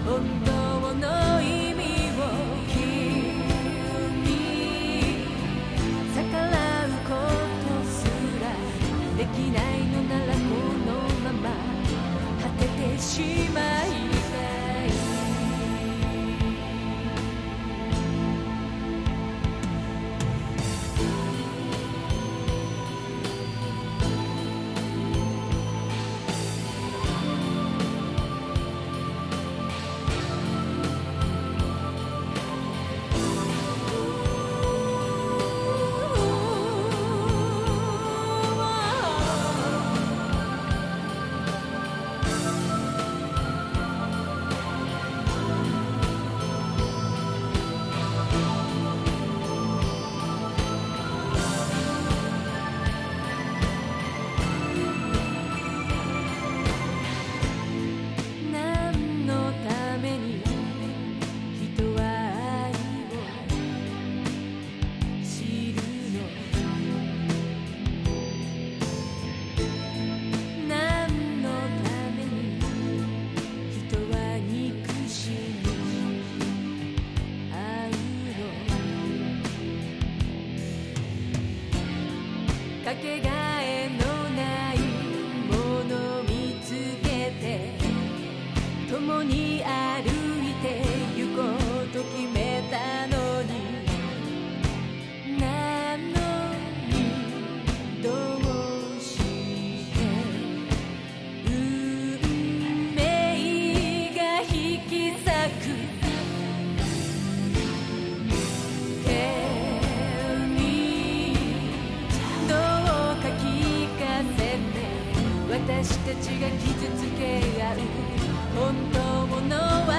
本当の意味を急に逆らうことすらできないのならこのまま果ててしまいたい。かけがえのないもの見つけて共に歩いて行こうと決めたのに、なのにどうして運命が引き裂く私たちが傷つけ合う本当のわ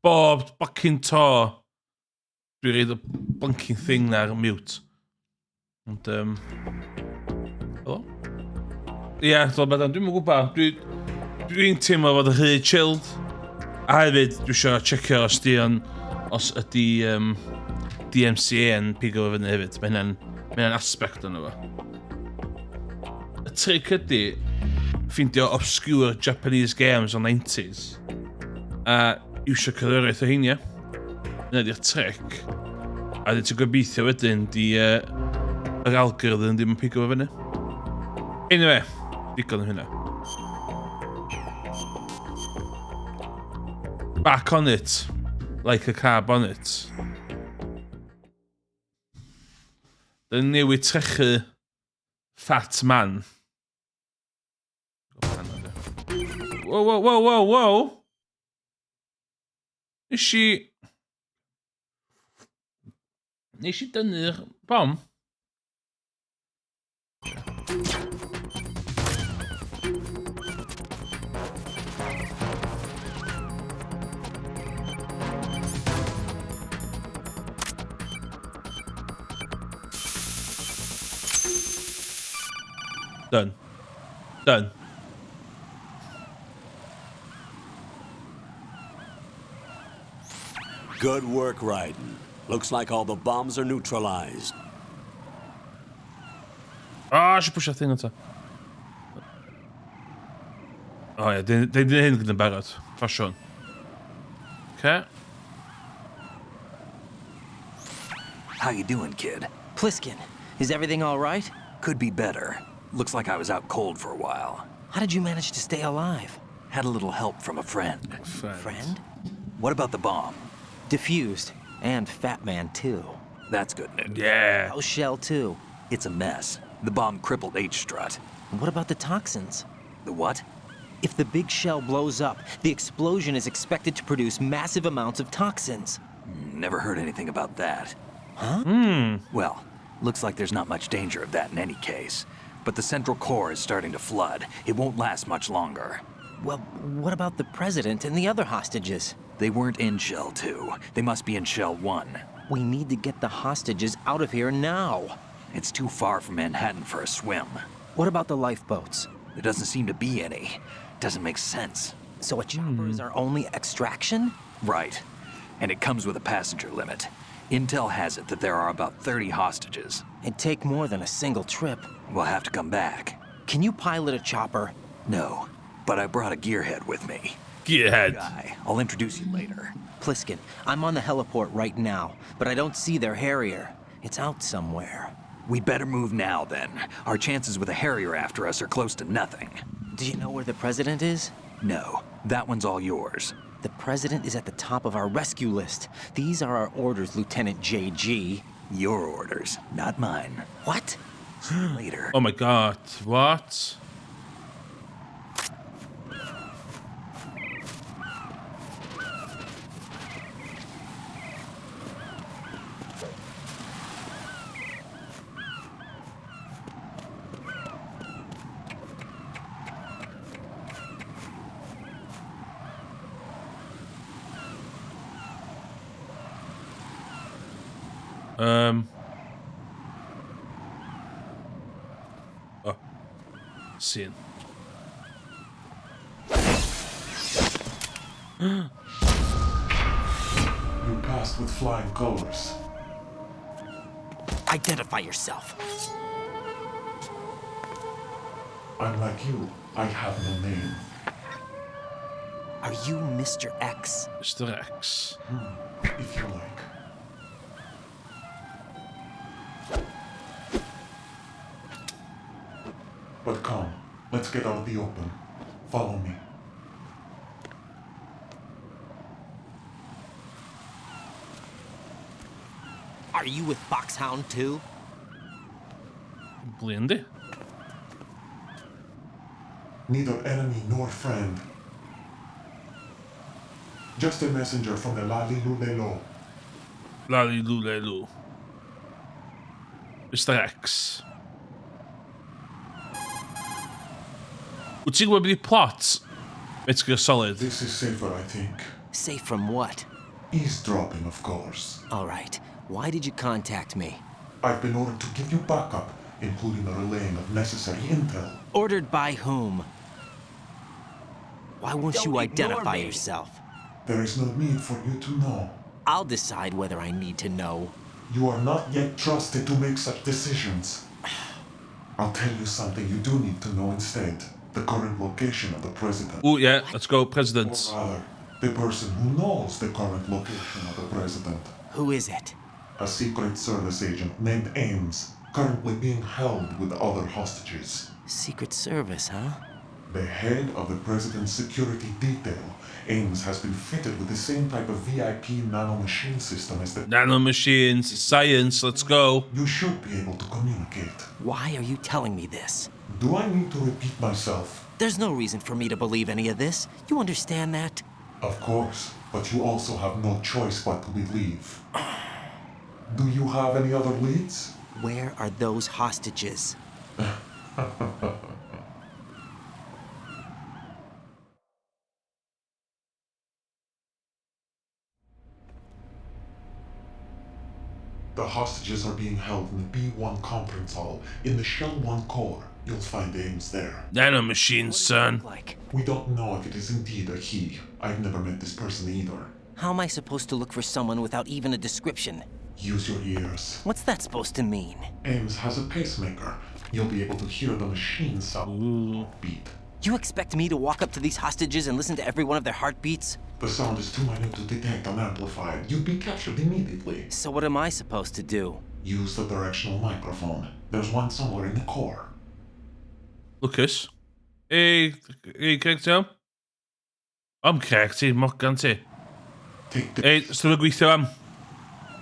bob fucking to. Dwi'n reid y blinking thing na ar mute. Ond, helo? Ie, dwi'n gwybod. Dwi'n teimlo fod yn rhy chilled. A hefyd, dwi eisiau checio os ydi DMCA yn pigo fo fyny hefyd. Mae hynna'n aspect yna fo. Y trick ydi ffindio obscure Japanese games o 90s a iwsio cyfrifiaeth o heina. Yna di'r trick. A dwi'n gobeithio wedyn yr algorithm ddim yn pigo fo fyny. Anyway, digon o hynna. Back on it, like a car bonnet. Dyn newid trechu fat man. Whoa. Nes i dynnu'r bom? Done. Good work, Raiden. Looks like all the bombs are neutralized. I should push that thing onto. Oh yeah, they didn't get the bag out. For sure. Okay. How you doing, kid? Pliskin, is everything all right? Could be better. Looks like I was out cold for a while. How did you manage to stay alive? Had a little help from a friend. Friend? What about the bomb? Diffused. And Fat Man, too. That's good news. Yeah. How's Shell, too? It's a mess. The bomb crippled H-Strut. And what about the toxins? The what? If the big shell blows up, the explosion is expected to produce massive amounts of toxins. Never heard anything about that. Huh? Well, looks like there's not much danger of that in any case. But the central core is starting to flood. It won't last much longer. Well, what about the president and the other hostages? They weren't in Shell 2. They must be in Shell 1. We need to get the hostages out of here now. It's too far from Manhattan for a swim. What about the lifeboats? There doesn't seem to be any. Doesn't make sense. So a chopper is our only extraction? Right. And it comes with a passenger limit. Intel has it that there are about 30 hostages. It'd take more than a single trip. We'll have to come back. Can you pilot a chopper? No, but I brought a gearhead with me. Gearhead. Guy, I'll introduce you later. Pliskin, I'm on the heliport right now, but I don't see their Harrier. It's out somewhere. We'd better move now, then. Our chances with a Harrier after us are close to nothing. Do you know where the president is? No, that one's all yours. The president is at the top of our rescue list. These are our orders, Lieutenant JG. Your orders, not mine. What? See you later. Oh my god, what? Oh. Seeing. You passed with flying colors. Identify yourself. I'm like you. I have no name. Are you Mr. X? Mr. X. If you like. But come, let's get out of the open. Follow me. Are you with Foxhound too? Blindy. Neither enemy nor friend. Just a messenger from the Lali Lulelo. Lali Lulelu. Mr. X. Wyt ti'n gwybod beth plot? It's Gear Solid. This is safer, I think. Safe from what? Eavesdropping, of course. All right. Why did you contact me? I've been ordered to give you backup, including the relaying of necessary intel. Ordered by whom? Why won't you identify yourself? There is no need for you to know. I'll decide whether I need to know. You are not yet trusted to make such decisions. I'll tell you something you do need to know instead. The current location of the president. Oh yeah, let's go, Or President. rather, the person who knows the current location of the president. Who is it? A Secret Service agent named Ames, currently being held with other hostages. Secret Service, huh? The head of the president's security detail, Ames, has been fitted with the same type of VIP nanomachine system as the... Nanomachines, science, let's go. You should be able to communicate. Why are you telling me this? Do I need to repeat myself? There's no reason for me to believe any of this. You understand that? Of course, but you also have no choice but to believe. Do you have any other leads? Where are those hostages? The hostages are being held in the B1 conference hall in the Shell 1 core. You'll find Ames there. Nanomachines, son. Like, We don't know if it is indeed a he. I've never met this person either. how am I supposed to look for someone without even a description? Use your ears. What's that supposed to mean? Ames has a pacemaker. You'll be able to hear the machine sound beat. You expect me to walk up to these hostages and listen to every one of their heartbeats? The sound is too minute to detect unamplified. You'd be captured immediately. So what am I supposed to do? Use the directional microphone. There's one somewhere in the core. Lucas. Hey, correct iawn? I'm correct, ti'n mogan ti. Take the... Hey, ystod y gweithio am.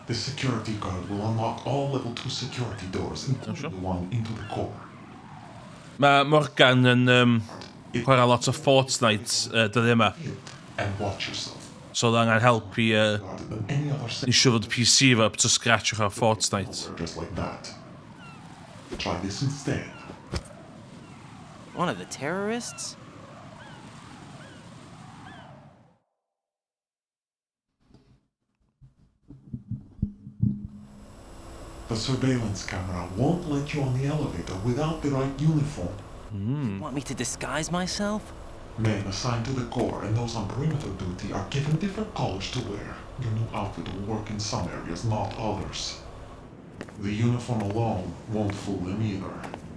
The security guard will unlock all level 2 security doors, including the one into the core. Mae Morgan yn chwarae lot o Fortnite dyddi yma. And watch yourself. So oedd angen help i Harder than any other i siwrd PC fo up to scratch o'ch ar Fortnite. just like that. Try this instead. One of the terrorists? The surveillance camera won't let you on the elevator without the right uniform. Want me to disguise myself? Men assigned to the core and those on perimeter duty are given different colors to wear. Your new outfit will work in some areas, not others. The uniform alone won't fool them either.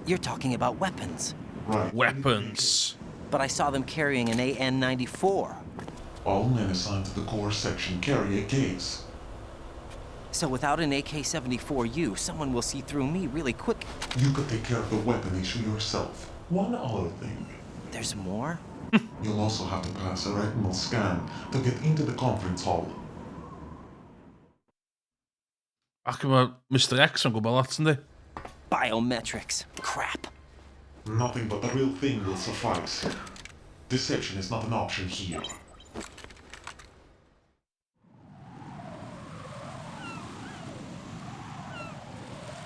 You're talking about weapons. Right. Weapons. But I saw them carrying an AN-94. All men assigned to the core section carry a case. So without an AK-74U, someone will see through me really quick. You could take care of the weapon issue yourself. One other thing. There's more? You'll also have to pass a retinal scan to get into the conference hall. Ac mae Mr X yn gwybod lot yndi? Biometrics. Crap. Nothing but the real thing will suffice. Deception is not an option here.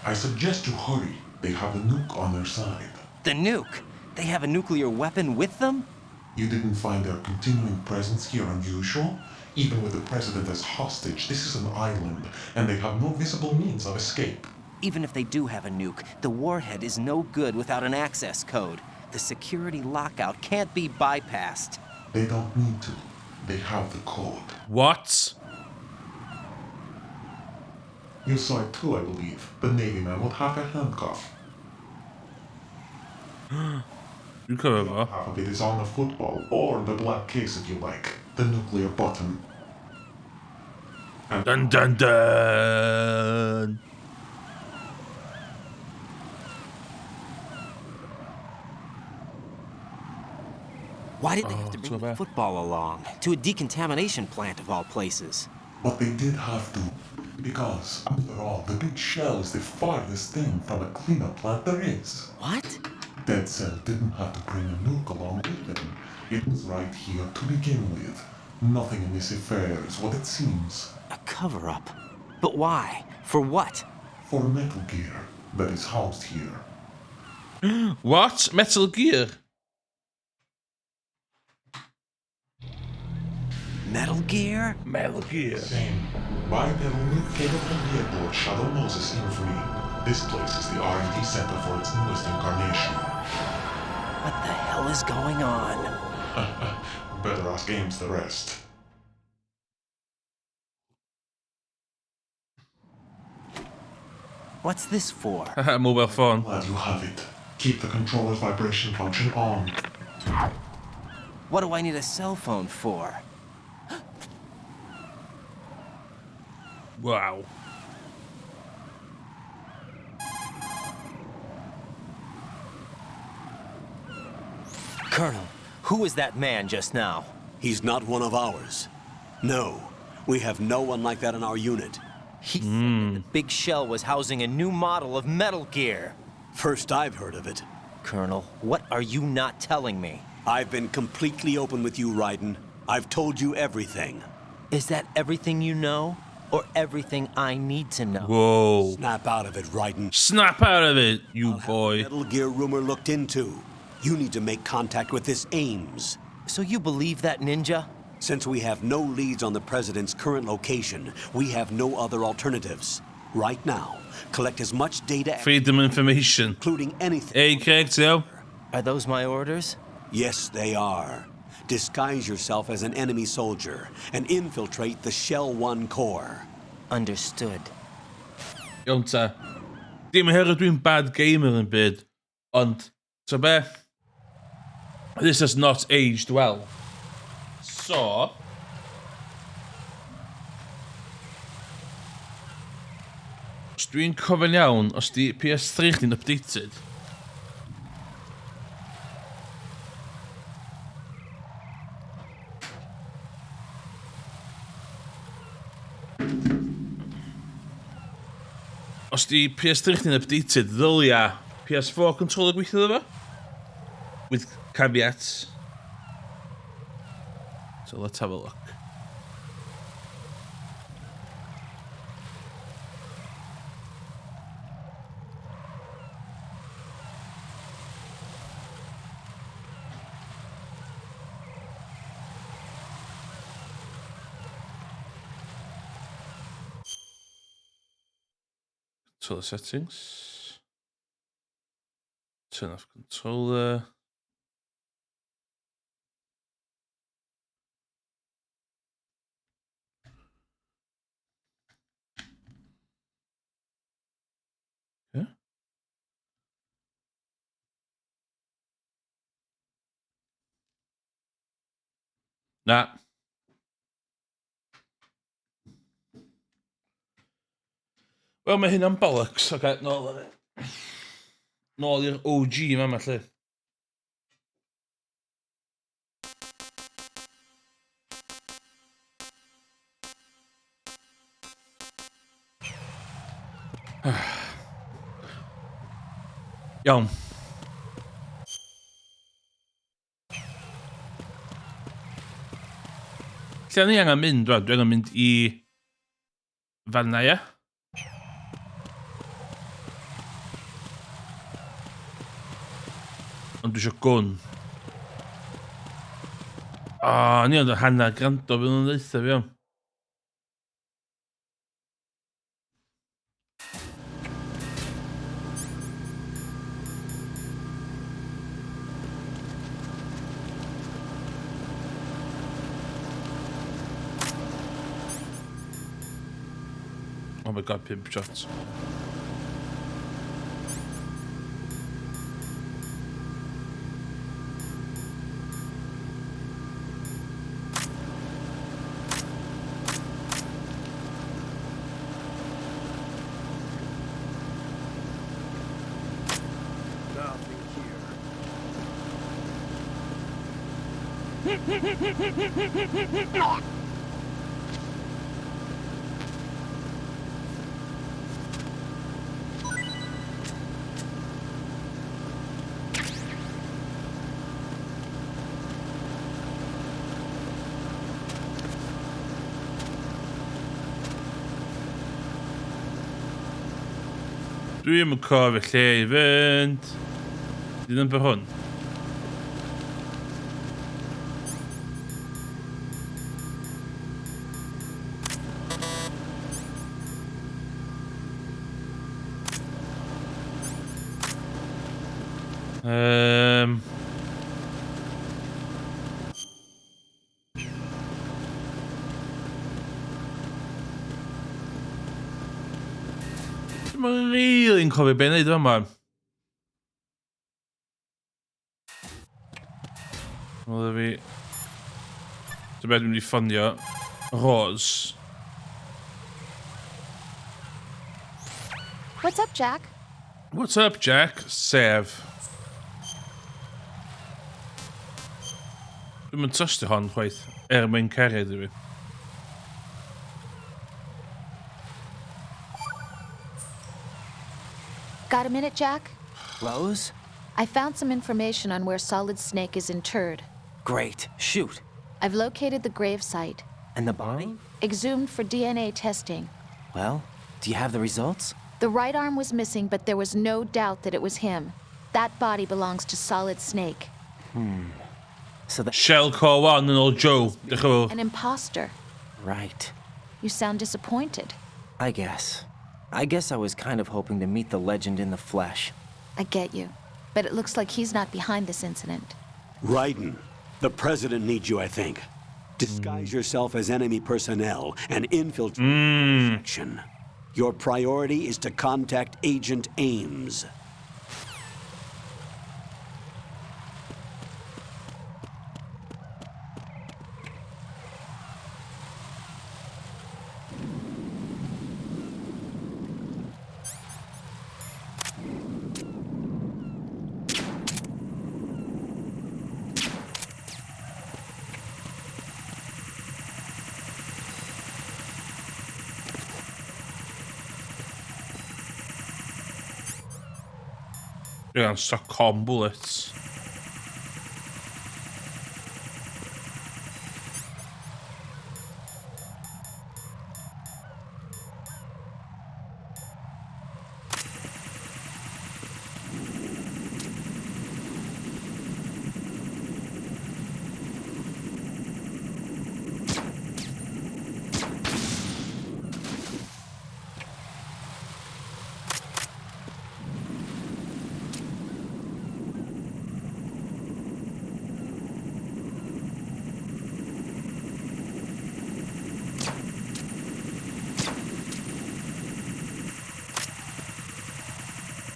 I suggest you hurry. They have a nuke on their side. The nuke? They have a nuclear weapon with them? You didn't find their continuing presence here unusual? Even with the president as hostage, this is an island, and they have no visible means of escape. Even if they do have a nuke, the warhead is no good without an access code. The security lockout can't be bypassed. They don't need to. They have the code. What? You saw it too, I believe. The Navy man with half a handcuff. Dwi'n cofio fo. Half of it is on the football, or the black case if you like. The nuclear button. Dun dun dun! Why did they have to too bring the bad. football along? To a decontamination plant of all places. But they did have to. Because, after all, the big shell is the farthest thing from a cleanup plant there is. What? Dead Cell didn't have to bring a nuke along with them. It was right here to begin with. Nothing in this affair is what it seems. A cover-up. But why? For what? For Metal Gear that is housed here. What? Metal Gear? Metal Gear? Metal Gear. Same. Bipedal nuke capable vehicle at Shadow Moses Infamy. This place is the R&D center for its newest incarnation. What the hell is going on? Better ask Ames the rest. What's this for? Mobile phone. Glad you have it. Keep the controller's vibration function on. What do I need a cell phone for? Wow. Colonel, who was that man just now? He's not one of ours. No, we have no one like that in our unit. He said that the big shell was housing a new model of Metal Gear. First I've heard of it. Colonel, what are you not telling me? I've been completely open with you, Raiden. I've told you everything. Is that everything you know? Or everything I need to know? Whoa. Snap out of it, Raiden. Snap out of it, you I'll have boy. the Metal Gear rumor looked into. You need to make contact with this Ames. So you believe that ninja? Since we have no leads on the President's current location, we have no other alternatives. Right now, collect as much data as Feed them information. including anything. Hey, Kekto. Are those my orders? Yes, they are. Disguise yourself as an enemy soldier and infiltrate the Shell 1 core. Understood. Iawn ta. Dim her dwi'n bad gamer yn byd, ond, so be? This has not aged well. So... Os dwi'n cofyn iawn, os di PS3 chdi'n updated, os di PS3 chdi'n updated, ddylia PS4 controller gweithio ddo fo? With caveats. So let's have a look. Controller settings. Turn off controller. Yeah. Nah. Wel, mae hynna'n bollocks. Okay, nôl i'r OG yma, lle. Iawn. Lle ni angen mynd, dwi angen mynd I fanna, ia? Ond dwi eisiau gwn. Ni ond y hanner grando fydd nhw'n ddeitha fi, iawn. Oh my god, 5 shots. Dwi ddim yn cofio lle I fynd. Dyn nhw'n by hwn. Mae'n rili'n cofio be wneud yma. Oedd fi... Dwi'n beth dwi'n mynd i ffonio Rose. What's up, Jack? What's up, Jack? Sef. Dwi'n mynd tystio hon chwaith. Mae'n cariad i fi. Got a minute, Jack? Rose? I found some information on where Solid Snake is interred. Great. Shoot. I've located the grave site. And the body? Exhumed for DNA testing. Well, do you have the results? The right arm was missing, but there was no doubt that it was him. That body belongs to Solid Snake. So that... Shell Core 1 and old Joe. An imposter. Right. You sound disappointed. I guess I was kind of hoping to meet the legend in the flesh. I get you. But it looks like he's not behind this incident. Raiden, the president needs you, I think. Disguise yourself as enemy personnel and infiltrate the section. Your priority is to contact Agent Ames. Dwi'n Stockholm bullets.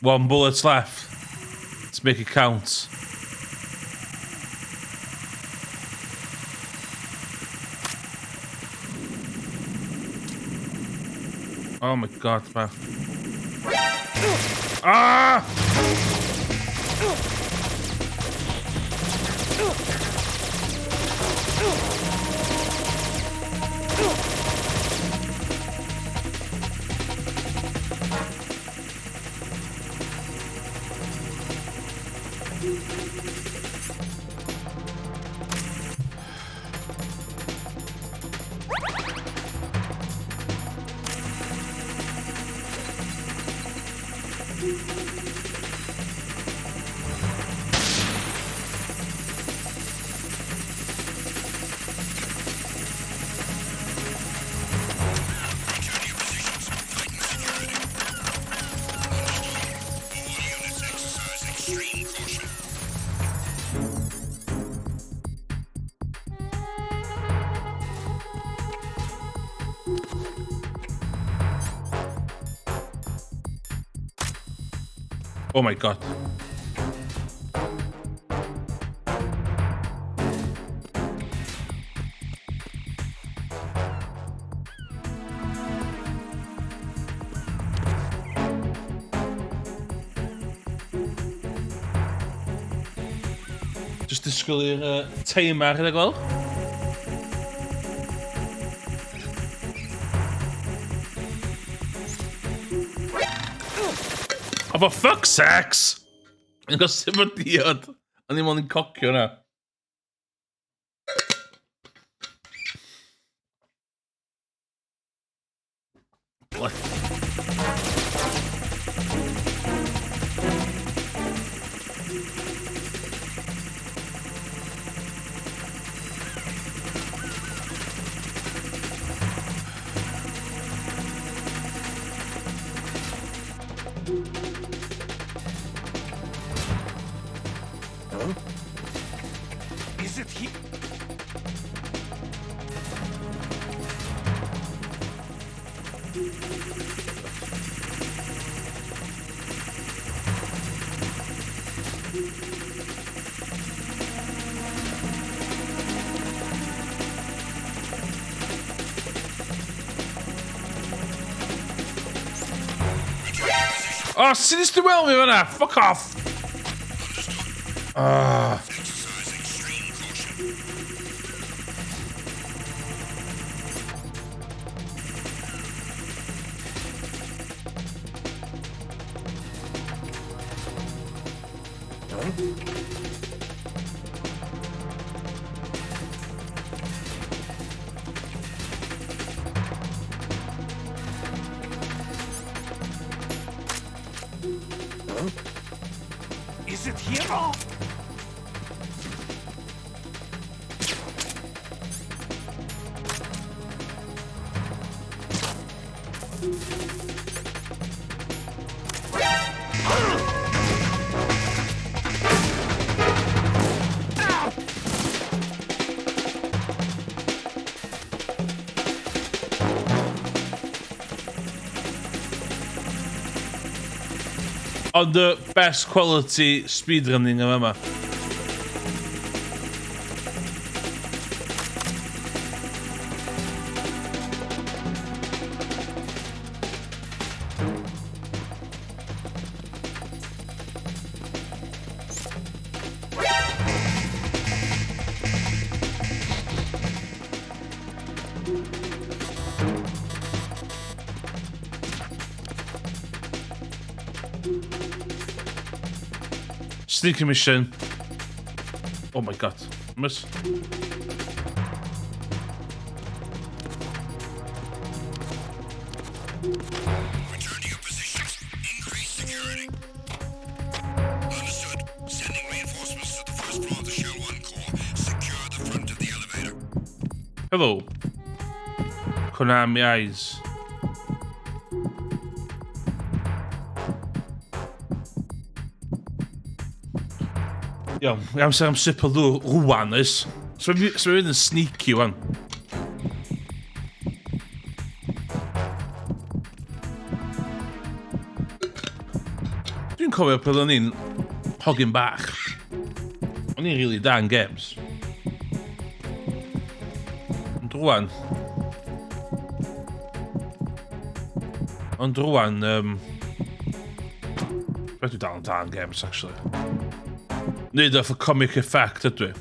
One bullet left. Let's make it count. Oh my god, man. Ah! Oh my god. Just disgwyl i'r timer gyda gweld. Oh, for fuck's sakes! Yn gael syfodiad. A ni mo'n i'n cocio na. Is it he? Oh, sinister well me fan'na. Fuck off. Is it here? On the best quality speedrunning yn yma. Sneaky mission. Oh my god. Miss. Return to your positions. Increase security. Understood. Sending reinforcements to the first floor of the Shell 1 core. Secure the front of the elevator. Hello. Konami eyes. Iawn, mae amser am sip o rwan, ys. So mae fydd yn sneaky, wan. Dwi'n cofio pryd o'n i'n hogyn bach. O'n i'n really da yn games. Ond rwan... Beth dwi dal yn da yn games, actually. Nid off a comic effect ydw i.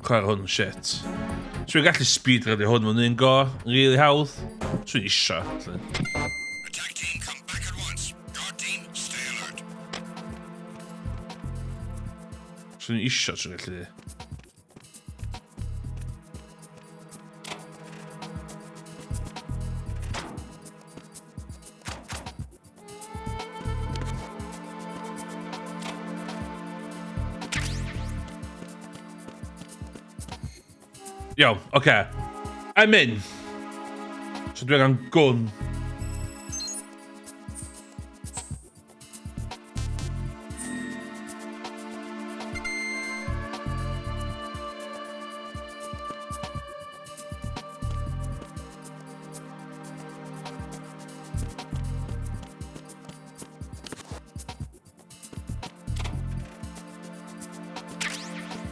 Chwer hwn shit. So fi'n gallu speedrun i hwn mewn un go, really hawdd. So fi'n isio. Attack team, come back at once. Guard team, stay alert. So fi'n isio sy'n gallu di. Yo, okay. I'm in. So dwi angen gun.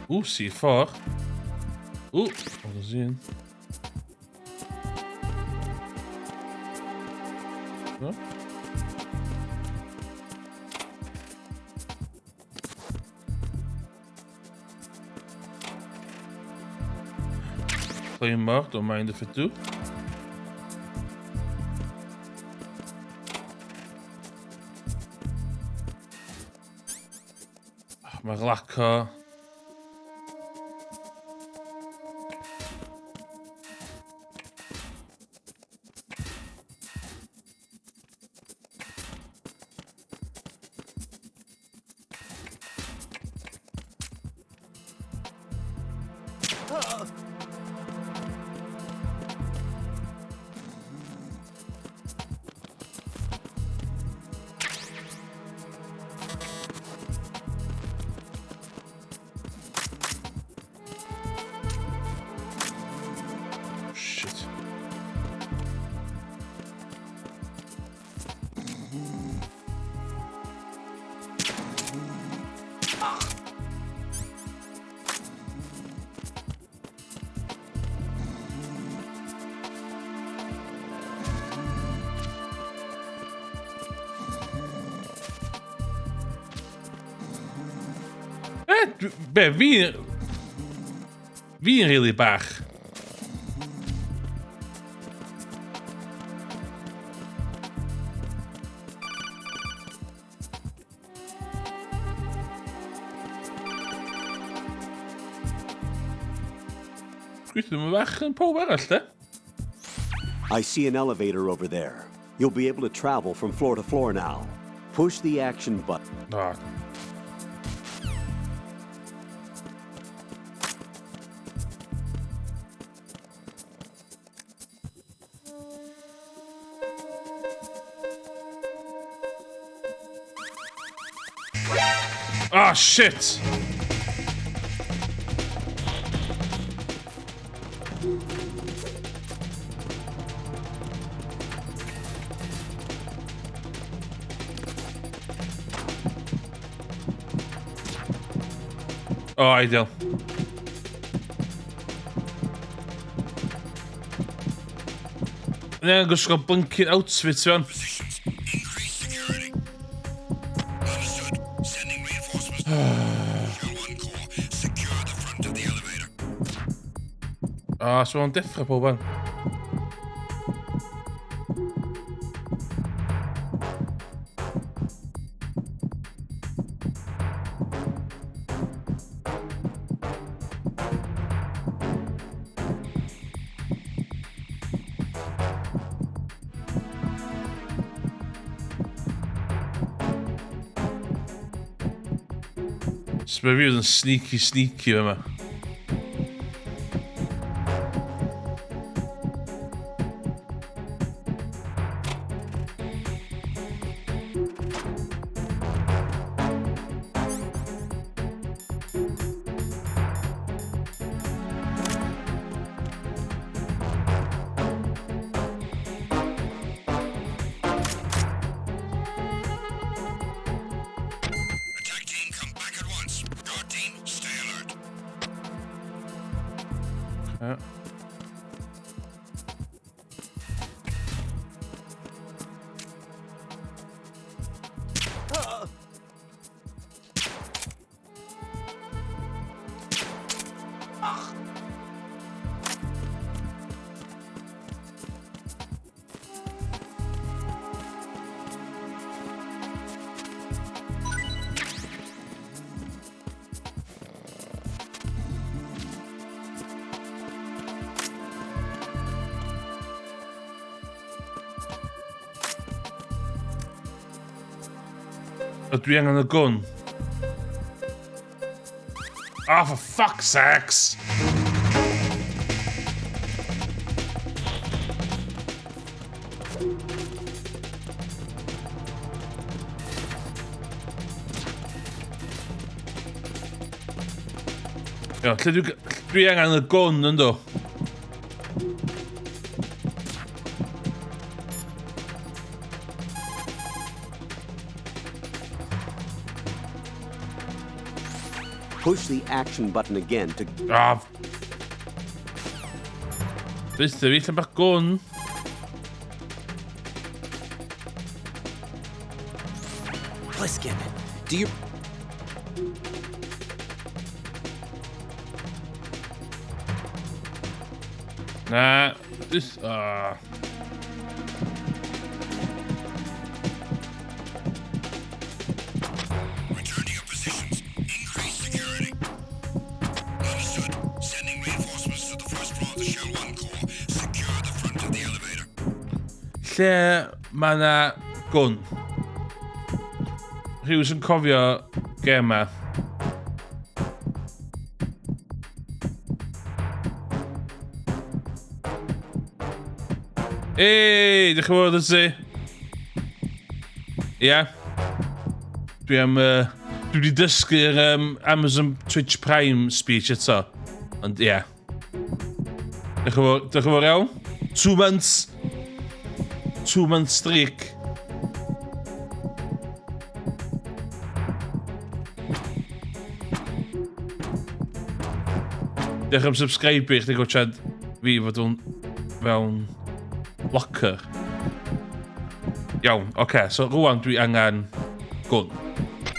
Oeh, C4. Oeh, wat een zin. Zo. Claymore, don't mind if I do. Maar lekker. Be, fi'n rili bach. Gweithio yn bach yn pob arall, de? I see an elevator over there. You'll be able to travel from floor to floor now. Push the action button. Ah. Ah, shit! Oh, ideal. Yn gwisgo blinking outfit fewn. Positions. Increase security. Understood. Sending reinforcements. Shell 1 core. Secure the front of the elevator. Ah, so o'n deffro pob an. So mae fi yn sneaky yma. Attack team, come back at once. Guard team, stay alert. Ja. Dwi angen y gun. Ah, for fuck's sakes! Ia, dwi angen y gun ynddo. Push the action button again to... Ah. Beth fi lle bach gun. Pliskin, do you... Na, this... Ah. Return to your positions. Increase security. Understood. Sending reinforcements to the first floor of the Shell 1 core. Secure the front of the elevator. Lle mae na gun? Rhywun sy'n cofio gem ma. Ei, dych chi'n fawr ydych Ia. Dwi wedi dysgu'r Amazon Twitch Prime speech eto. Ond ia. Dych chi'n fawr iawn? 2 months. 2 month streak. Diolch am subscribe i chdi gwachad fi fod o'n fewn locker. Iawn, oce, so rwan dwi angen gun.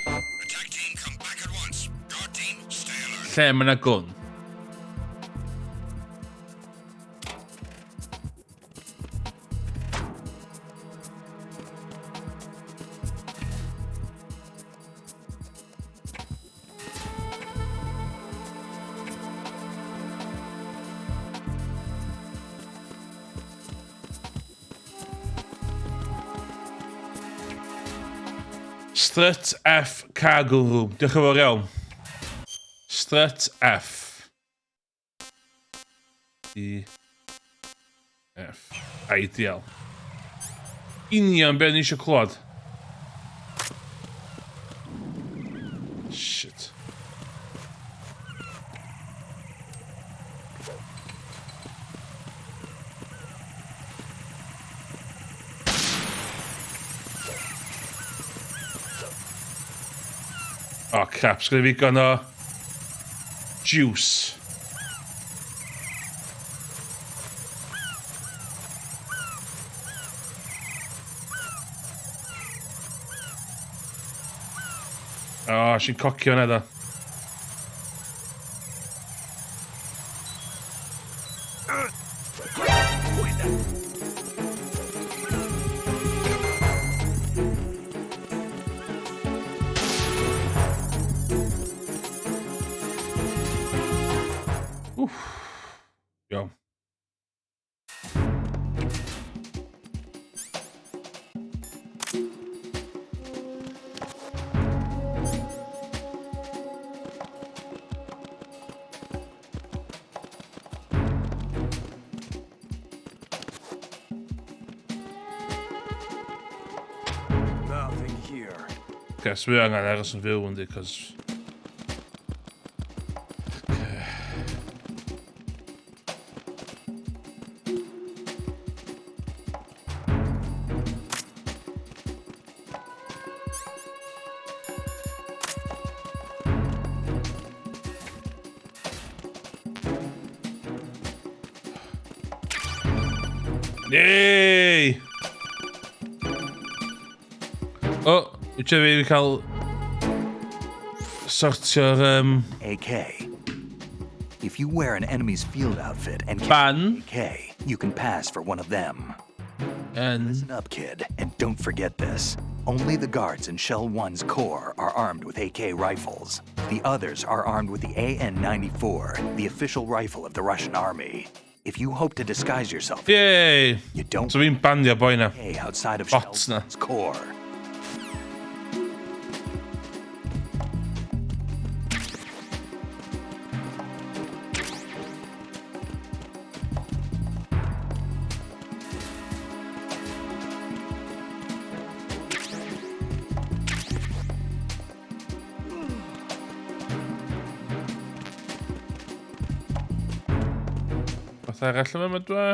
Attack team, come back at once. Guard team, lle mae yna gwn. Strut F Cargo Room. Diolch yn fawr iawn. Strut F. F. Ideal. Union be ni eisiau clywed. Shit. Oh crap, sgwyd fi gan o juice. Oh, sy'n cocio hwnna da. Iawn. Nothing here. Okay, so we angen ergens een veel, want cos... Nee! Oh, weet je wie ik al sortio'r AK. If you wear an enemy's field outfit and ban AK, you can pass for one of them. and Listen up, kid, and don't forget this. Only the guards in Shell 1's core are armed with AK rifles. The others are armed with the AN-94, the official rifle of the Russian army. If you hope to disguise yourself, yay! you don't So fi'n bandio boi na. AK outside of Bots na. Shell 1's core. Fath arall yma dwa.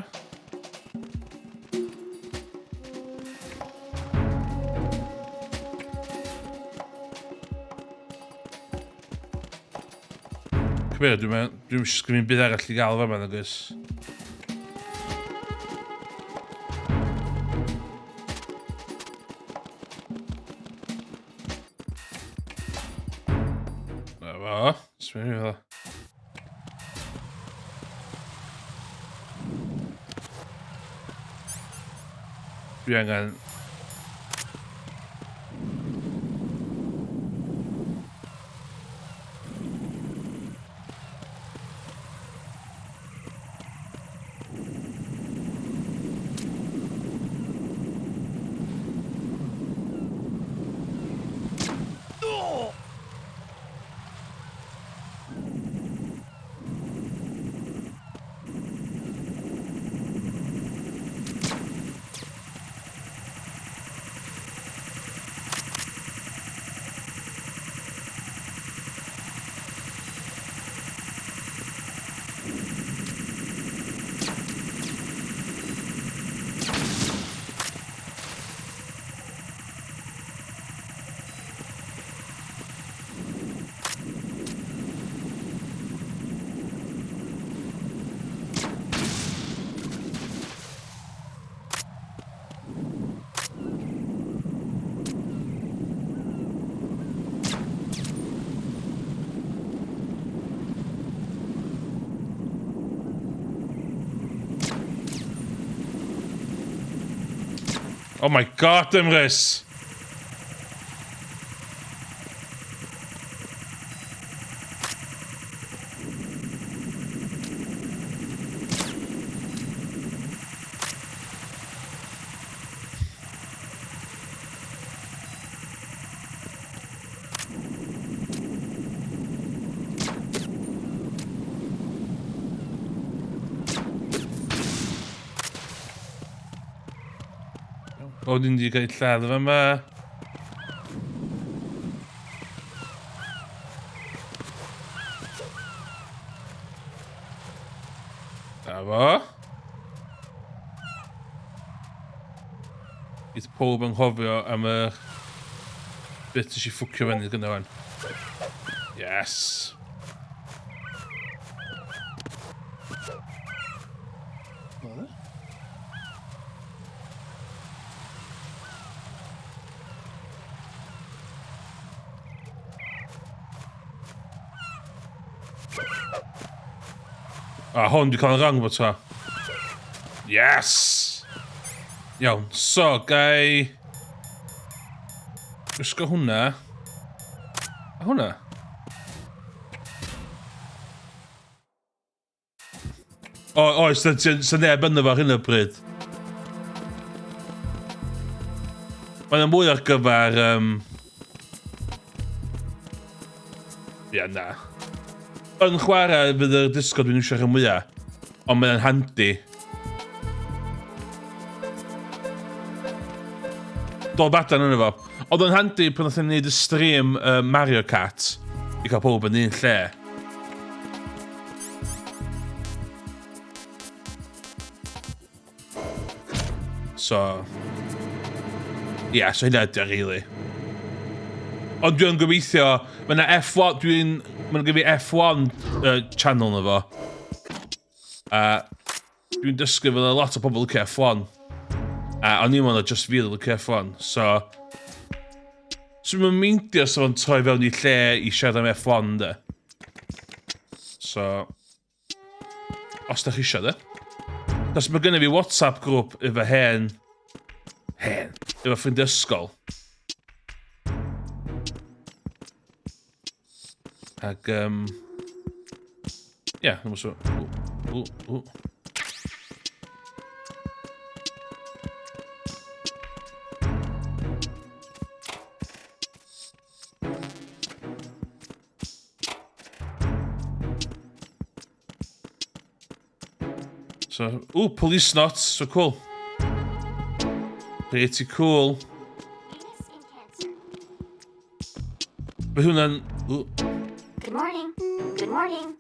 Cymru, dwi'n sgrifin byd arall i gael fa nag oes. Na fo, sgrifin fi fel. Dwi angen... Oh my god, Emrys! O, ni'n di gael lladd yma. Da fo. Bydd pob yn nghofio am y bit ys i ffwcio fyny gyda fan. Yes. A hwn, dwi'n cael yn rang bod ta. Yes! Iawn, so, gai... Ysgo hwnna. A hwnna? Oes, sy'n neb yna fo ar hyn o bryd. Mae'n mwy ar gyfer... Ia, na. Yn chwarae fydd y disgod dwi'n eisiau rhan mwyaf, ond mae'n handi. Dol badan yna fo. Oedd yn handi pan nath ni'n neud y stream Mario Kart i cael pob yn un lle. So... Ia, so hynna ydy rili. Ond dwi'n gobeithio, mae yna F1, mae'n gyda fi F1 channel na fo. Dwi'n dysgu fydd a lot o pobl licio F1. Ond ni'n mwyn o just fi licio F1. So dwi'n meindio os o'n troi fewn i lle i siarad am F1, de. So... Os da chi eisiau, de. Cos mae gennym fi WhatsApp grŵp efo hen... efo ffrind ysgol. Ag, ia, ddim so... So, police knots, so cool. Pretty cool. But hwnna'n... Good morning. Good morning.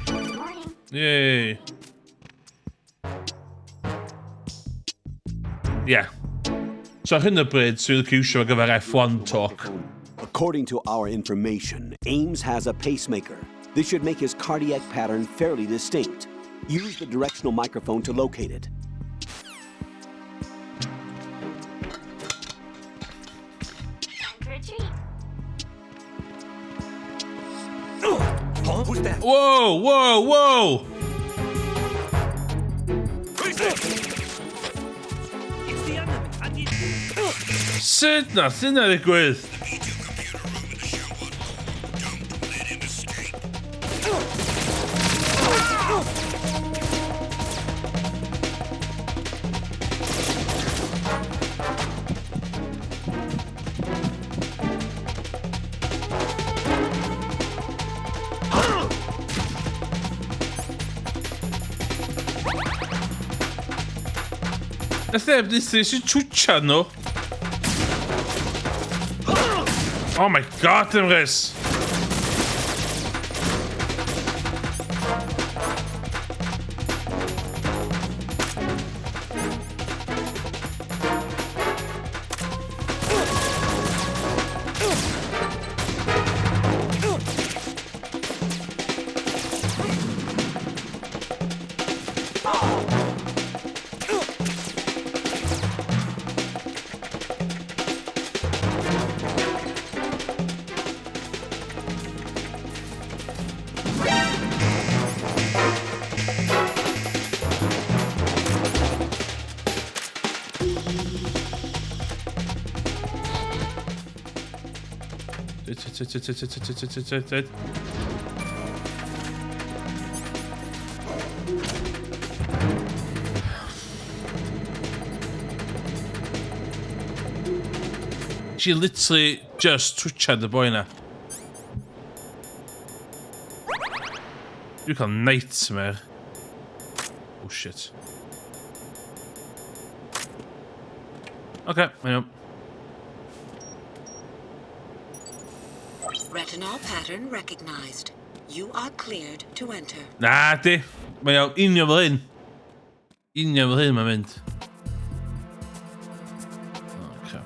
Good morning. Yay. Yeah. So ar hyn o bryd, sy'n licio iwsio ar gyfer F1 talk. According to our information, Ames has a pacemaker. This should make his cardiac pattern fairly distinct. Use the directional microphone to locate it. Time for a treat. Huh? Who's that? Whoa, whoa, whoa! It's the enemy. I need... Sut nath hynna ddigwydd? Nath eb ddithu sy'n twtcha nhw. Oh my god, Emrys! Hit. She literally just twitched the boy now. You can nightmare. Oh shit. Okay, I know. Retinol pattern recognized. You are cleared to enter. Nah, det. Men jeg er inden jeg var ind. Inden jeg var ind, man vent. Okay.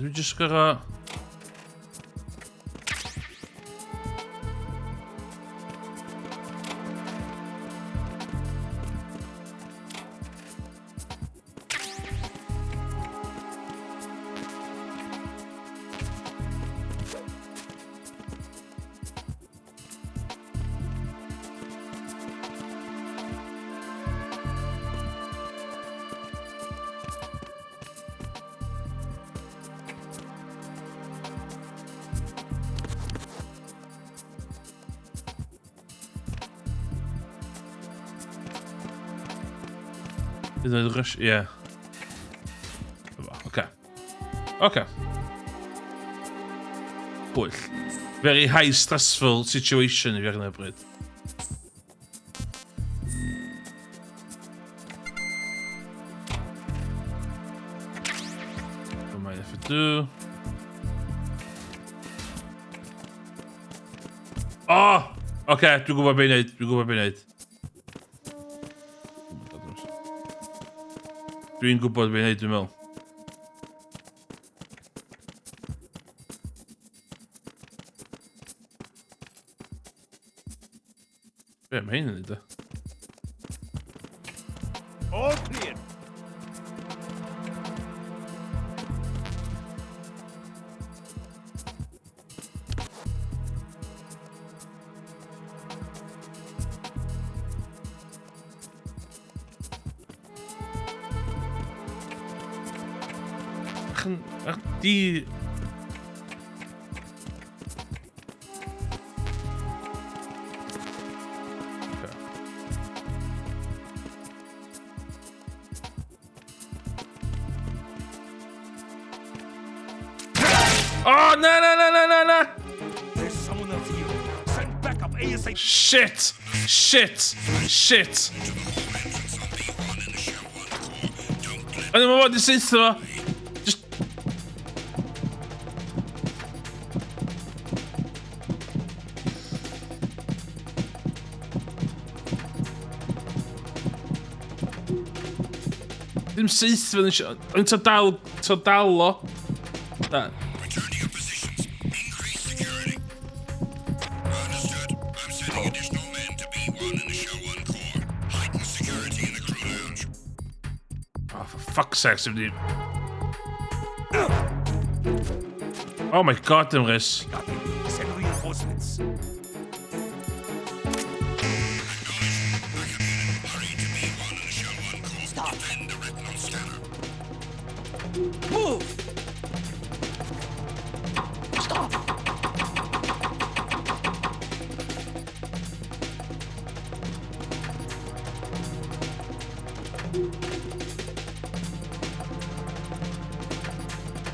We just gotta... Is it rush? Yeah. Okay. Okay. Cool. Very high stressful situation we are gonna breed. Wat moet je even doen? Oh! Okay, doe maar beneden. Doe maar beneden. Doe een goed beneden wel. Ja, meen je niet, hè? All clear. Echt die... Oh, no. There's someone else here. Send backup ASAP. Shit. I don't know what this is, though. Just... Dim syth fydd yn to dal o. Da. Return to your positions. Increase security. Understood. I'm sending additional men to B1 in the Shell 1 core. Heighten security in the crew lounge. Oh, for fuck's sake, dude. Oh my god, dem Riss. Send reinforcements. Hurry to B1 in the Shell 1 core. Stop. Defend the retinal scanner. Move.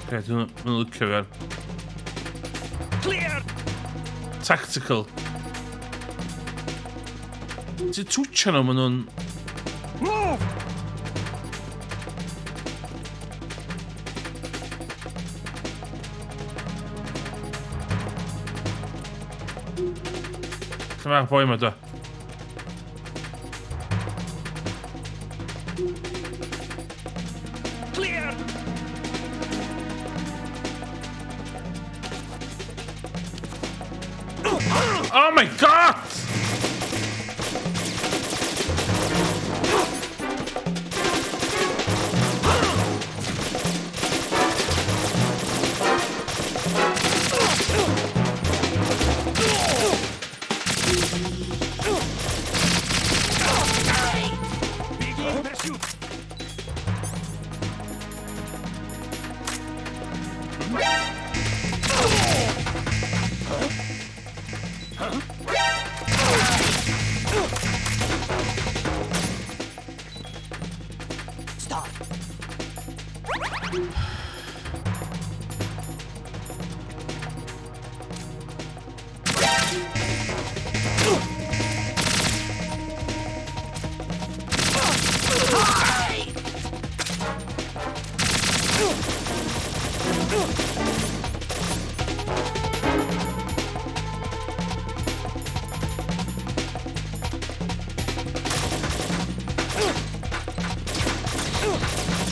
Okay, doen we een look weer. Clear. Tactical. Ze toetsen om een... Move. Ga maar boy met dat. Clear. Oh my god!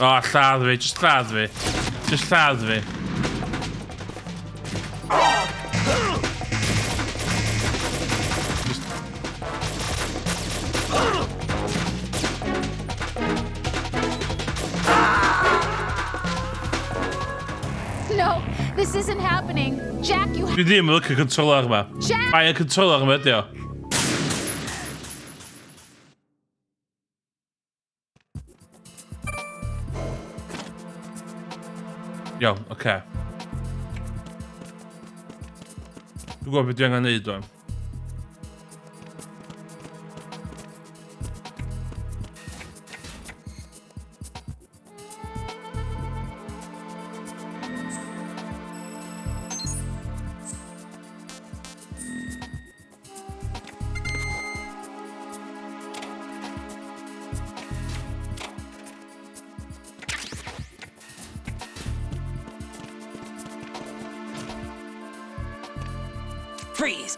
Oh, lladd fi. Just lladd fi. Just lladd fi. No, this isn't happening. Jack, you Dwi ddim yn lycio controller yma. Jack! Bai y controller yma ydi o. Iawn, oce. Dwi'n gwybod beth dwi angen neud o'n. Freeze!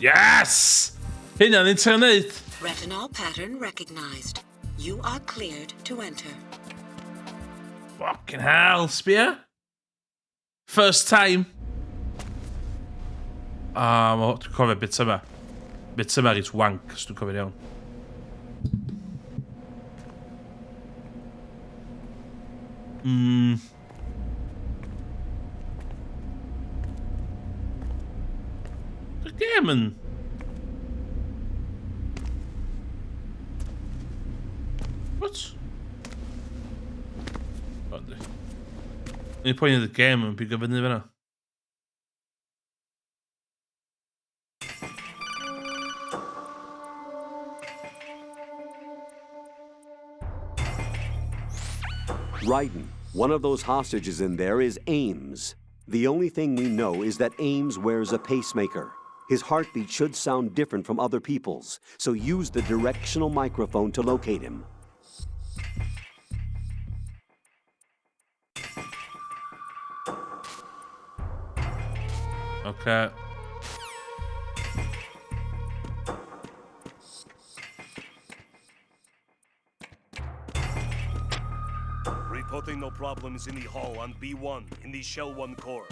Yes! Hynna'n un ti'n neud. Retinol pattern recognized. You are cleared to enter. Fucking hell, sbia. First time. Dwi'n cofio bit yma. Bit yma it's wank, os dwi'n cofio'n iawn. The game yn... What? Yndi. Ni'n pwynt i'r game yn bigo fyny fyna. Raiden, one of those hostages in there is Ames. The only thing we know is that Ames wears a pacemaker. His heartbeat should sound different from other people's, so use the directional microphone to locate him. Okay. Reporting no problems in the hall on B1 in the Shell 1 core.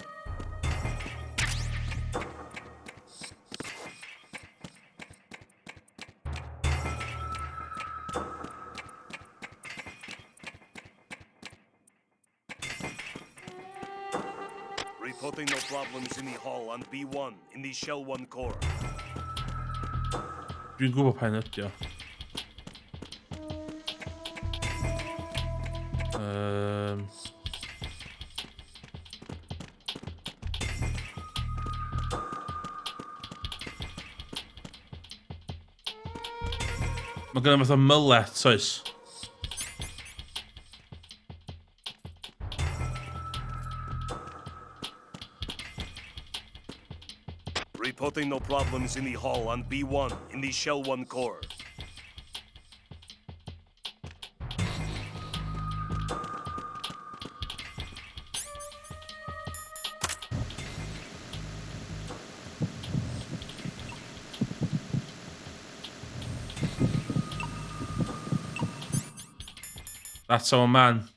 Reporting no problems in the hall on B1 in the Shell 1 core. Dwi'n gwybod pa'n ydi o. Mae gen i fath o mullet, oes? Reporting no problems in the hall on B1 in the Shell 1 core. That's our man.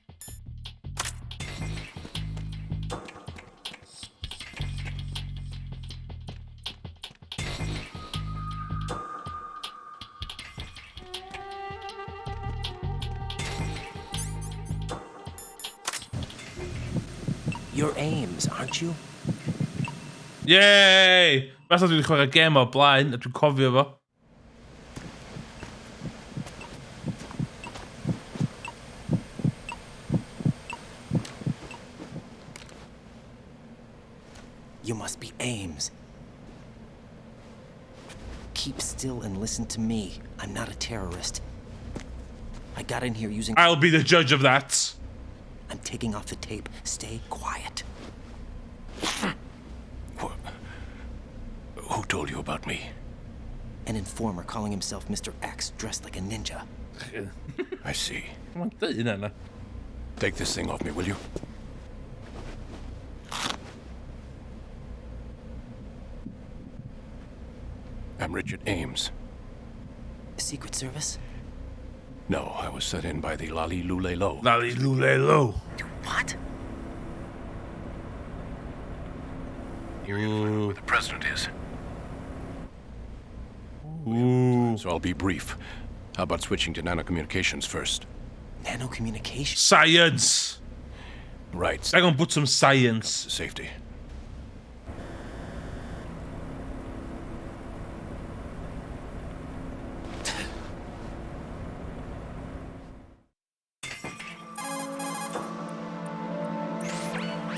You're Ames, aren't you? Yay! Fatha dwi wedi chwarae gêm o'r blaen, a dwi'n cofio fo. You must be Ames. Keep still and listen to me. I'm not a terrorist. I got in here using... I'll be the judge of that. I'm taking off the tape. Stay quiet. Who told you about me? An informer calling himself Mr. X, dressed like a ninja. I see. Come Take this thing off me, will you? I'm Richard Ames. Secret Service? No, I was sent in by the Lali Lule Lo. Lali Lule Lo. What? Here you find out where the president is. Ooh. So I'll be brief. How about switching to nanocommunications first? Nanocommunications? Science. Right. They're gonna put some science. Safety.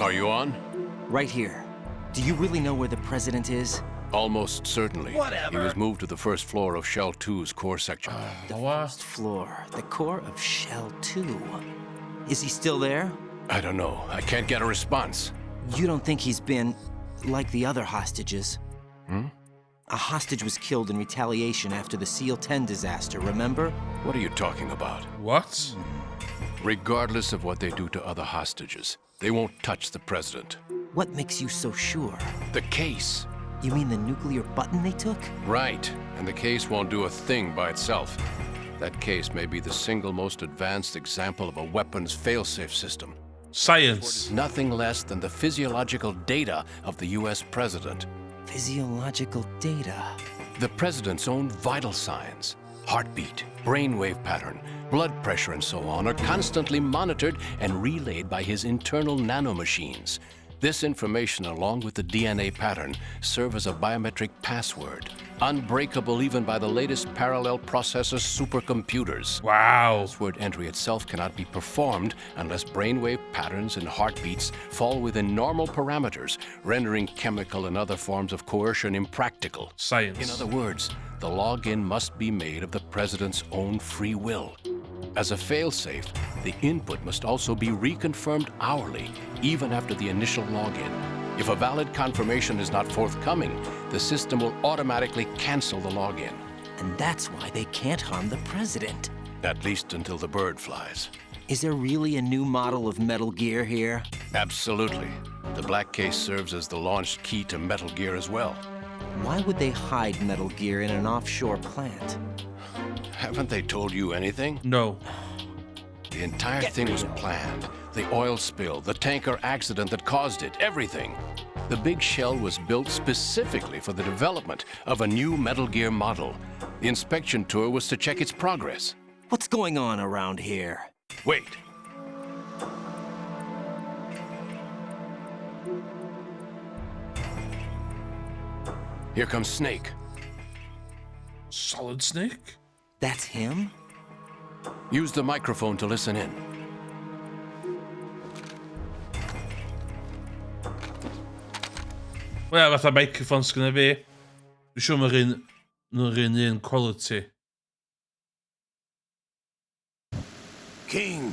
Are you on? Right here. Do you really know where the president is? Almost certainly. Whatever. He was moved to the first floor of Shell 2's core section. The first floor. The core of Shell 2. Is he still there? I don't know. I can't get a response. You don't think he's been like the other hostages? A hostage was killed in retaliation after the SEAL 10 disaster, remember? What are you talking about? What? Regardless of what they do to other hostages, they won't touch the president. What makes you so sure? The case. You mean the nuclear button they took? Right. And the case won't do a thing by itself. That case may be the single most advanced example of a weapons failsafe system. Science. Nothing less than the physiological data of the US president. Physiological data? The president's own vital signs, heartbeat, brainwave pattern, blood pressure, and so on, are constantly monitored and relayed by his internal nanomachines. This information, along with the DNA pattern, serve as a biometric password, unbreakable even by the latest parallel processor supercomputers. Wow. Password entry itself cannot be performed unless brainwave patterns and heartbeats fall within normal parameters, rendering chemical and other forms of coercion impractical. Science. In other words, the login must be made of the president's own free will. As a failsafe, the input must also be reconfirmed hourly, even after the initial login. If a valid confirmation is not forthcoming, the system will automatically cancel the login. And that's why they can't harm the president. At least until the bird flies. Is there really a new model of Metal Gear here? Absolutely. The black case serves as the launch key to Metal Gear as well. Why would they hide Metal Gear in an offshore plant? Haven't they told you anything? No. The entire thing was planned. The oil spill, the tanker accident that caused it, everything. The big shell was built specifically for the development of a new Metal Gear model. The inspection tour was to check its progress. What's going on around here? Wait. Here comes Snake. Solid Snake? That's him? Use the microphone to listen in. Wel, fatha microphone sgynna fi. Dwi'n siŵr mae'r un quality. King.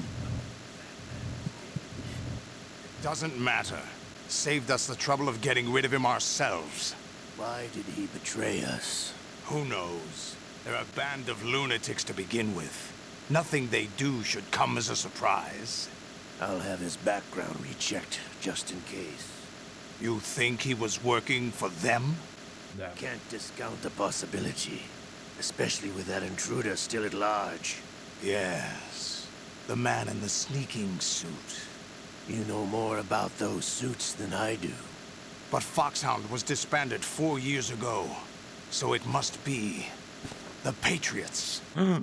It doesn't matter. Saved us the trouble of getting rid of him ourselves. Why did he betray us? Who knows? They're a band of lunatics to begin with. Nothing they do should come as a surprise. I'll have his background rechecked, just in case. You think he was working for them? No. Can't discount the possibility, especially with that intruder still at large. Yes. The man in the sneaking suit. You know more about those suits than I do. But Foxhound was disbanded 4 years ago. So it must be the Patriots. Oh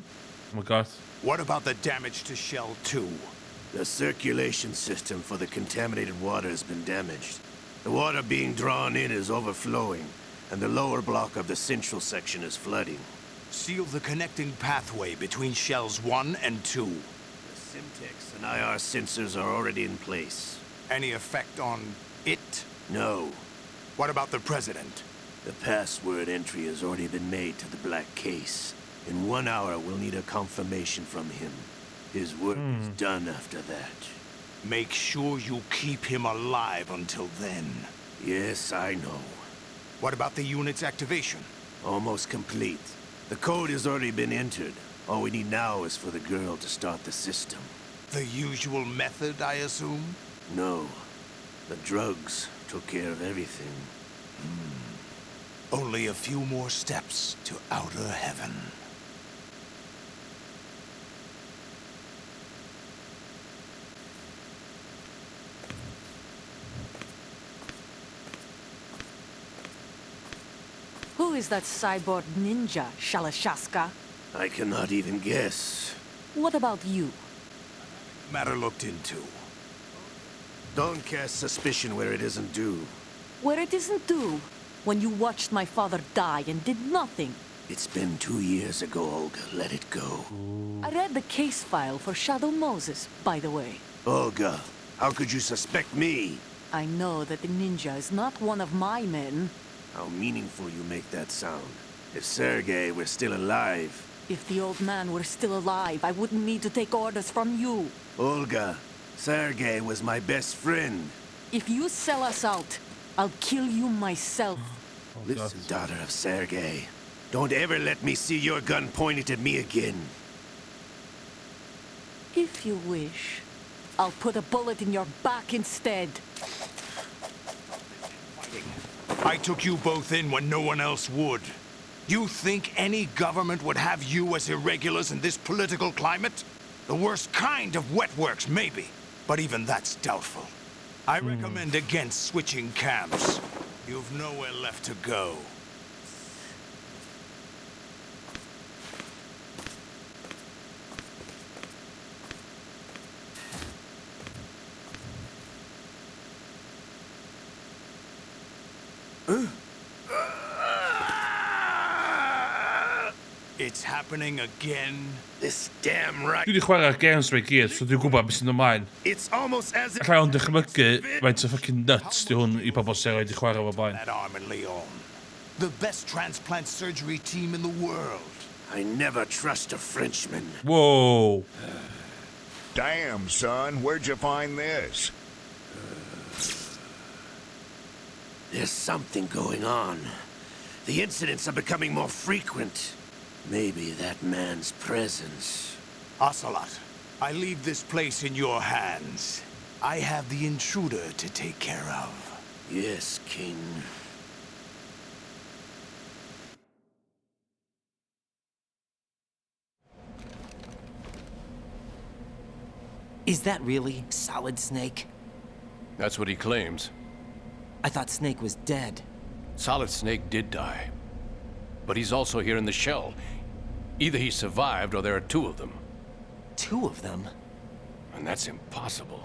my god. What about the damage to Shell 2? The circulation system for the contaminated water has been damaged. The water being drawn in is overflowing, and the lower block of the central section is flooding. Seal the connecting pathway between Shells 1 and 2. The Simtex and IR sensors are already in place. Any effect on it? No. What about the President? The password entry has already been made to the black case. In 1 hour, we'll need a confirmation from him. His work is done after that. Make sure you keep him alive until then. Yes, I know. What about the unit's activation? Almost complete. The code has already been entered. All we need now is for the girl to start the system. The usual method, I assume? No. The drugs took care of everything. Only a few more steps to outer heaven. Who is that cyborg ninja, Shalashaska? I cannot even guess. What about you? The matter looked into. Don't cast suspicion where it isn't due. Where it isn't due, when you watched my father die and did nothing. It's been 2 years ago, Olga. Let it go. I read the case file for Shadow Moses, by the way. Olga, how could you suspect me? I know that the ninja is not one of my men. How meaningful you make that sound. If Sergei were still alive... If the old man were still alive, I wouldn't need to take orders from you. Olga, Sergei was my best friend. If you sell us out, I'll kill you myself. Listen, daughter of Sergei. Don't ever let me see your gun pointed at me again. If you wish, I'll put a bullet in your back instead. I took you both in when no one else would. You think any government would have you as irregulars in this political climate? The worst kind of wet works, maybe. But even that's doubtful. I recommend against switching camps. You've nowhere left to go. It's happening again. This damn right. Dwi 'di chwarae'r games fe gyd, so dwi'n gwybod beth sy'n ymlaen. It's almost as if... Alla o'n dychmygu faint o fucking nuts di hwn I pobl sy'n wedi chwarae fo blaen. That arm in Leon. The best transplant surgery team in the world. I never trust a Frenchman. Whoa. Damn, son, where'd you find this? There's something going on. The incidents are becoming more frequent. Maybe that man's presence. Ocelot, I leave this place in your hands. I have the intruder to take care of. Yes, King. Is that really Solid Snake? That's what he claims. I thought Snake was dead. Solid Snake did die. But he's also here in the shell. Either he survived or there are two of them. Two of them? And that's impossible.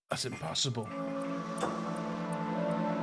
That's impossible.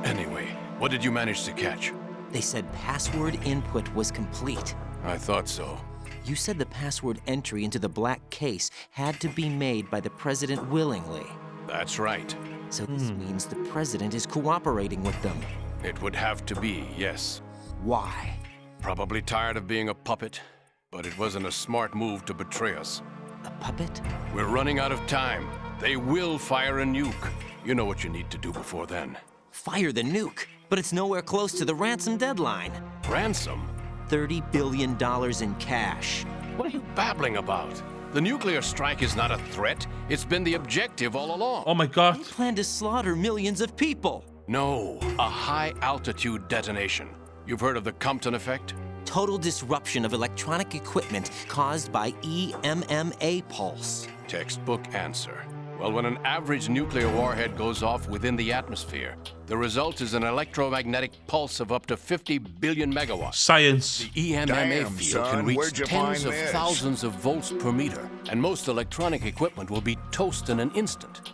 Anyway, what did you manage to catch? They said password input was complete. I thought so. You said the password entry into the black case had to be made by the president willingly. That's right. So this means the president is cooperating with them. It would have to be, yes. Why? Probably tired of being a puppet, but it wasn't a smart move to betray us. A puppet? We're running out of time. They will fire a nuke. You know what you need to do before then. Fire the nuke? But it's nowhere close to the ransom deadline. Ransom? $30 billion in cash. What are you babbling about? The nuclear strike is not a threat. It's been the objective all along. Oh my god. They plan to slaughter millions of people. No, a high-altitude detonation. You've heard of the Compton effect? Total disruption of electronic equipment caused by EMMA pulse. Textbook answer. Well, when an average nuclear warhead goes off within the atmosphere, the result is an electromagnetic pulse of up to 50 billion megawatts. Science. The EMMA Damn, field son, can reach where'd you tens find of this? thousands of volts per meter, and most electronic equipment will be toast in an instant.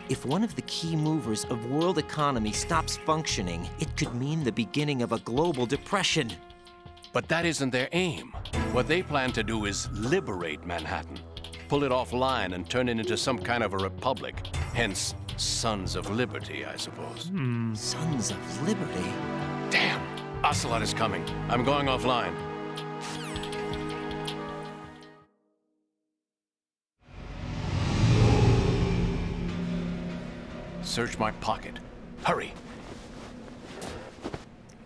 If one of the key movers of world economy stops functioning, it could mean the beginning of a global depression. But that isn't their aim. What they plan to do is liberate Manhattan. Pull it offline and turn it into some kind of a republic. Hence, Sons of Liberty, I suppose. Sons of Liberty? Damn! Ocelot is coming. I'm going offline. Search my pocket. Hurry!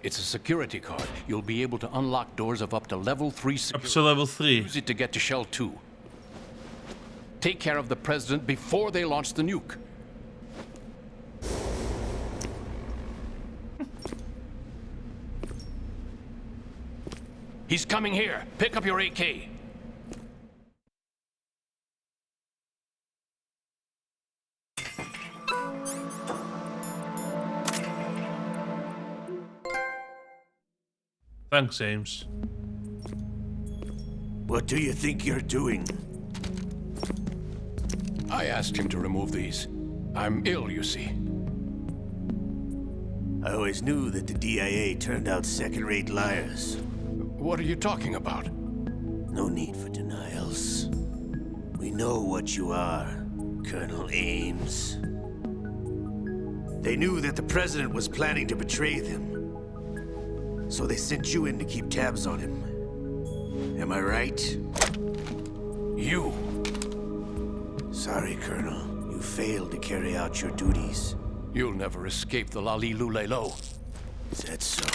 It's a security card. You'll be able to unlock doors of up to level 3 security. Up to level 3. Use it to get to Shell 2. Take care of the president before they launch the nuke. He's coming here. Pick up your AK. Thanks, Ames. What do you think you're doing? I asked him to remove these. I'm ill, you see. I always knew that the DIA turned out second-rate liars. What are you talking about? No need for denials. We know what you are, Colonel Ames. They knew that the president was planning to betray them. So they sent you in to keep tabs on him. Am I right? You. Sorry, Colonel. You failed to carry out your duties. You'll never escape the Lali Lulelo. Is that so?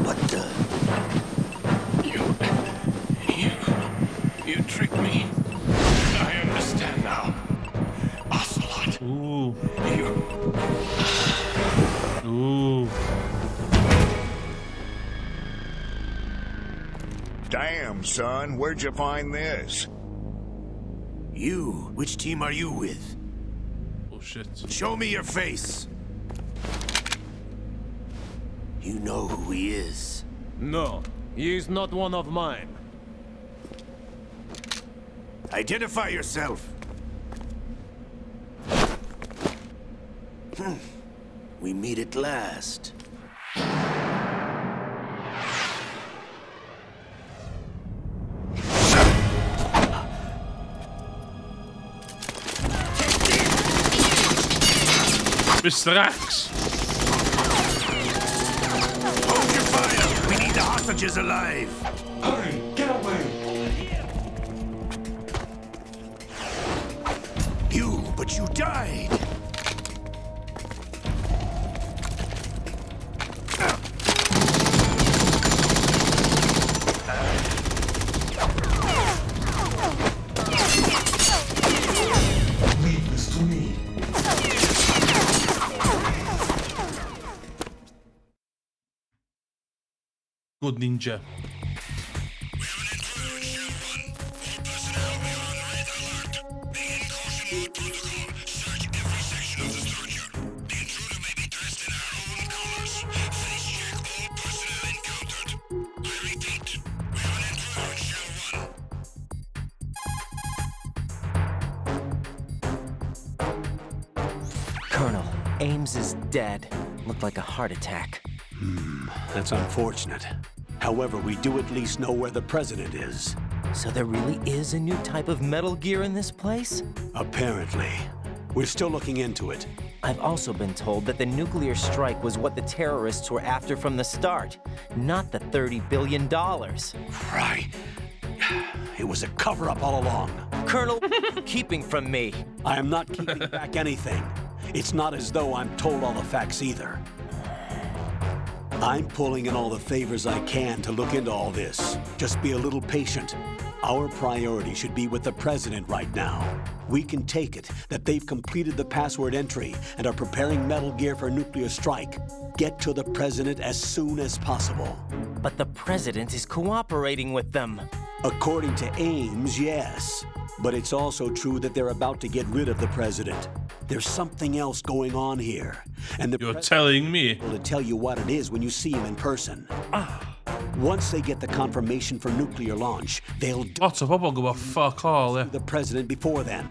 What the? You tricked me. I understand now. Ocelot. Ooh. You. Ooh. Damn, son, where'd you find this? You? Which team are you with? Oh, shit. Show me your face. You know who he is. No, he is not one of mine. Identify yourself. We meet at last. Mr. Axe. Hold your fire! We need the hostages alive! Hurry! Get away! But you died! Leave this to me. Good ninja. Colonel, Ames is dead. Looked like a heart attack. That's unfortunate. However, we do at least know where the president is. So there really is a new type of Metal Gear in this place? Apparently. We're still looking into it. I've also been told that the nuclear strike was what the terrorists were after from the start, not the $30 billion. Right. It was a cover-up all along. Colonel, keeping from me. I am not keeping back anything. It's not as though I'm told all the facts either. I'm pulling in all the favors I can to look into all this. Just be a little patient. Our priority should be with the president right now. We can take it that they've completed the password entry and are preparing Metal Gear for nuclear strike. Get to the president as soon as possible. But the president is cooperating with them. According to Ames, yes. But it's also true that they're about to get rid of the president. There's something else going on here. And the You're telling me? will tell you what it is when you see him in person. Once they get the confirmation for nuclear launch, they'll Lots of people go fuck all, yeah. the president before then.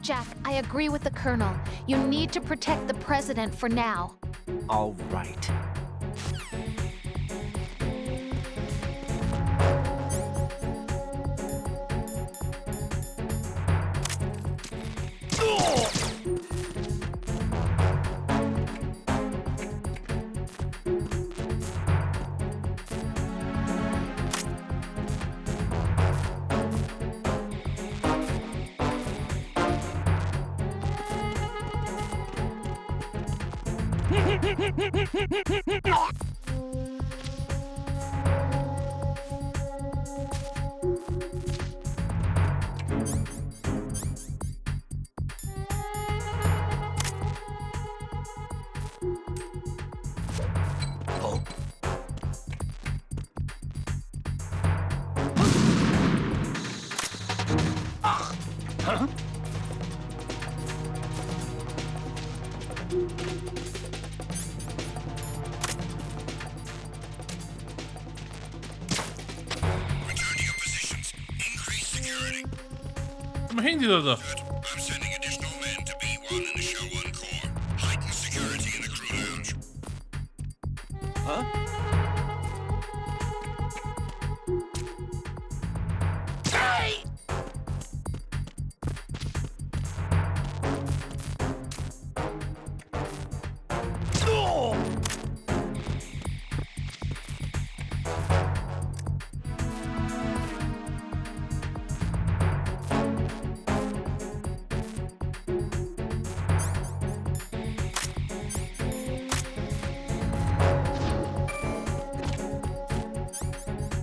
Jack, I agree with the Colonel. You need to protect the president for now. All right. Maar heen die dat? I'm sending additional men to B1 in the Shell 1 core. Heighten security in the crew lounge. Huh? Hey!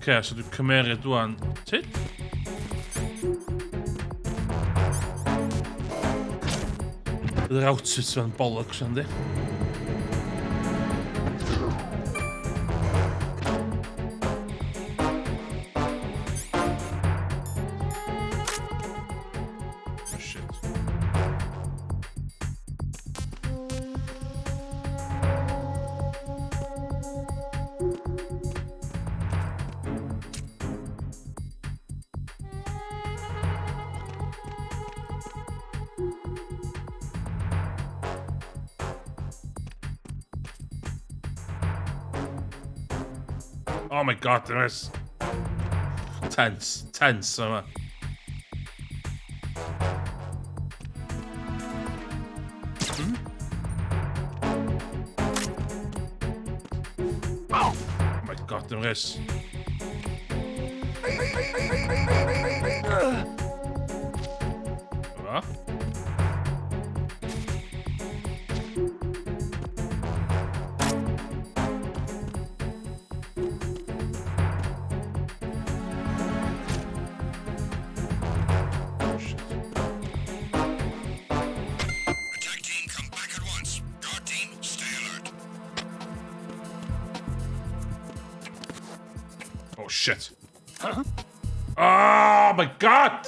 Oké, så du Cymraeg doan. Zit? Rautsits van bollocks en dit. Oh my god, there is tense, so Oh my god, there is. What? Oh shit. Huh? Oh my god!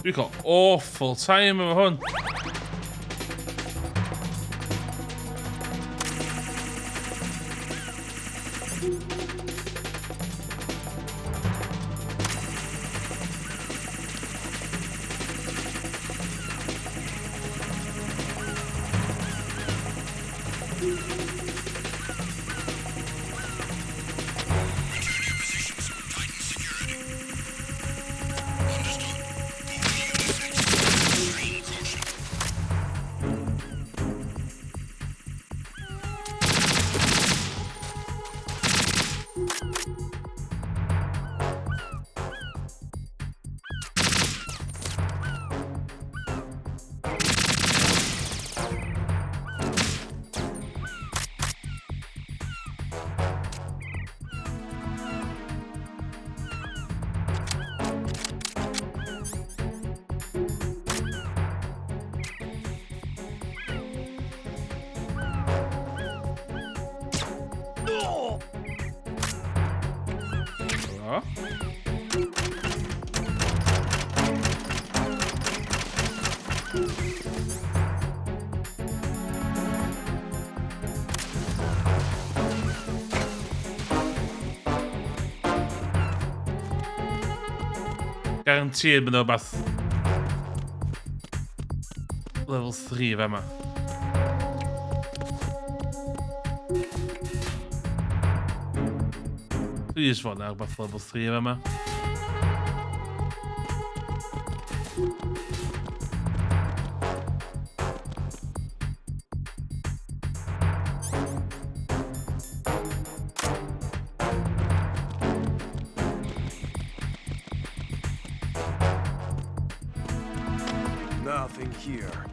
We got awful time with hon. Ja. Garanteerd ben ik best level 3 bij me. Die is van eigenlijk bij level 3 bij me. Nothing here.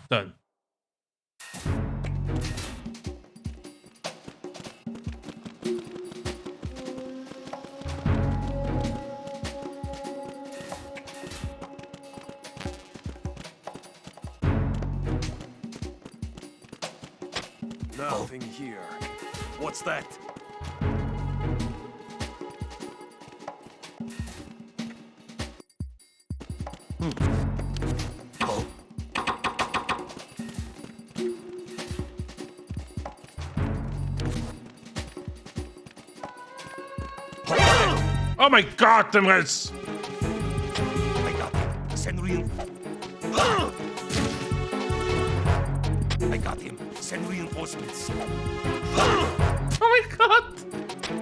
Done. Nothing here. What's that? Oh my god, Cymraeg! I got him. Send I got him. Send reinforcements. Oh my god!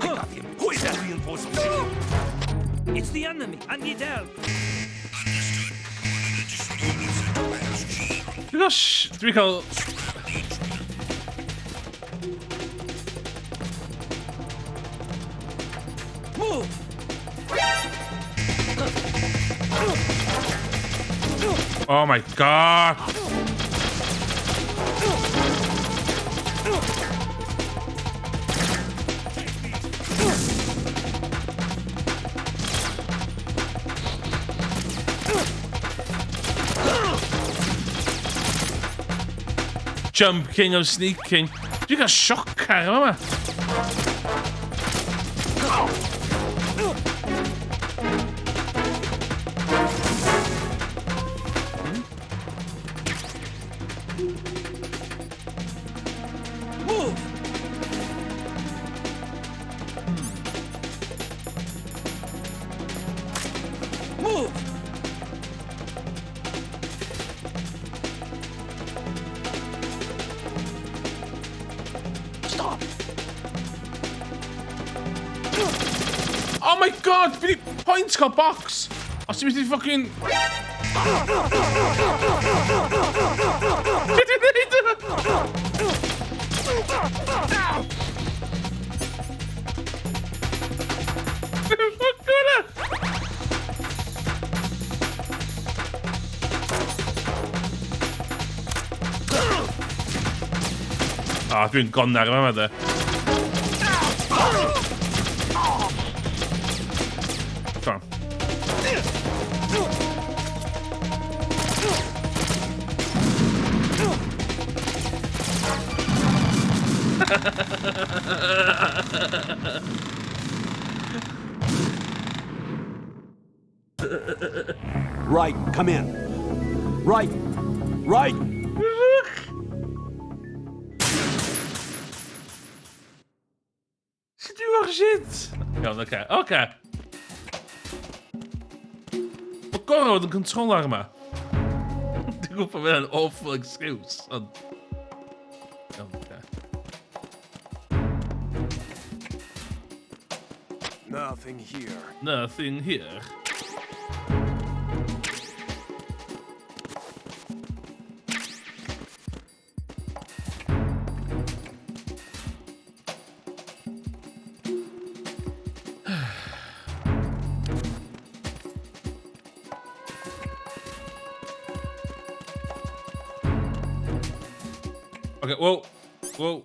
I got him. Who is that reinforcement? It's the enemy. I need help. Gosh, Rico. Move. Oh my god! Jump King of Sneak King. You got shock caramba. Move. Move. Stop. Oh my god, die points got box. Als je met die fucking... Ah, ik ben kan daar met de. Kom. Right, come in. Right. Right. Zit u nog shit? Ja, oké. Oké. Corro, de controlarme. Die roepen wel een awful excuse. Ja, oké. Nothing here. Nothing here. Okay, whoa. Whoa.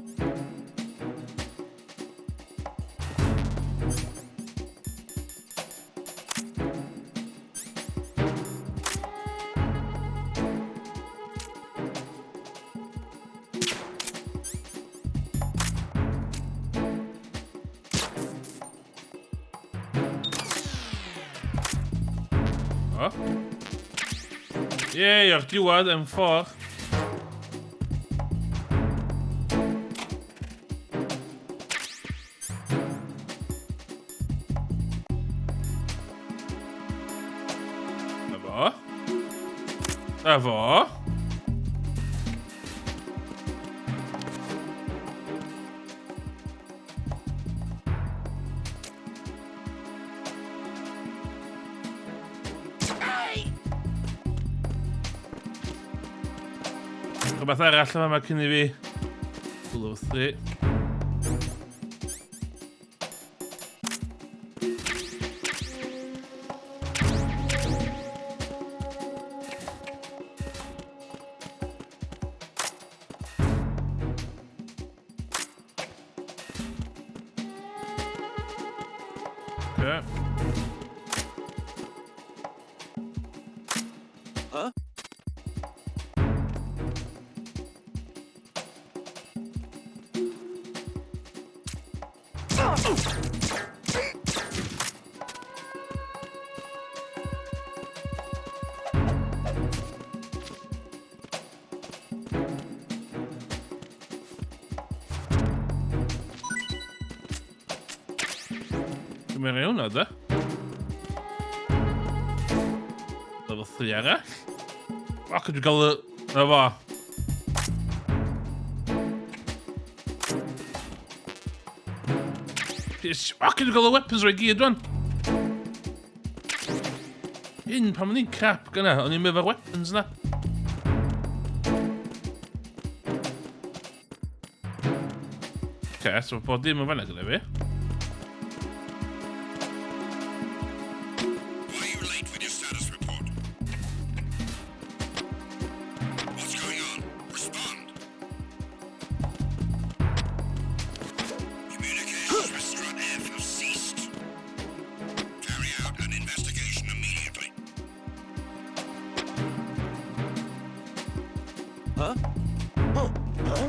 Oh. Ie, o'r diwedd yn ffordd. Efo. Efo. Rhywbeth arall yma cyn I fi. Blwthi. Okay. Huh? Dwi'n mynd hwnna, da. Level 3 arall. O, cyd gael y... Efo. O, cyd gael y weapons roi gyd, rwan. Un, pan mynd i'n crap gyna, o'n i'n mynd efo'r weapons na. Okay, so bod dim yn fanna gyda fi. Huh? Oh, huh?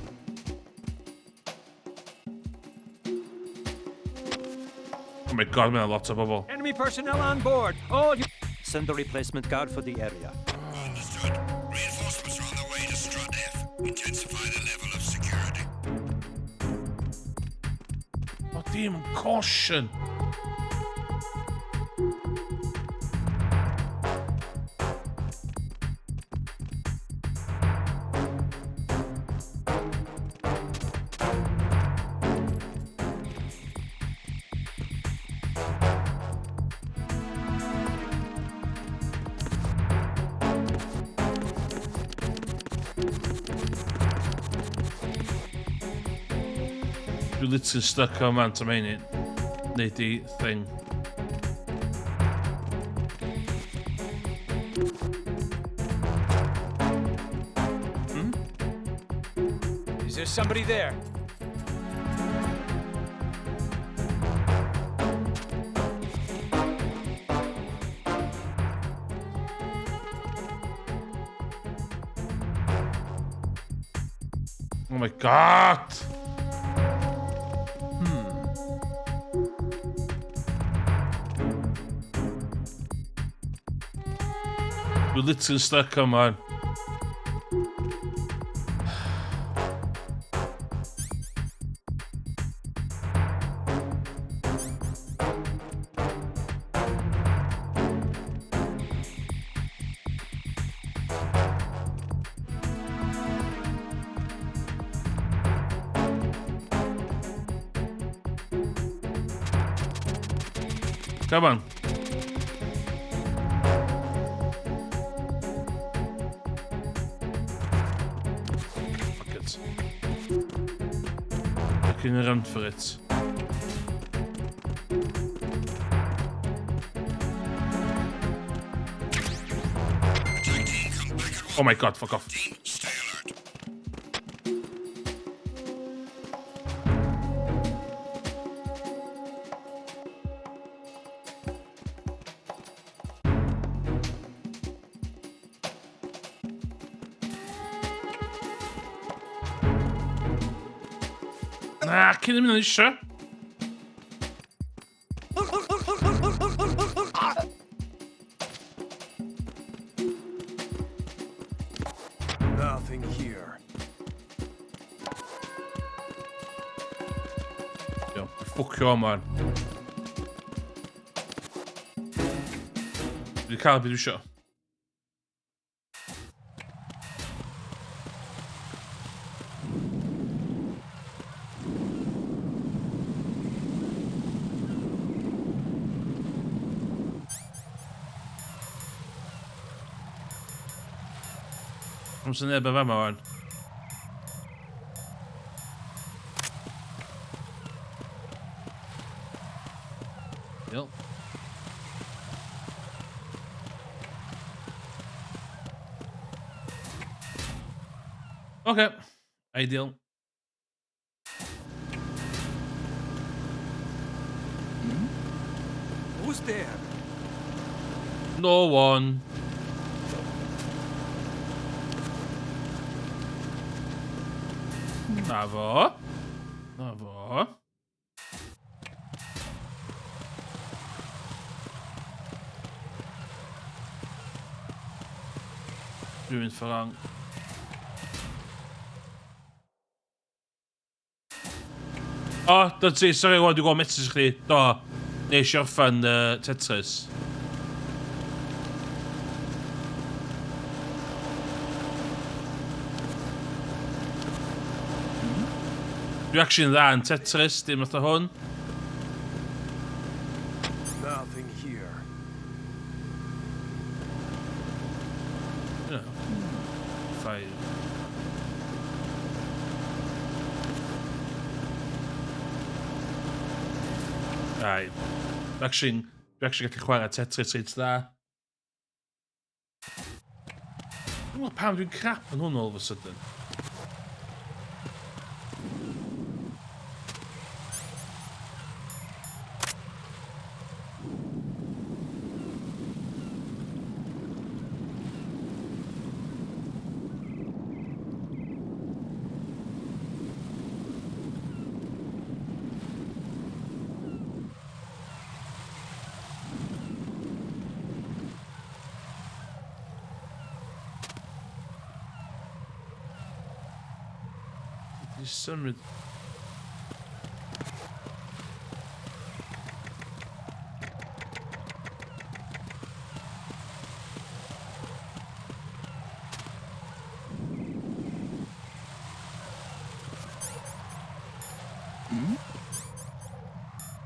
Oh my god, man, lots of bubble. Enemy personnel on board. All you... Send the replacement guard for the area. Understood. Reinforcements are on their way to Strut F. Intensify the level of security. Oh, damn, caution. You're literally stuck on man to main it. Nitty thing. Is there somebody there? Oh my god! You're literally stuck on man. Come on. Fuck it. Looking around for it. Oh my god, fuck off. Cyn i mynd yn isio. Nothing here. Ffwcio man. Dwi wedi cael beth dwi isio. Am sy'n neb efo yma wan. Iawn. Okay, ideal. Who's there? No one. Na fo. Na fo. Dwi'n mynd ffordd. O, da ti, sori, dwi'n gwybod message chdi. Do, nes i orffan Tetris. Dwi actually'n dda yn Tetris, dim oedd o hwn. Nothing here. No. Fine. Ai. Dwi actually gallu chwarae Tetris reit dda. Dwi'n meddwl pam dwi'n crap yn hwn all of a sudden. Symud.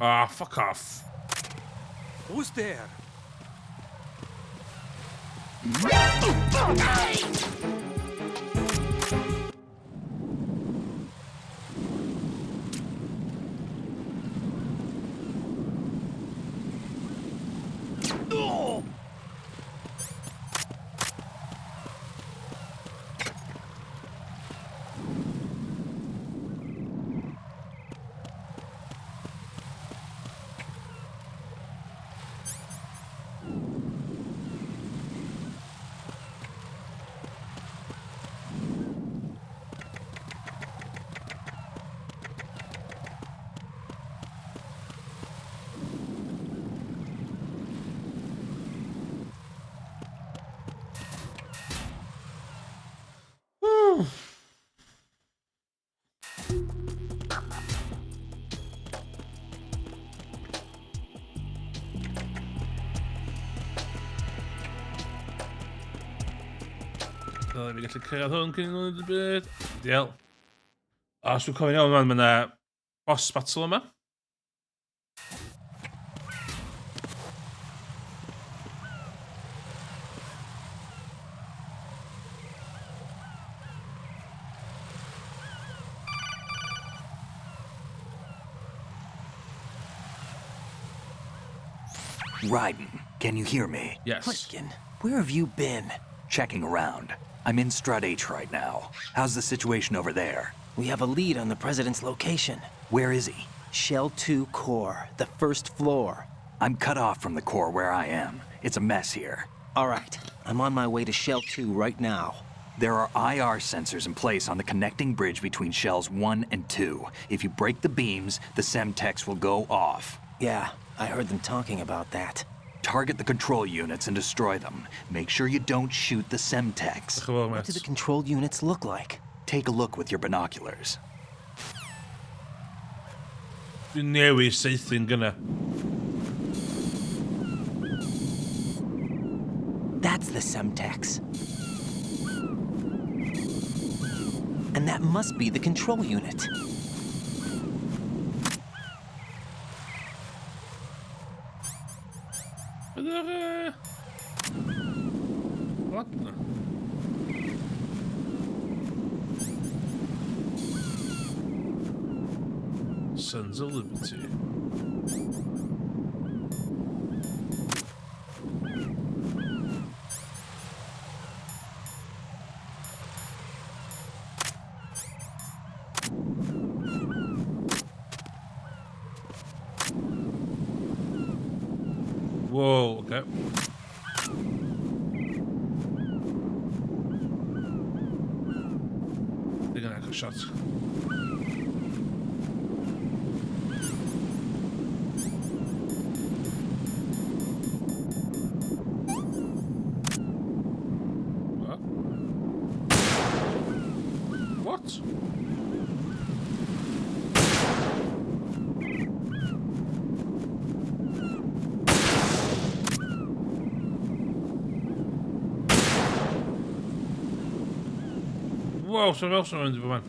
Ah, fuck off. Who's there? Dyle fi gallu cyrraedd hwn cyn i nhw'n y byd. Diel. O, os dwi'n cofyn iawn, mae yna boss battle yma. Raiden, can you hear me? Yes. Pliskin, where have you been? Checking around. I'm in Strut H right now. How's the situation over there? We have a lead on the President's location. Where is he? Shell 2 core, the first floor. I'm cut off from the core where I am. It's a mess here. All right, I'm on my way to Shell 2 right now. There are IR sensors in place on the connecting bridge between shells 1 and 2. If you break the beams, the Semtex will go off. Yeah, I heard them talking about that. Target the control units and destroy them. Make sure you don't shoot the Semtex. What do the control units look like? Take a look with your binoculars. Nu is Satan gonna. That's the Semtex. And that must be the control unit. What? Sons of Liberty. Whoa, okay. They're gonna have a shot. What? Wow, zo wel zo'n man.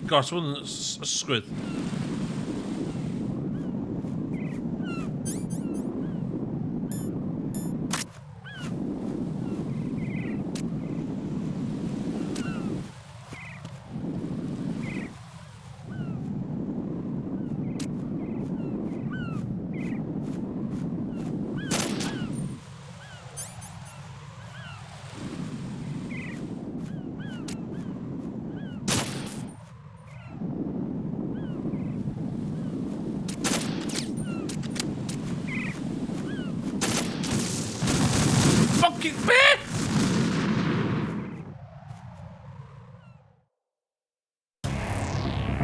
Gosh, wasn't it a squid? Fucking man!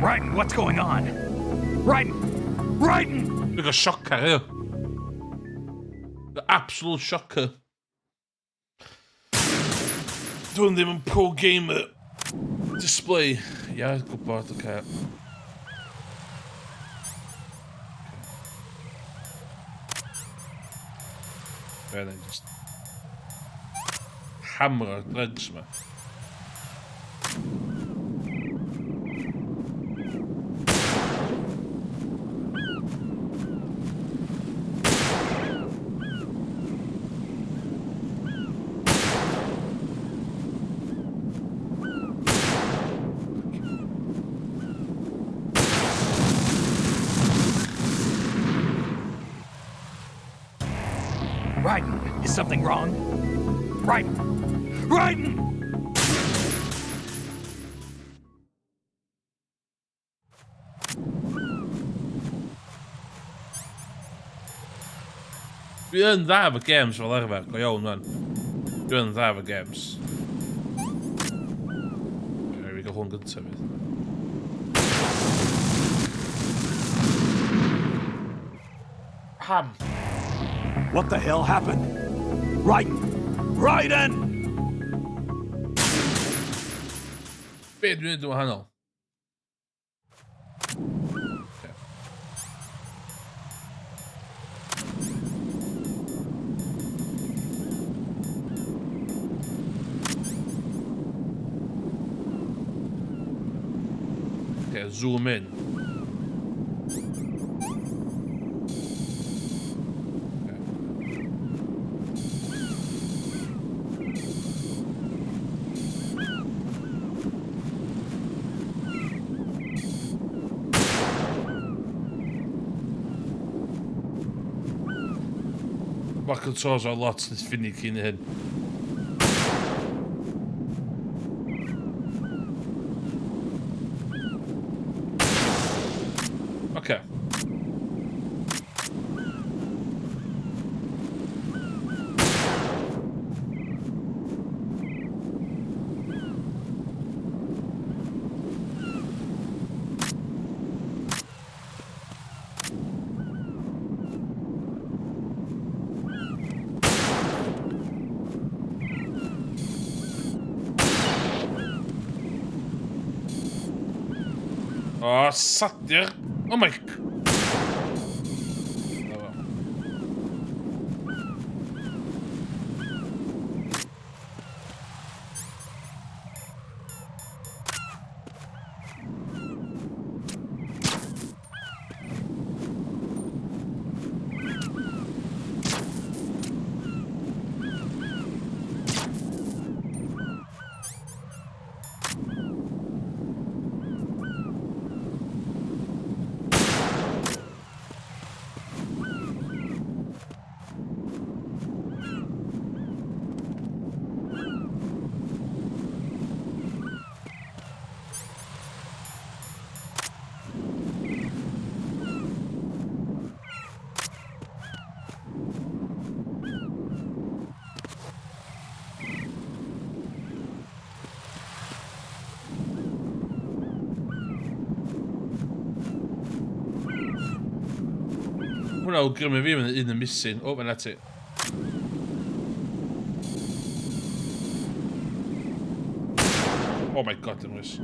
Raiden, what's going on? Raiden! Raiden! Look at shocker here. The absolute shocker. Doing them in pro gamer display. Yeah, good part, okay. Ja, then just hammer drugs me. Raiden, is something wrong? Raiden! Raiden! Björn där var games var det verkar jag men. Björn där var games. Vi går hon godt så vet. Ham. What the hell happened? Raiden! Raiden! Vet du inte vad han har? Okay, zoom in. Mae controls o lot yn finicky yn hyn. Okay. Oh, sadir. Oh my... Hwna awgrymu fi fydd un yn missing. O, mae'n ati. Oh my god, yn wys.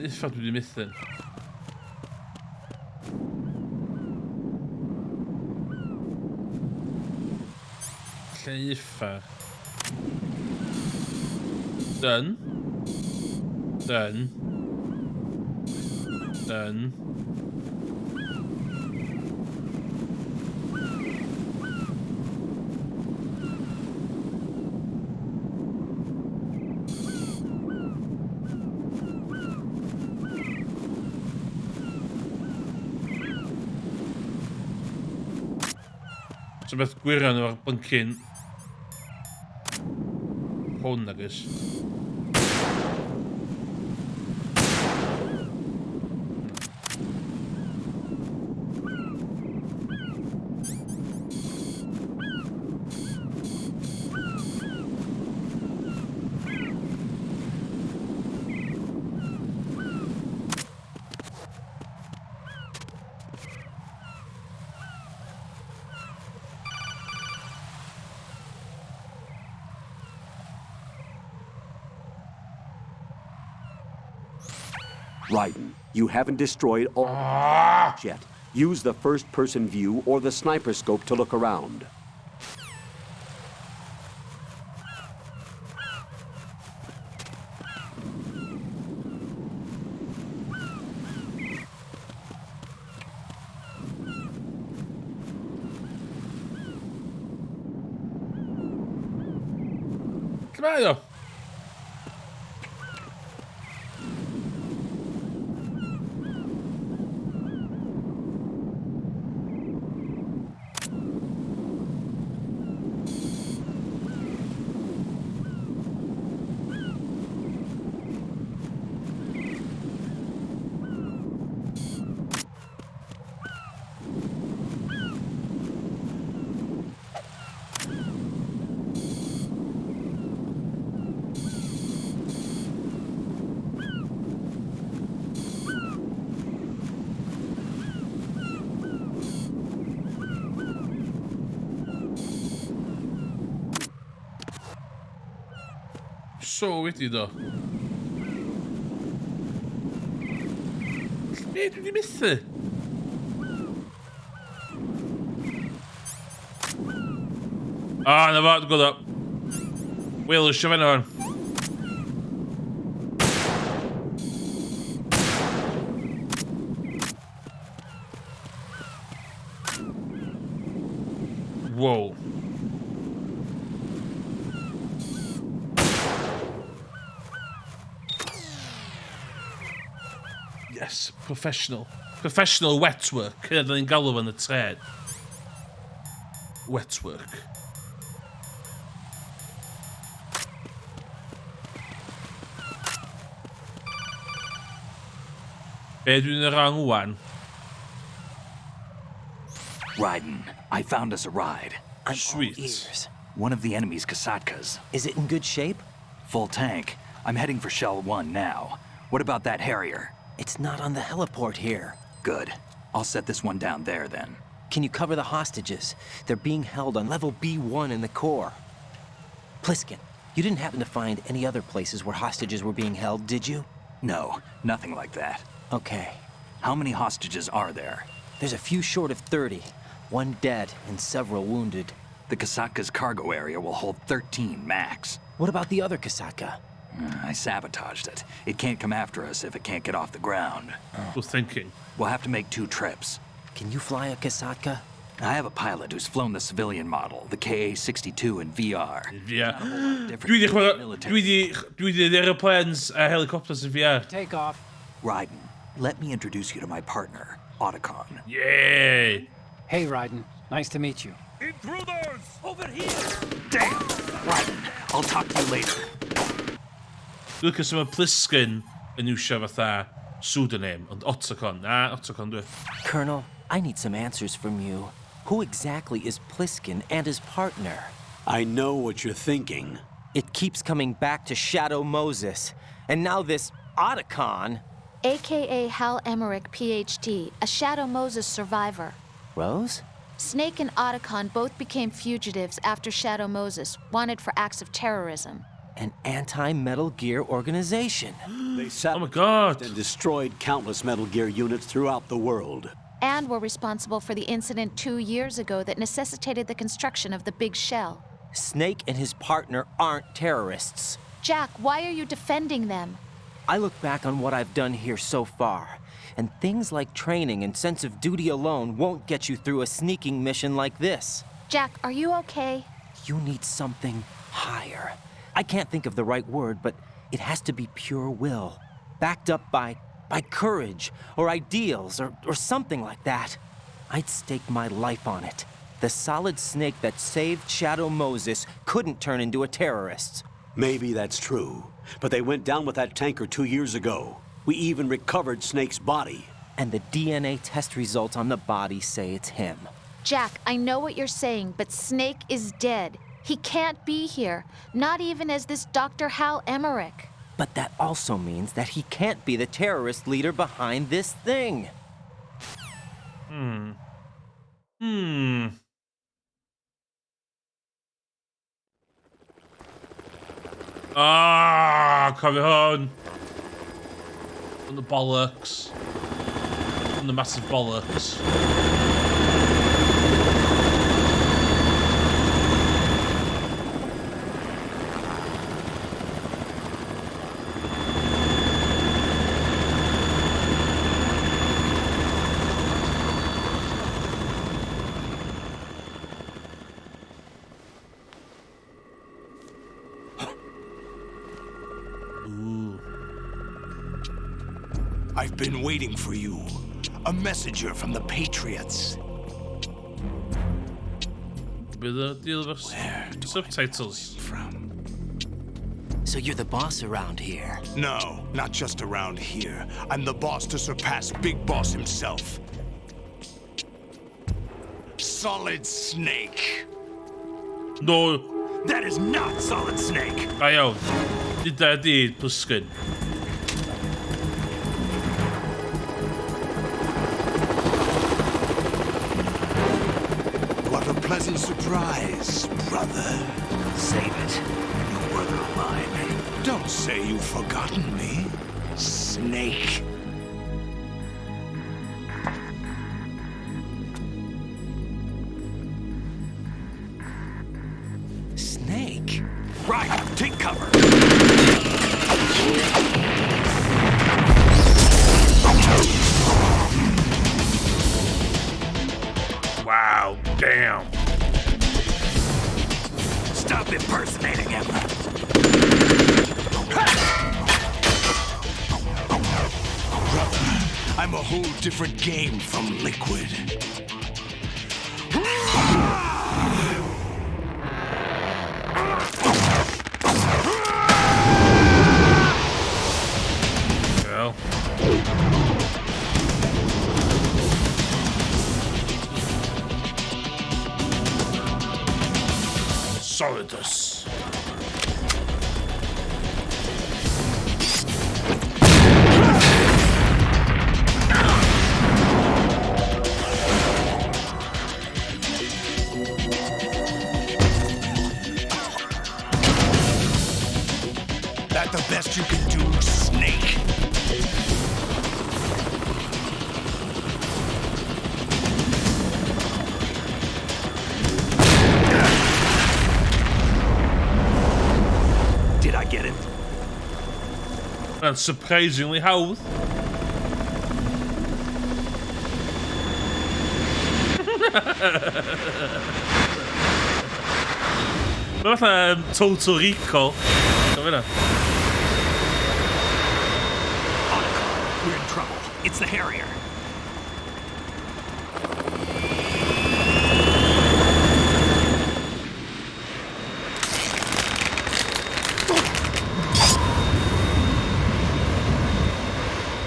Uffa dwi wedi mythyn. Lle uffa? Done. Done. Done. So beth gwirion o'r byncyn hwn agos. Raiden, you haven't destroyed all yet. Use the first-person view or the sniper scope to look around. Cymraeg. so wedi do. Be dwi wedi methu? Na fo, dwi'n gwybod. Will ysio fe hwn. Whoa. Yes, professional. Professional wet work. Dyna ni'n galw fan y tred. Wet work. Be dwi'n y rang wan? Raiden, I found us a ride. I'm Sweet. all ears. One of the enemy's Kasatkas. Is it in good shape? Full tank. I'm heading for Shell 1 now. What about that Harrier? It's not on the heliport here. Good. I'll set this one down there then. Can you cover the hostages? They're being held on level B1 in the core. Pliskin, you didn't happen to find any other places where hostages were being held, did you? No, nothing like that. Okay. How many hostages are there? There's a few short of 30. One dead and several wounded. The Kasatka's cargo area will hold 13 max. What about the other Kasatka? I sabotaged it. It can't come after us if it can't get off the ground. Was thinking. We'll have to make 2 trips. Can you fly a Kasatka? I have a pilot who's flown the civilian model, the KA-62 in VR. Yeah. Dwi di aeroplanes a helicopters in VR. Take off. Raiden, let me introduce you to my partner, Otacon. Yay! Hey, Raiden. Nice to meet you. Intruders! Over here! Damn! Raiden, I'll talk to you later. Lucas yma Pliskin yn iwsio fatha pseudonym, ond Otacon. Otacon dwi. Colonel, I need some answers from you. Who exactly is Pliskin and his partner? I know what you're thinking. It keeps coming back to Shadow Moses. And now this Otacon. AKA Hal Emmerich, PhD, a Shadow Moses survivor. Rose? Snake and Otacon both became fugitives after Shadow Moses, wanted for acts of terrorism. An anti-Metal Gear organization. They sabotaged God. and destroyed countless Metal Gear units throughout the world. And were responsible for the incident 2 years ago that necessitated the construction of the Big Shell. Snake and his partner aren't terrorists. Jack, why are you defending them? I look back on what I've done here so far, and things like training and sense of duty alone won't get you through a sneaking mission like this. Jack, are you okay? You need something higher. I can't think of the right word, but it has to be pure will, backed up by courage or ideals or something like that. I'd stake my life on it. The solid snake that saved Shadow Moses couldn't turn into a terrorist. Maybe that's true, but they went down with that tanker 2 years ago. We even recovered Snake's body. And the DNA test results on the body say it's him. Jack, I know what you're saying, but Snake is dead. He can't be here, not even as this Dr. Hal Emmerich. But that also means that he can't be the terrorist leader behind this thing. Cofio hwn. On the bollocks. On the massive bollocks. I've been waiting for you. A messenger from the Patriots. Bydd y deal efo subtitles. So you're the boss around here? No, not just around here. I'm the boss to surpass Big Boss himself. Solid Snake. No. That is not Solid Snake. A iawn. Dyda di Pliskin. What a pleasant surprise, brother. Save it. You brother of mine. Don't say you've forgotten me, Snake. Snake? Right, take cover. Wow, damn. Stop impersonating him. Brother, I'm a whole different game from Liquid. Well. Solidus. That the best you can do, Snake? Did I get it? That's surprisingly hard. Wat Total Recall. Kom weer dan. We're in trouble. It's the Harrier.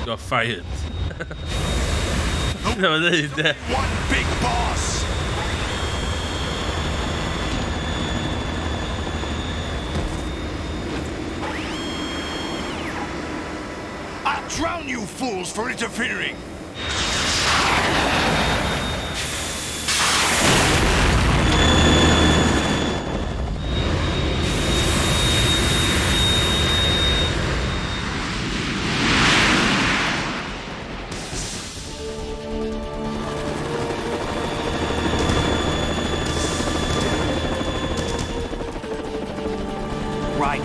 Got fired. No, that is that. One big boss. I'll drown you fools for interfering. Right.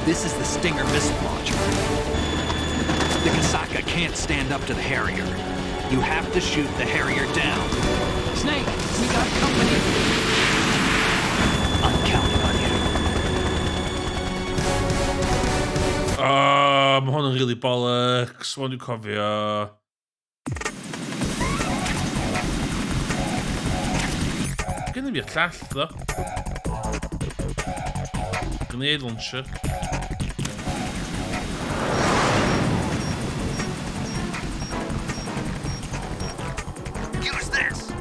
This is the Stinger missile launcher. The Kasaka can't stand up to the Harrier. You have to shoot the Harrier down. Snake, we got company. I'm counting on you. Begonnen really bollocks. Wat nu cofio. Gonna be a class though. Grenade launcher. Use this.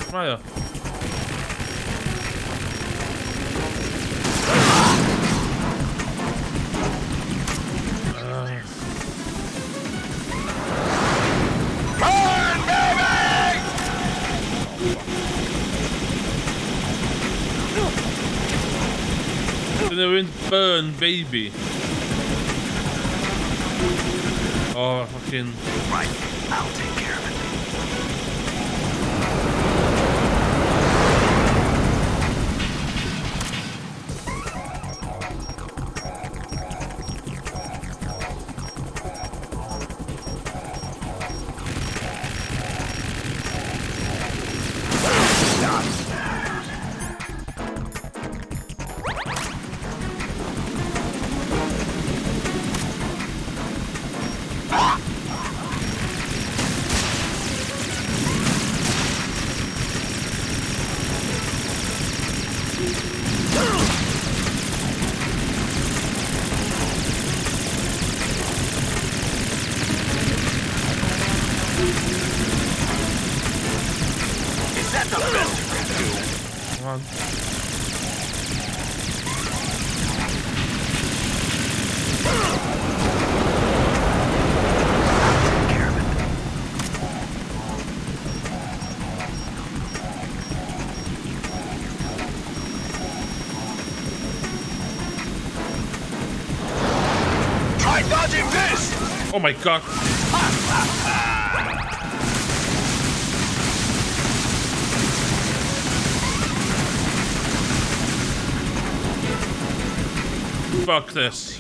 Fire. Burn, baby. Oh, fucking. Right, I'll take care of it. Oh my god. Fuck this.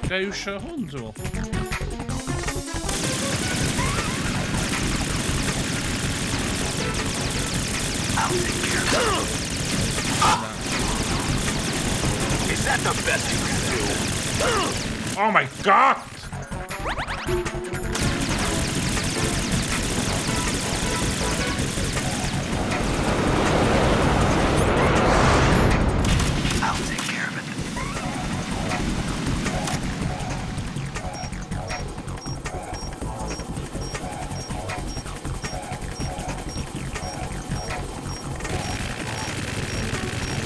Ga ju köra hund då? Is that the best you can do? Oh my god! I'll take care of it.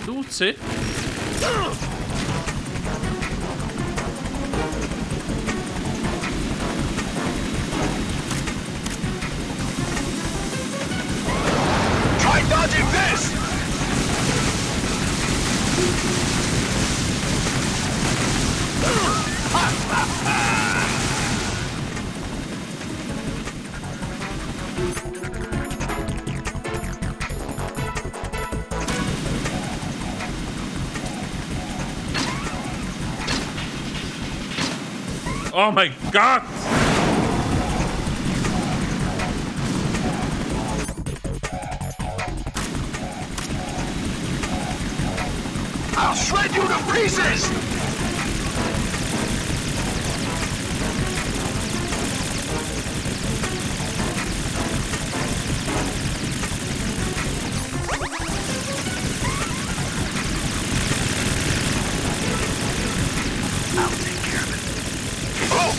Tutsi? Try dodging this! Oh my god! I'll shred you to pieces! I'll take care of it. Oh!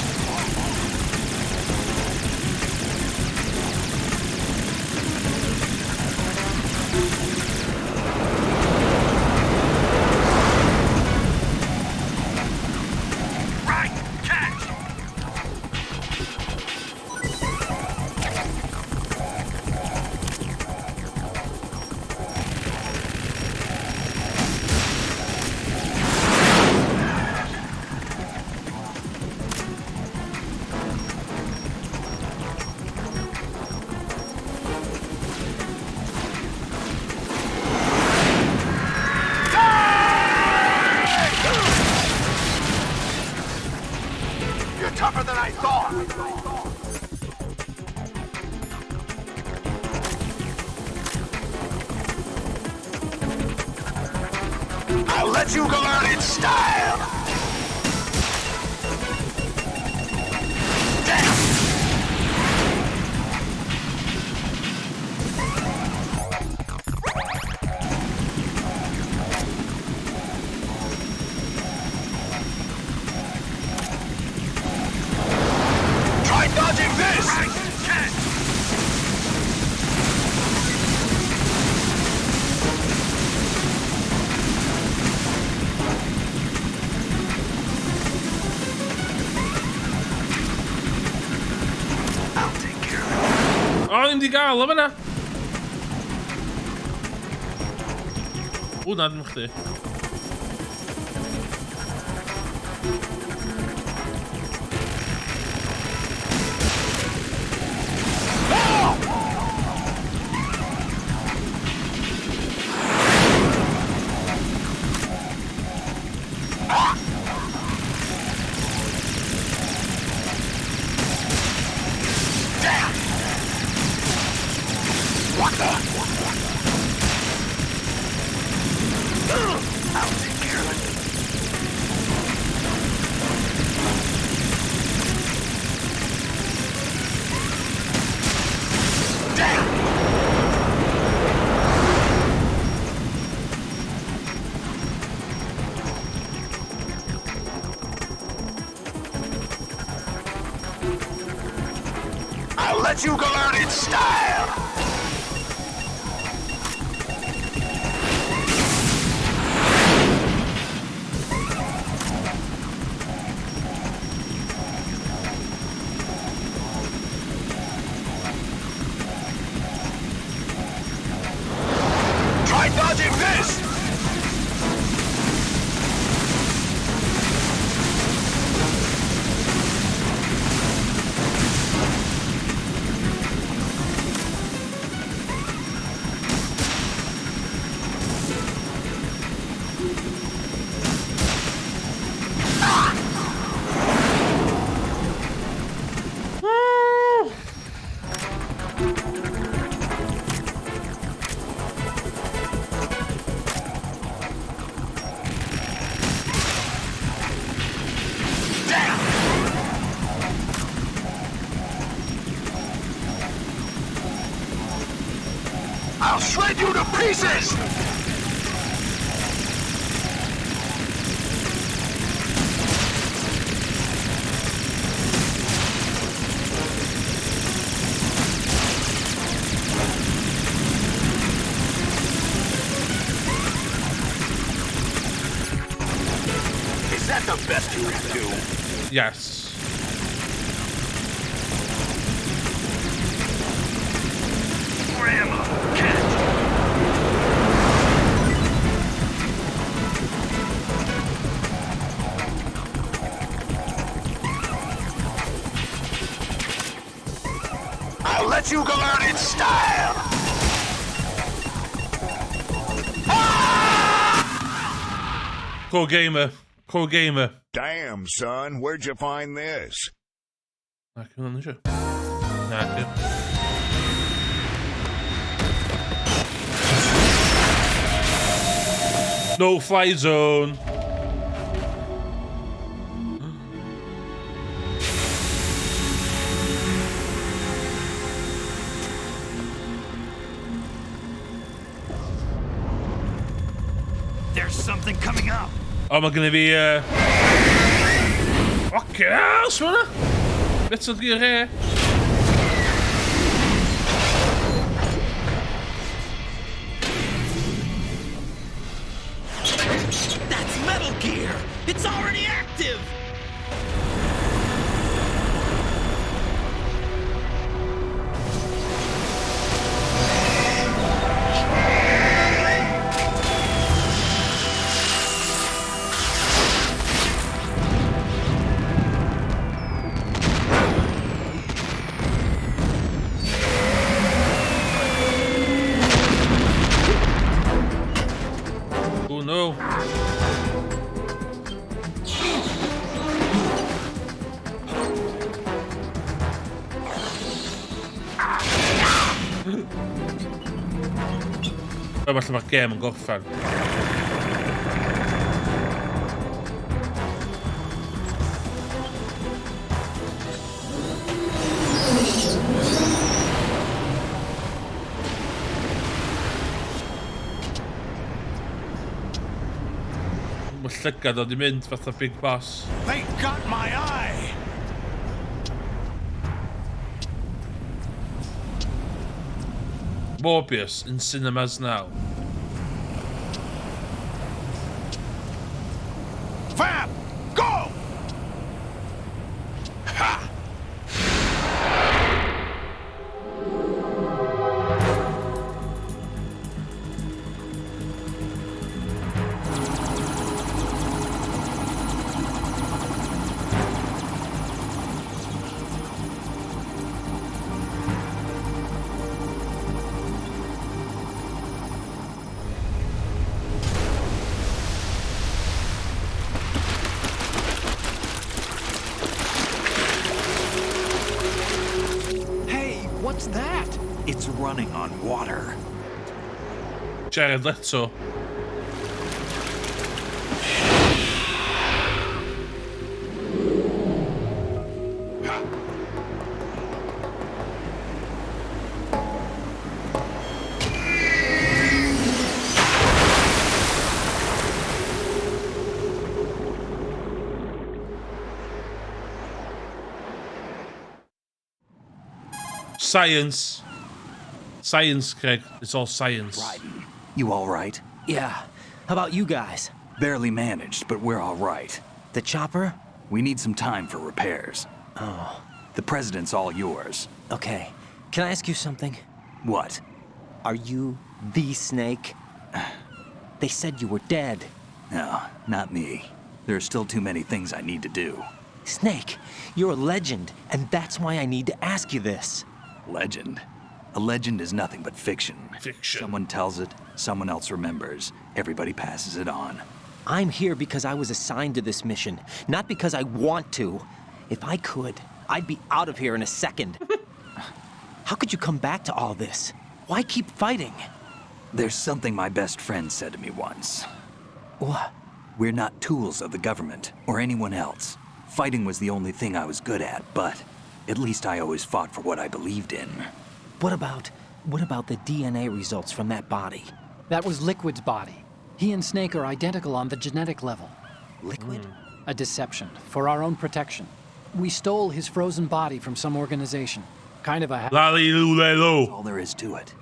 Tougher than I thought! I'll let you learn in style! Damn! Dodging this! I'll take care of it. Oh, in die galen, wat nou? Oeh, dat mag dit. I'll take care of it. let you go out in style! Try dodging this! I'll shred you to pieces! Is that the best you can do? Yes. Grandma, I'll let you go out in style! Core gamer. Core gamer. Damn, son, where'd you find this? Knocking on the show. Knocking. No fly zone. There's something coming up. Am I gonna be fucking hell, spullen? Met z'n drieën. That's Metal Gear! It's already active! Oh no. Falle mae'r gêm yn gorffen. Mae llygad o di mynd fatha Big Boss. They got my eye! Morbius in cinemas now. Fab! Go! Ha! What's that? It's running on water. Jared Leto. science. Science, Craig. It's all science. Ryden, you all right? Yeah. How about you guys? Barely managed, but we're all right. The chopper? We need some time for repairs. Oh. The president's all yours. Okay. Can I ask you something? What? Are you the Snake? They said you were dead. No, not me. There are still too many things I need to do. Snake, you're a legend, and that's why I need to ask you this. Legend? A legend is nothing but fiction. Fiction. Someone tells it, someone else remembers. Everybody passes it on. I'm here because I was assigned to this mission, not because I want to. If I could, I'd be out of here in a second. How could you come back to all this? Why keep fighting? There's something my best friend said to me once. What? We're not tools of the government or anyone else. Fighting was the only thing I was good at, but at least I always fought for what I believed in. What about the DNA results from that body? That was Liquid's body. He and Snake are identical on the genetic level. Liquid? A deception, for our own protection. We stole his frozen body from some organization. Kind of a... Lally-loo-lay-loo. That's all there is to it.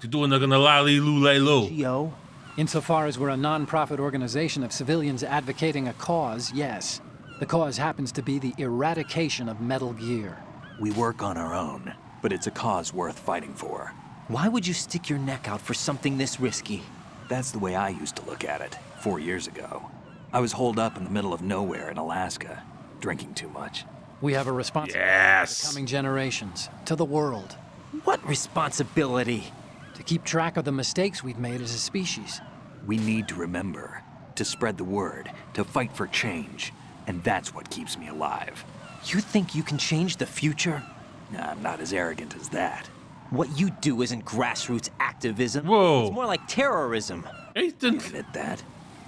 You're doing like a lally-loo-lay-loo. Geo? Insofar as we're a non-profit organization of civilians advocating a cause, yes. The cause happens to be the eradication of Metal Gear. We work on our own, but it's a cause worth fighting for. Why would you stick your neck out for something this risky? That's the way I used to look at it 4 years ago. I was holed up in the middle of nowhere in Alaska, drinking too much. We have a responsibility Yes. to the coming generations, to the world. What responsibility? To keep track of the mistakes we've made as a species. We need to remember, to spread the word, to fight for change, and that's what keeps me alive. You think you can change the future? I'm not as arrogant as that. What you do isn't grassroots activism. Whoa. It's more like terrorism. Ethan. Admit that.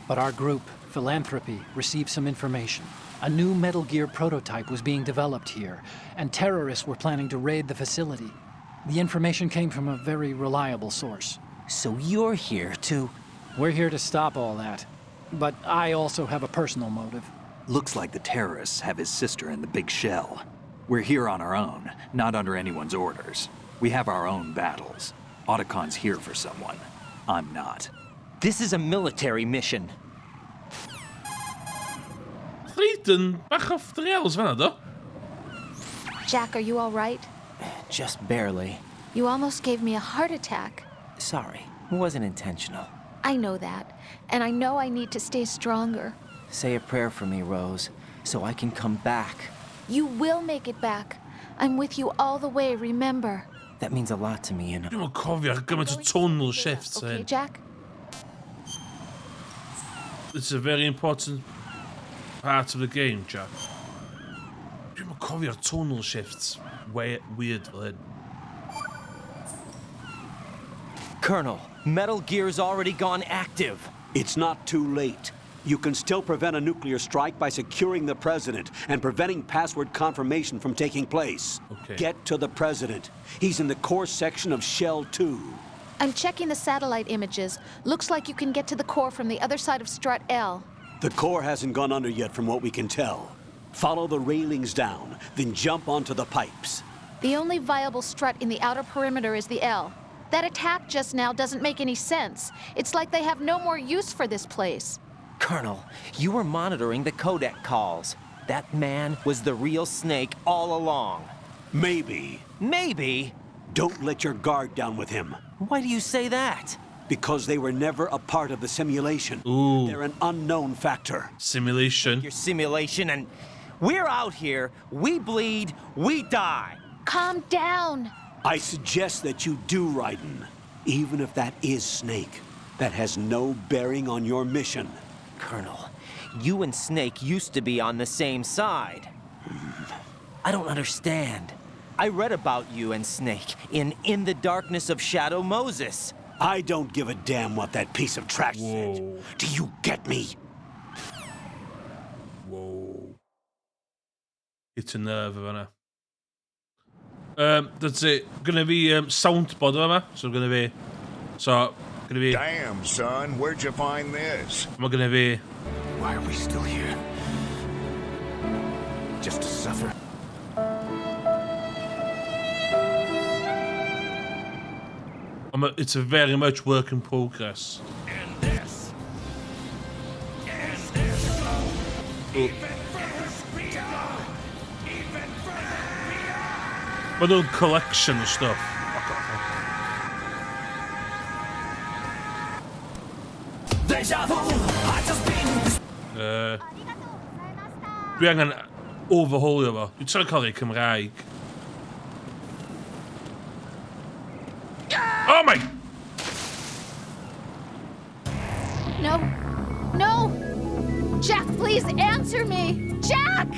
But our group, Philanthropy, received some information. A new Metal Gear prototype was being developed here, and terrorists were planning to raid the facility. The information came from a very reliable source. So you're here to... We're here to stop all that. But I also have a personal motive. Looks like the terrorists have his sister in the big shell. We're here on our own, not under anyone's orders. We have our own battles. Otacon's here for someone. I'm not. This is a military mission. Ethan, back off the rails, man. Jack, are you all right? Just barely. You almost gave me a heart attack. Sorry, it wasn't intentional. I know that, and I know I need to stay stronger. Say a prayer for me, Rose, so I can come back. You will make it back. I'm with you all the way, remember. That means a lot to me, Dwi'n mwyn cofio gymaint o tonal shifts. Okay, Jack? It's a very important part of the game, Jack. Dwi'n mwyn cofio tonal shifts. Weird fel hyn. Colonel, Metal Gear's already gone active. It's not too late. You can still prevent a nuclear strike by securing the president and preventing password confirmation from taking place. Okay. Get to the president. He's in the core section of Shell 2. I'm checking the satellite images. Looks like you can get to the core from the other side of Strut L. The core hasn't gone under yet from what we can tell. Follow the railings down, then jump onto the pipes. The only viable strut in the outer perimeter is the L. That attack just now doesn't make any sense. It's like they have no more use for this place. Colonel, you were monitoring the codec calls. That man was the real Snake all along. Maybe. Maybe? Don't let your guard down with him. Why do you say that? Because they were never a part of the simulation. Ooh. They're an unknown factor. Simulation. Your simulation, and we're out here, we bleed, we die. Calm down. I suggest that you do, Ryden. Even if that is Snake. That has no bearing on your mission. Colonel, you and Snake used to be on the same side. I don't understand. I read about you and Snake in the Darkness of Shadow Moses. I don't give a damn what that piece of trash said. Do you get me? Whoa. It's a nerve, isn't it? That's it. Gonna be soundboard, yma. So gonna be. Damn, son, where'd you find this? We're gonna be. Why are we still here? Just to suffer. It's a very much work in progress. But a collection of stuff. Dwi angen overhaulio fo. Dwi'n trio cael ei Cymraeg. Oh my! No. No! Jack, please answer me! Jack!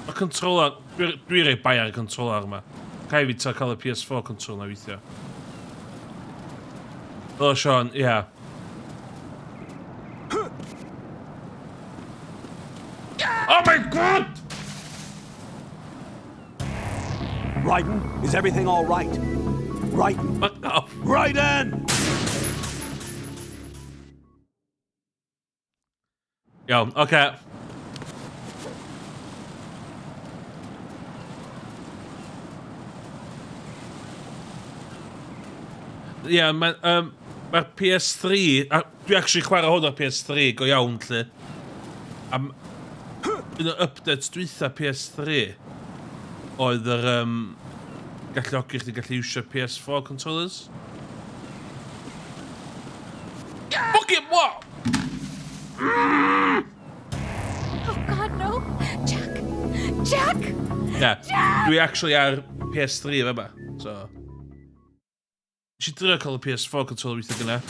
Mae controller... Dwi rei bai ar y controller yma. Cai fi ta cael y PS4 controller na weithio. O, Sean, ia. Oh my god! Raiden, is everything all right? Raiden. Fuck off. Raiden! Iawn, oce. Ie, mae'r PS3... Dwi actually chwarae hwn ar PS3 go iawn, lle. Un o updates dwytha PS3 oedd yr... galluogi chdi gallu iwsio PS4 controllers. Fuck it, what? Oh god, no! Jack! Jack! Yeah, dwi actually ar PS3 fe ba, so... Nes I drio cael y PS4 controller weithio gyna.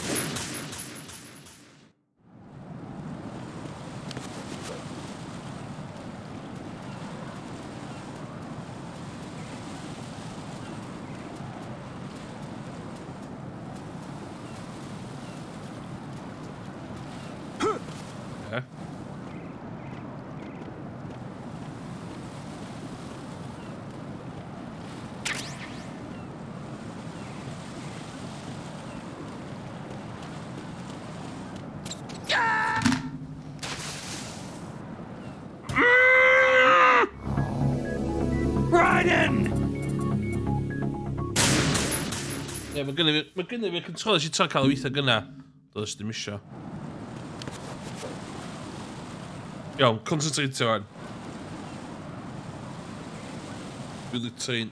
Okay. Ie, mae gynnu fi controller si tro cael y weithio gyna. Does dim isio. Iawn, concentrate o'n. Really train.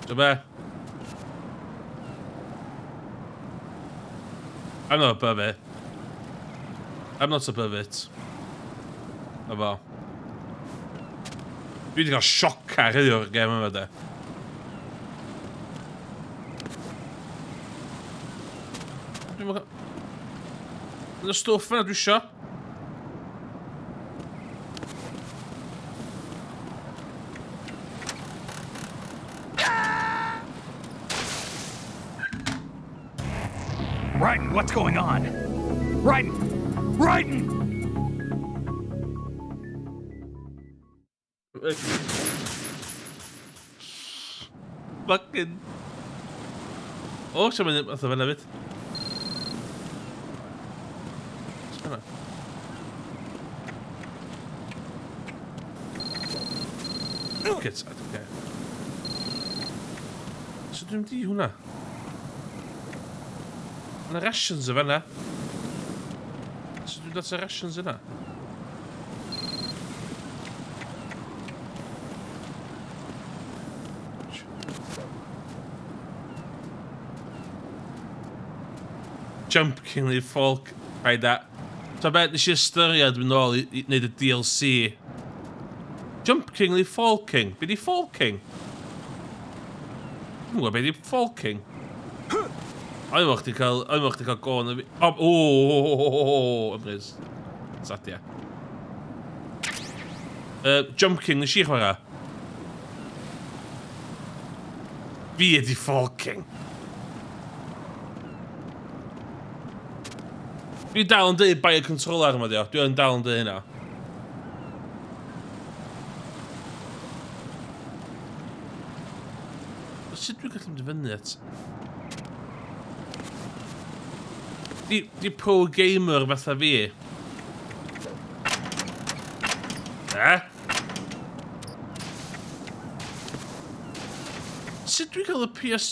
So be? I'm not above it. I'm not above it. O fo. Dwi wedi cael sioc ar heddiw o'r gem yma de. Dwi'n cael... Yn y stwff yna dwi isio. Raiden, what's going on? Raiden! Raiden! Fucking... O, siya man fath o fan hefyd. Sgynna. Get sad, okay. So dwi'n di hwnna? Yna rations o fanna. So dwi'n dod o rations yna. Jump Kingly Folk. Rhaid da. So bet nes i ystyried yn ôl i wneud y DLC. Jump Kingly Falking. Be di Falking? Dwi'n gwybod be di Falking. Oedd mo chdi cael gôn o fi... O, ymrys. Sadia. Jump King nes i chwarae. Fi ydi Falking. Dwi dal yn dweud bai y controller yma dio. Dwi yn dal yn dweud hynna. Sut dwi'n gallu mynd i fyny at? Di pro gamer fatha fi. Sut dwi'n cael y PS...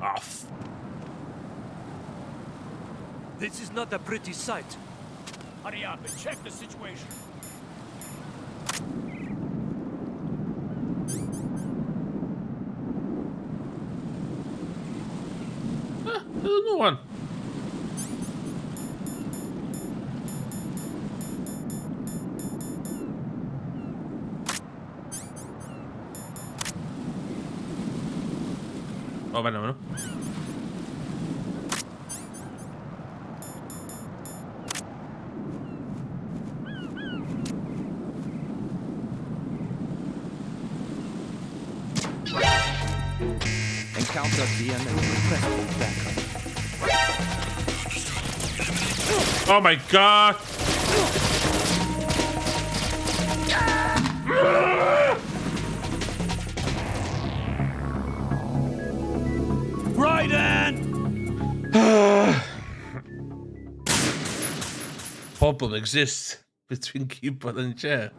Off. This is not a pretty sight. Hurry up and check the situation. There's no one. Oh, bueno, bueno. Encounter VM and request backup. Oh my god! Problem exists between keyboard and chair.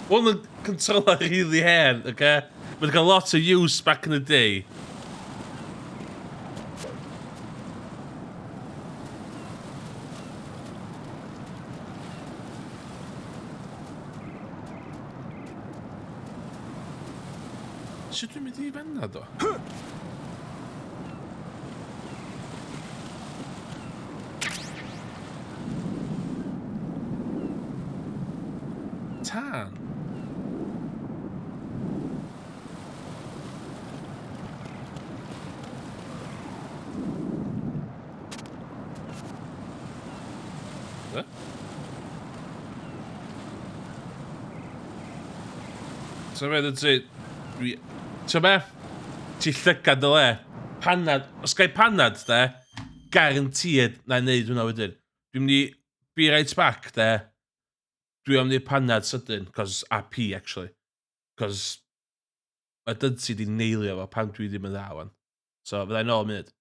One of the controller really hard, okay? But it got lots of use back in the day. Sut dwi'n mynd i fanna do? Tan. So fe ddod ti... So be? Ti llygad y le. Panad. Os gai panad, de, guaranteed na i neud hwnna wedyn. Dwi'n mynd i be right back, de. Dwi am neud panad sydyn, cos AP, actually. Cos mae dynti di neilio fo pan dwi ddim yn dda wan. So, fyddai'n ôl munud.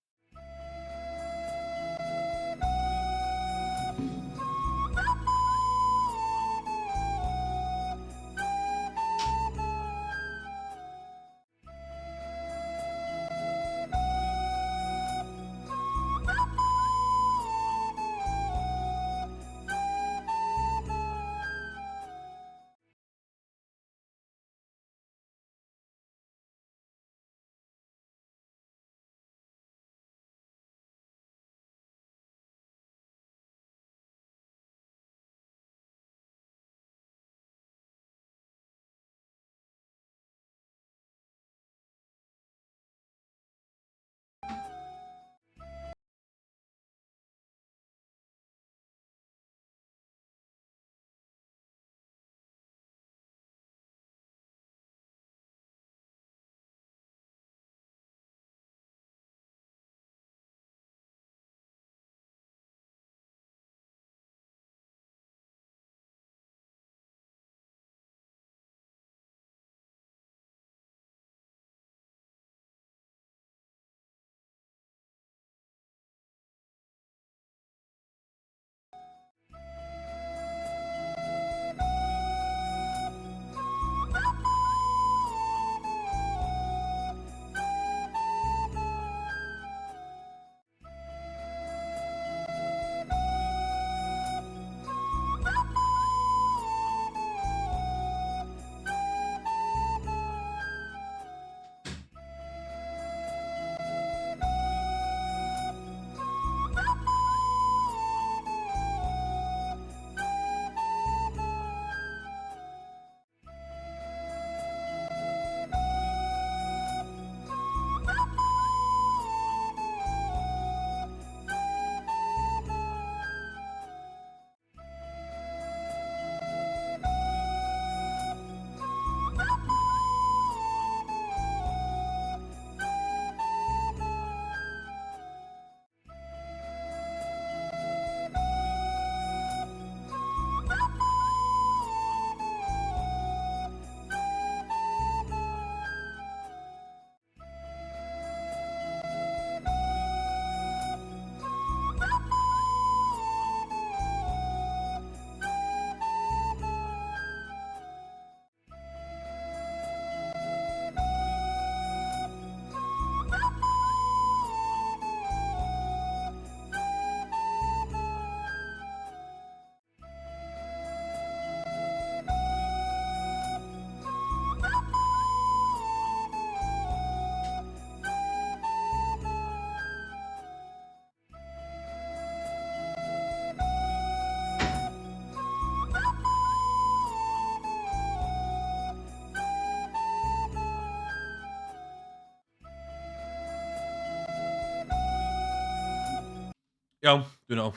Iawn, dwi'n ôl.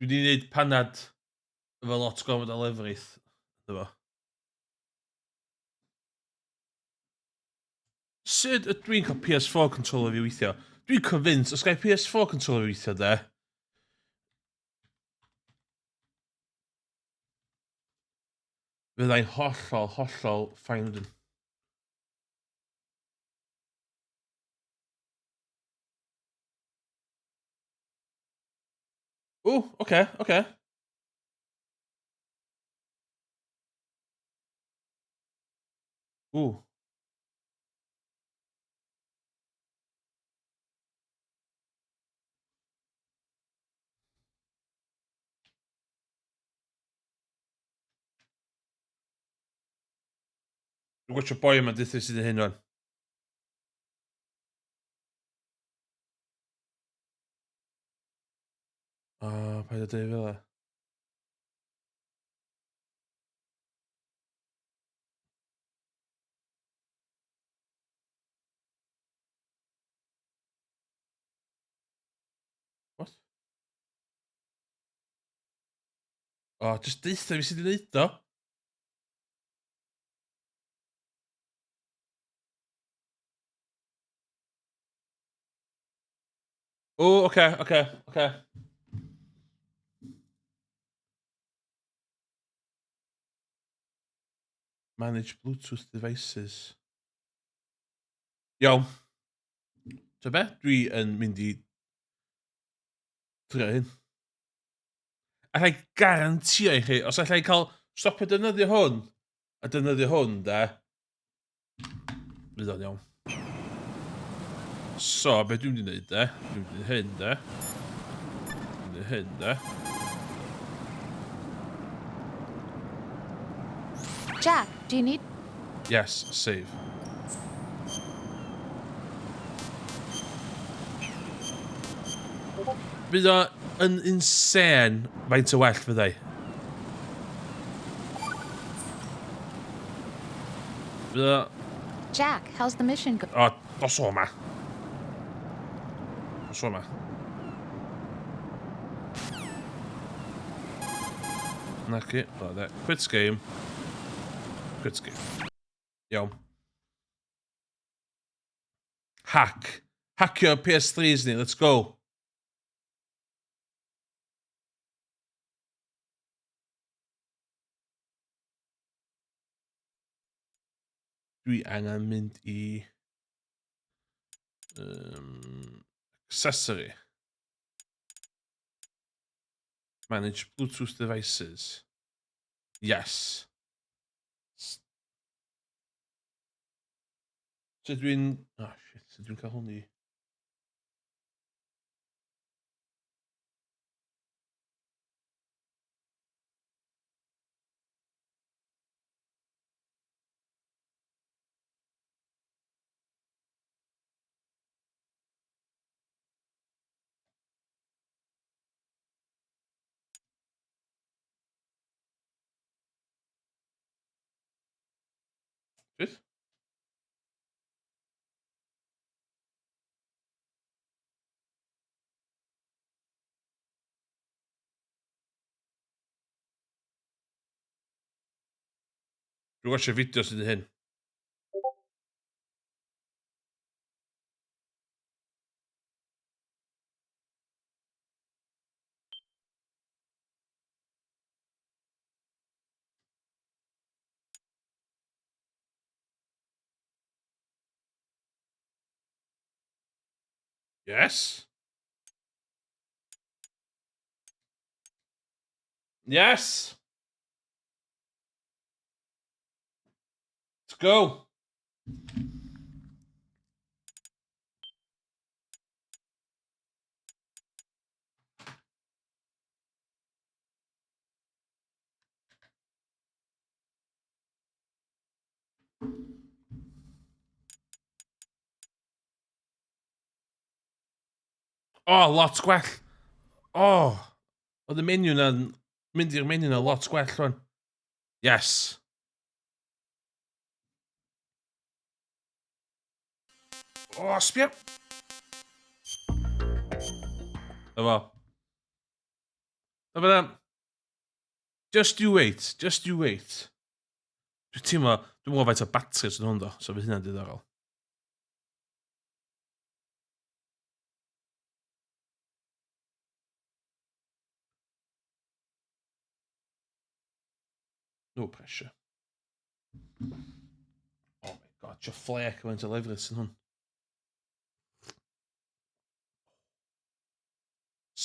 Dwi wedi gwneud panad efo lot gorfod o lefrith. Efo. Sut ydw i'n cael PS4 controller fi weithio? Dwi'n convinced, os gael PS4 controller fi weithio de, fyddai'n hollol fine wedyn. Oce. Ww. Dwi'n gwachio boi yma dythu sydd yn hyn o'n. O, paid o dweud fel e. What? O, jyst deitha fi sydd wedi neud o. O, oce. Manage Bluetooth devices. Iawn. So be? Dwi yn mynd i trio hyn. Allai garantio i chi, os allai cael stopio defnyddio hwn, a defnyddio hwn, de, fydd o'n iawn. So, be dwi'n mynd i wneud, de? Dwi'n mynd i wneud hyn, de. Dwi'n mynd i hyn, de. Jack, do you need... Yes, save. Bydd o yn insane faint o well fyddai. Bydd o... Jack, how's the mission go? O, dos o ma. Naci, o de. Quit game. Iawn. Hackio PS3s ni, let's go. Dwi angen mynd i accessory. Manage Bluetooth devices. Yes. So dwi'n... Oh shit, so dwi'n cael hwn i... Shit? Dwi'n watch y fideo sydd hyn. Yes? Yes! Let's go! Oh, lot gwell. Oh, oedd y menu na'n... Mynd i'r menu na lot gwell rwan. Yes. Oh, sbio. Efo. A bydda... Just you wait. Dwi'n teimlo, dwi'n mwyn faint o batteries yn hwn do, so fydd hynna'n diddorol. No pressure. Oh my god, jo flek faint o lefrith yn hwn.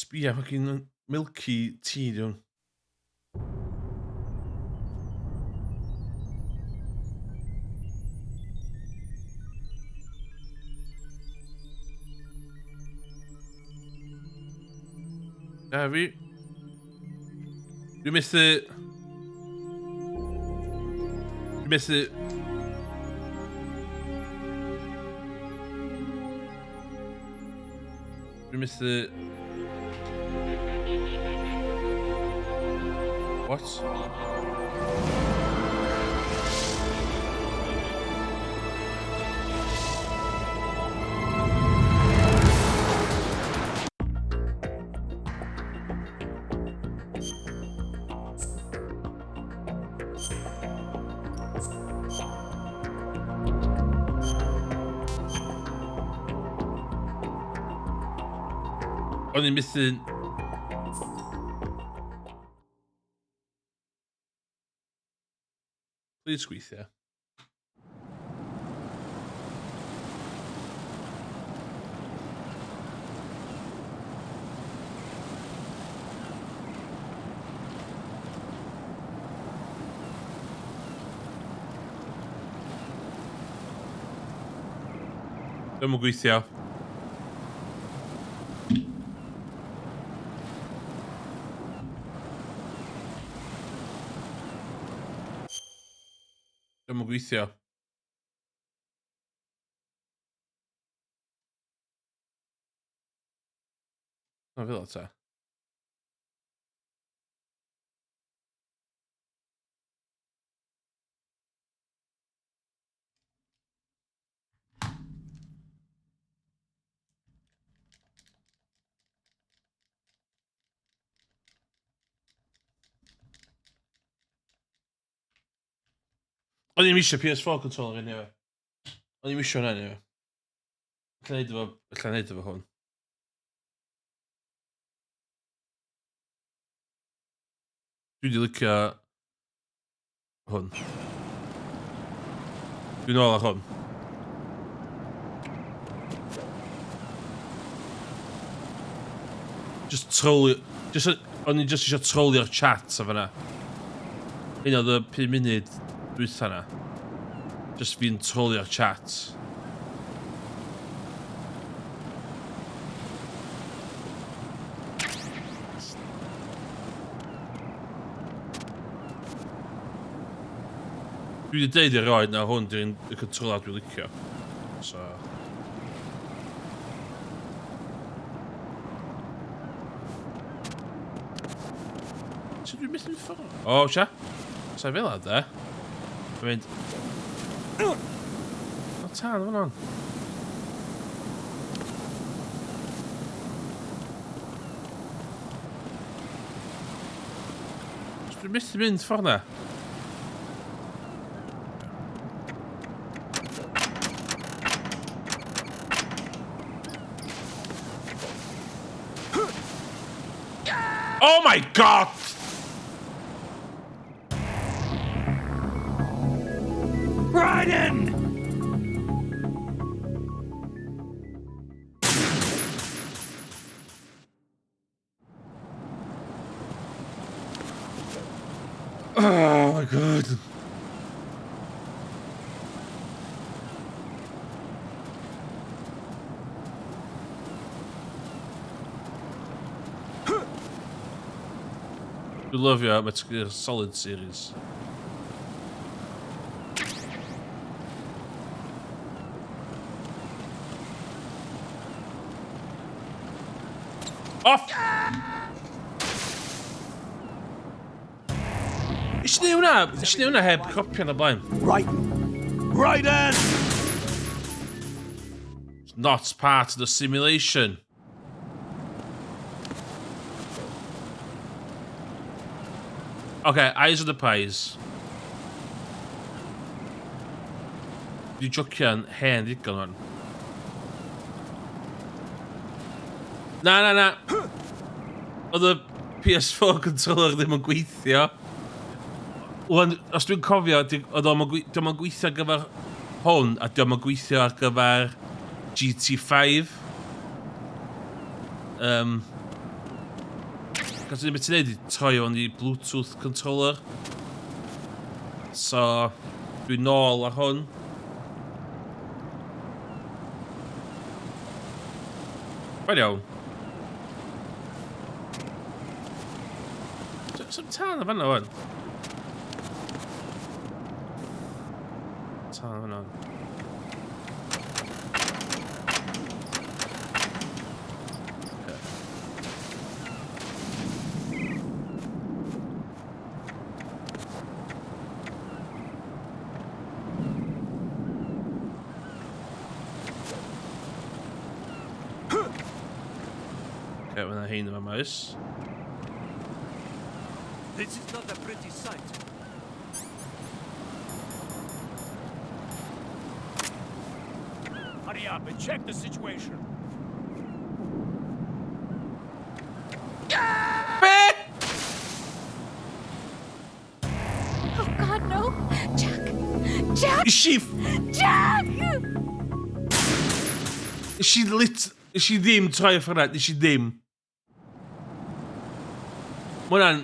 Sbia, fucking milky tea di hwn. Ja, fi... Dwi'n methu... Dwi'n methu... Dwi'n methu... What? O'n i'n methu... Please gweithio. Dwi'n gweithio. Dwi'n gweithio. O, fel o ta. O'n i'n eisiau PS4 controller yn efo. O'n i'n eisiau hwnna yn efo. Alla neud efo hwn. Dwi wedi licio hwn. Dwi'n ôl ar hwn. Just trolio... O'n i just eisiau trolio'r chat o fanna. Un oedd y 5 munud dwytha na. Just fi'n trolio'r chat. Dwi wedi deud i'r roed na hwn di'r controller dwi'n licio. So... Sut dwi'n methu ffordd? O, sia? Sa'i fel ad e? Dwi'n mynd... O, tan, fan on. Dwi'n methu mynd ffordd na. Oh my god! Raiden! Oh my god. Dwi'n lyfio Metal Gear Solid series. Off! Isio ni hwnna heb copio na blaen. Raiden! It's not part of the simulation. Okay, eyes on the prize. Di jocian hen ddigon hwn. Na. Oedd y PS4 controller ddim yn gweithio. Wan, os dwi'n cofio, oedd o'm yn gweithio ar gyfer hwn, a diolch yn gweithio ar gyfer GT5. Cos dwi'n beth i'n neud i troi o'n i Bluetooth controller. So, dwi'n nôl ar hwn. Right iawn. Some tan o fanna wan. Tan o fanna wan. Okay, we're heen met my muis. This is not a pretty sight. Hurry up and check the situation. Oh God, no! Jack! Jack! Is she lit? Is she ddim troi off hwnna? Is she ddim? Mae hwnna'n...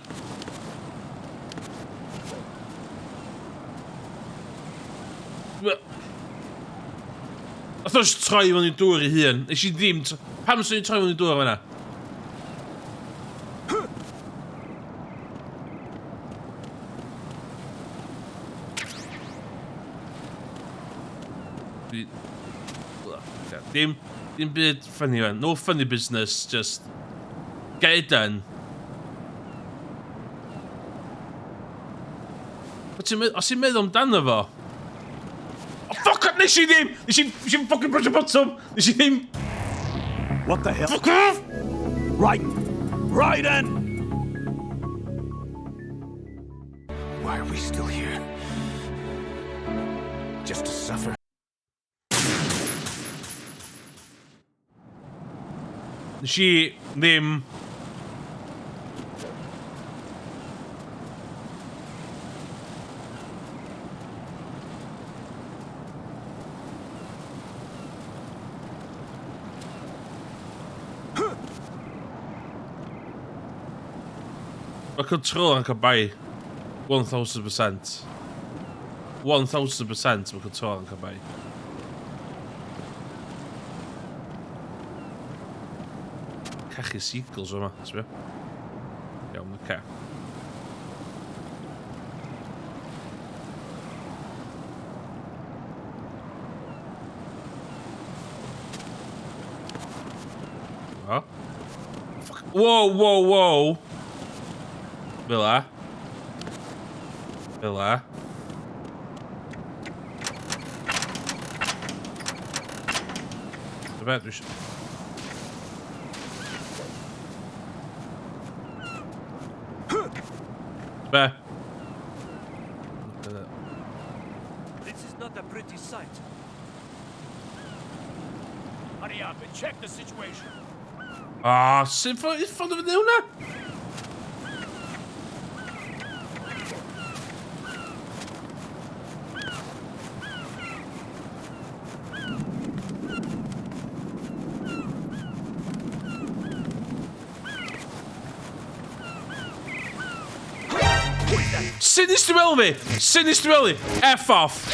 Oedd oes troi fewn i'n dŵr i hun. Is she ddim... Pam sy'n troi fewn i'n dŵr fan'na? Dim byd funny fan. No funny business, just... Get it done. Os i'n meddwl amdano fo... Oh, fuck it! Nes i ddim! Nes i'n fucking brush a bottom! Nes i ddim... What the hell? Fuck off! Right in! Why are we still here? Just to suffer? Nes i ddim... Mae control yn cael bai 1000%. 1000% mae control yn cael bai. Cachu seagulls yma, sbio. Iawn, oce. O. Whoa! Fel a. Be, dwi eisiau... Be? This is not a pretty sight. Hurry up and check the situation. Ah, sy'n ffordd o fynd hwnna? Sinister Ellie! F off!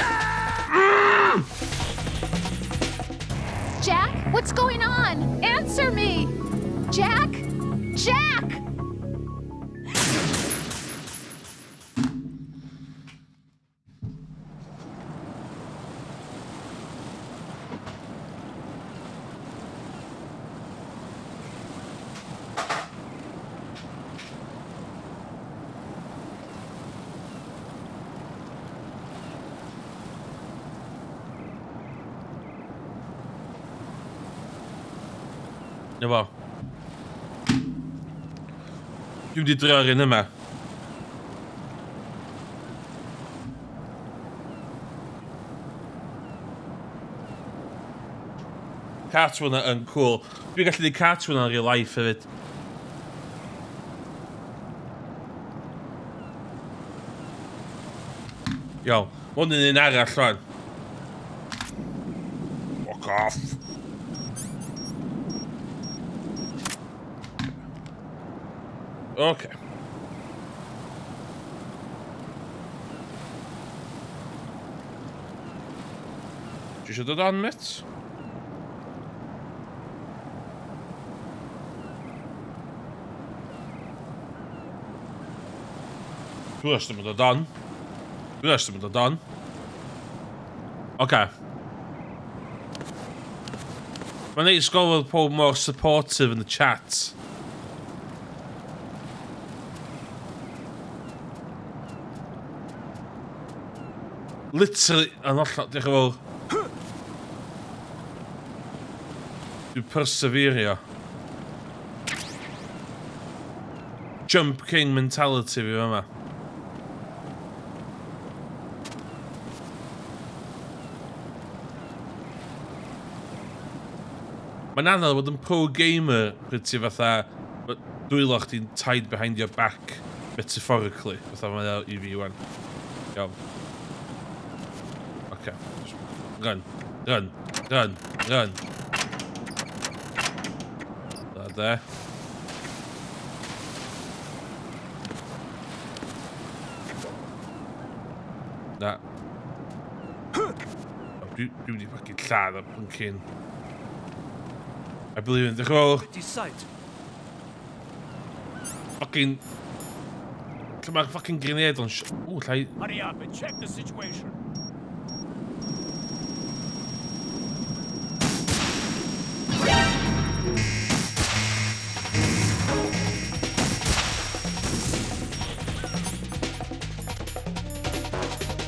Jack, what's going on? Answer me! Jack! Jawel. Doe die treur in, hè. cartoon yn cool. Dwi'n gallu neud cartoon yn real life hefyd. Iawn, hwn yn un arall rwan. Fuck off. Okay. Dwi eisiau dod on, mit? Dwi'n eisiau dod on. Dwi'n eisiau dod on. Okay. Mae'n neis gofod pob mor supportive in the chat. Literally, yn ollol, diolch yn fawr. Dwi'n perseverio. Jump King mentality fi yma. Mae'n anodd bod yn pro-gamer pryd ti fatha dwylo chdi'n tied behind your back metaphorically, fatha mae i fi wan. Iawn. Okay. Run. Run. Run. Run. That there. That. Dwi'n wedi fucking lladd o'r pwncyn. I believe in the whole. Fucking. Lle mae'r fucking grenade o'n Ooh, llai. Hurry up and check the situation.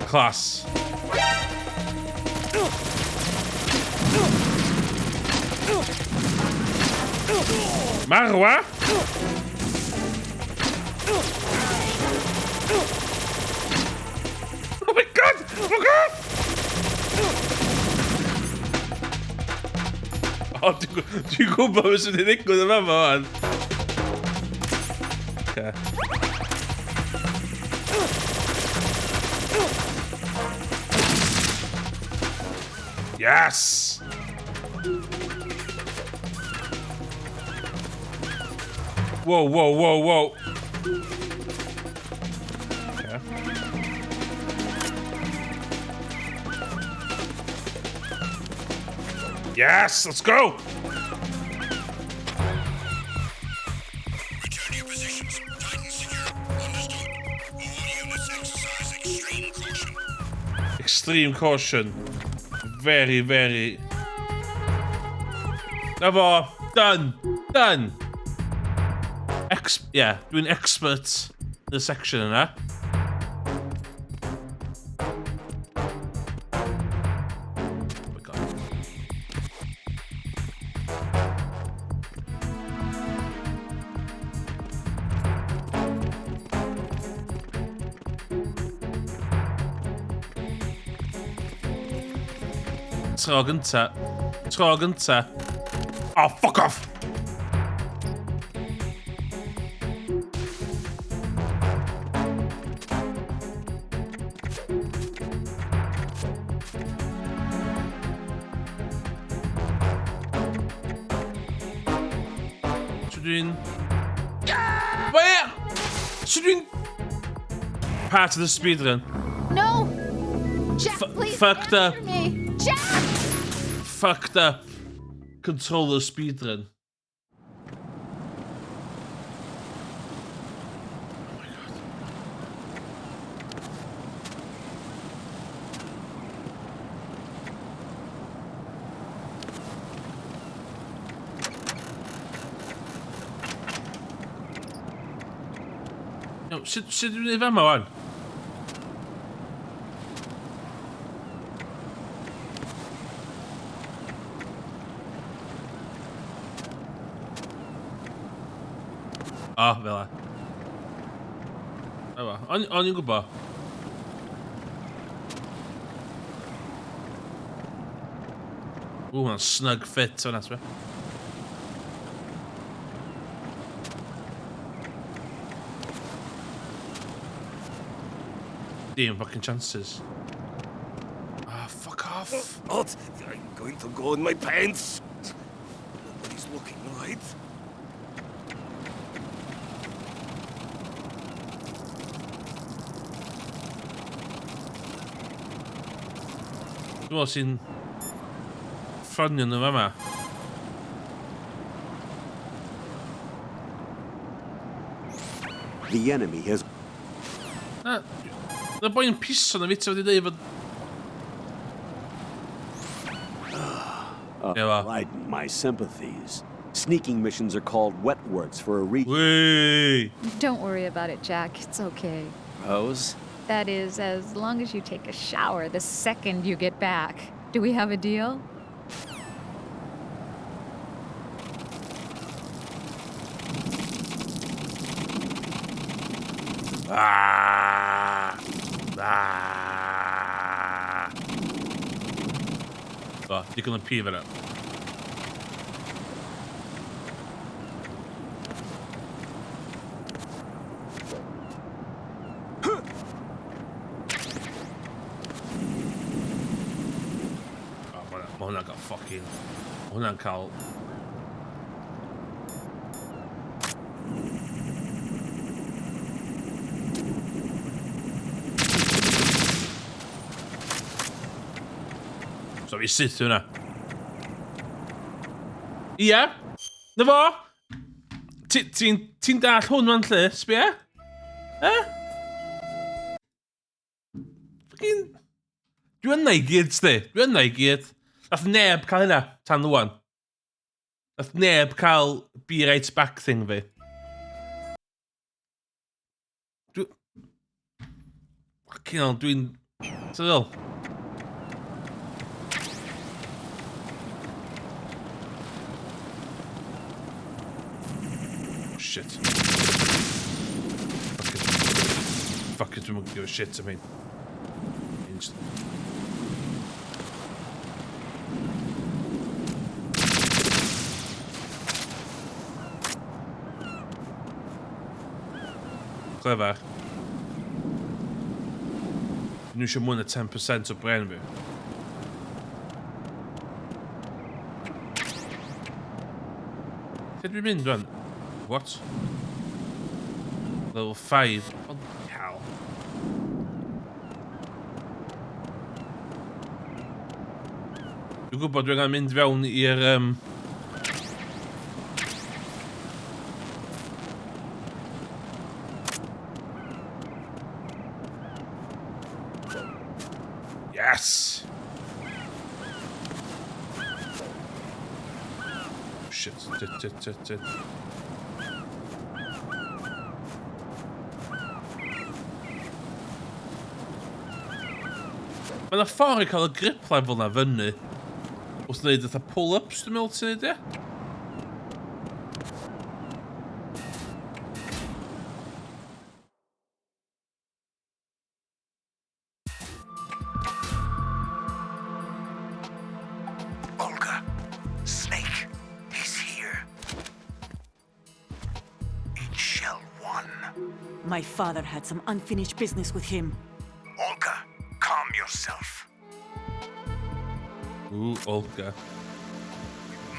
Class. Marwa? Oh my god! Oh my god! Oh, dwi'n gwybod beth sy'n ei ddigwydd yma fan. Okay. Yes! Whoa, whoa, whoa, whoa. Okay. Yes, let's go! Return to your positions. Titan secure. Understood. All units exercise extreme caution. Extreme caution. Very, very... Never. Done. Done. Yeah, dwi'n expert in the section yna. Oh my god. Tro gynta. Tro gynta. Oh, fuck off! Part of the speedrun. No! Jack, please fucked up. me. Jack! Fucked up. Controller speedrun. Oh my god. No, sut dwi'n ei fama wan? O, fel e. Ewa, o'n i'n gwybod. Ooh, a snug fit, so that's right. Damn fucking chances. Ah, fuck off. What? I'm going to go in my pants. Nobody's looking, right? Dwi'n meddwl sy'n ffronio nhw fama. The enemy has... Na boi'n piso na fita wedi dweud fod... Widen my sympathies. Sneaking missions are called wet works for a reason. Whee! Don't worry about it, Jack. It's okay. Rose? That is, as long as you take a shower the second you get back. Do we have a deal? Så, digon o pif yna. Mae hwnna'n cael ffocin... Mae hwnna'n cael... So fi syth hwnna. Ia? Na fo? Ti'n dall hwn ma'n lle, sbia? Fucking... Dwi'n na I gyd, sti. Dwi'n na I gyd. Nath neb cael hynna tan ddwan. Nath neb cael be right back thing fi. Fucking hell, dwi'n... Tyddol. Shit. Fuck it, we won't give a shit, I mean. Clever. Nu eisiau mwy na 10% o bren fi. Lle dwi'n mynd rwan? What? Level 5. What the hell? Dwi'n gwybod dwi'n mynd fewn i'r... Yes! Shit, shit. Mae'n ffordd I cael y grip level na fyny. Wrth wneud eitha pull-ups, dwi'n meddwl ti'n neud, ie? Olga, Snake, he's here. In Shell 1. My father had some unfinished business with him. Olga, calm yourself. Ooh, Olga.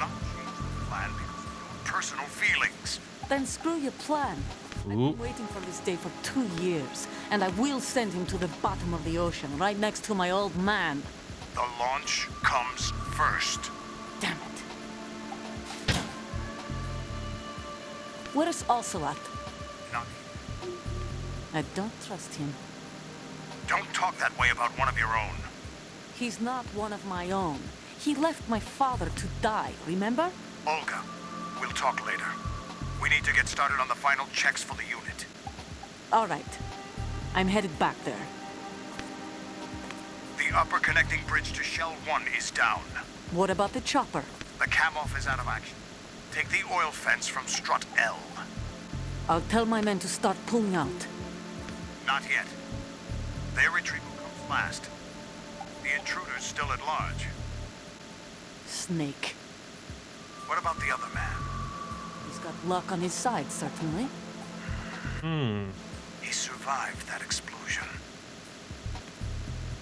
Not change the plan because of your personal feelings. Then screw your plan. I've been waiting for this day for 2 years, and I will send him to the bottom of the ocean, right next to my old man. The launch comes first. Damn it. Where's Ocelot? Not. I don't trust him. Don't talk that way about one of your own. He's not one of my own. He left my father to die, remember? Olga, we'll talk later. We need to get started on the final checks for the unit. All right. I'm headed back there. The upper connecting bridge to Shell 1 is down. What about the chopper? The cam-off is out of action. Take the oil fence from strut L. I'll tell my men to start pulling out. Not yet. Their retrieval comes last. The intruder's still at large. Snake. What about the other man? He's got luck on his side, certainly. He survived that explosion.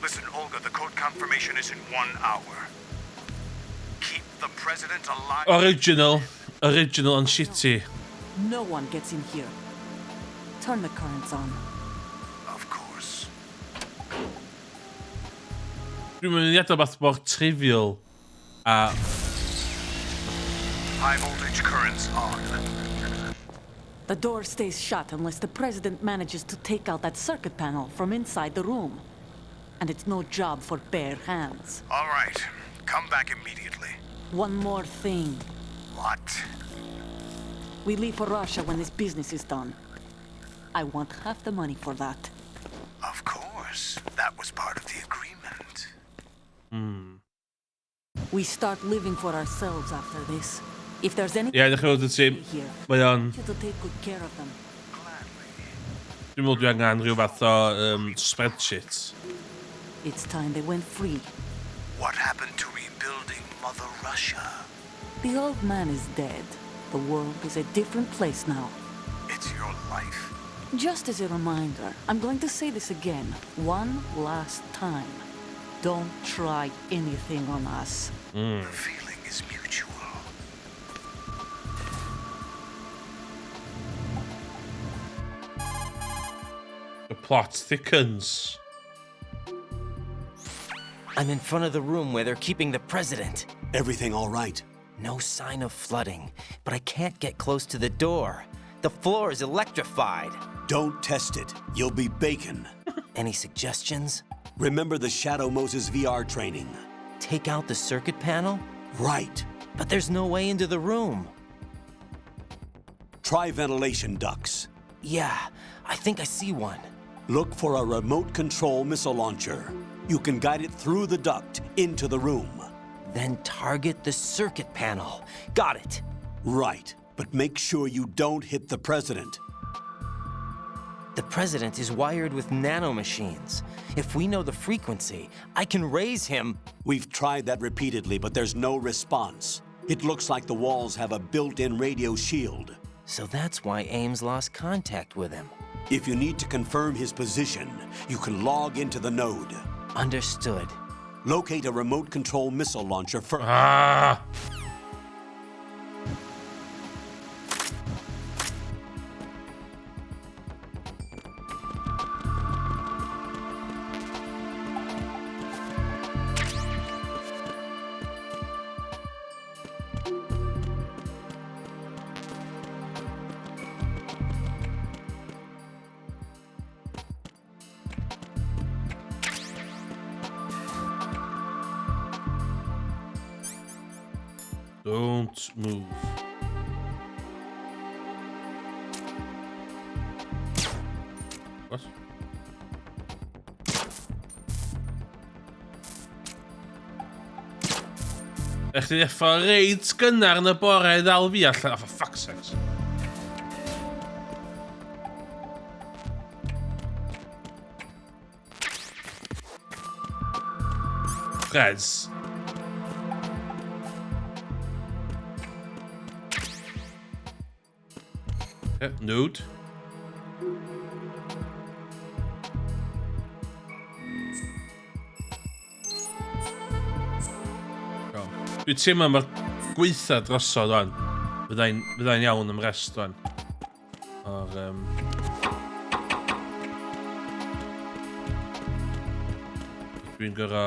Listen, Olga, the code confirmation is in 1 hour. Keep the president alive. Original and shitty. No one gets in here. Turn the currents on. Of course. Dwi'n mynd i adael beth mor trivial a... High voltage currents on. The door stays shut unless the president manages to take out that circuit panel from inside the room. And it's no job for bare hands. All right. Come back immediately. One more thing. What? We leave for Russia when this business is done. I want half the money for that. Of course. That was part of the agreement. We start living for ourselves after this. If there's any Ie, ddechrau fod y tîm. Mae o'n... to take good care of them. Dwi'n meddwl dwi angen rhyw fath o spreadsheet. It's time they went free. What happened to rebuilding Mother Russia? The old man is dead. The world is a different place now. It's your life. Just as a reminder, I'm going to say this again, one last time. Don't try anything on us. The feeling is mutual. The plot thickens. I'm in front of the room where they're keeping the president. Everything all right? No sign of flooding, but I can't get close to the door. The floor is electrified. Don't test it. You'll be bacon. Any suggestions? Remember the Shadow Moses VR training. Take out the circuit panel? Right. But there's no way into the room. Try ventilation ducts. Yeah, I think I see one. Look for a remote control missile launcher. You can guide it through the duct into the room. Then target the circuit panel. Got it. Right, but make sure you don't hit the president. The president is wired with nanomachines. If we know the frequency, I can raise him. We've tried that repeatedly, but there's no response. It looks like the walls have a built-in radio shield. So that's why Ames lost contact with him. If you need to confirm his position, you can log into the node. Understood. Locate a remote control missile launcher first. Don't move. What? Ech chi efo reid gynnar yn y bore i ddal fi allan. Oh, for fuck's sakes. Reds. Node. Dwi'n teimlo mae'r gweitha drosodd o'n. Byddai'n iawn am rest o'n. O'r... Dwi'n gyrra...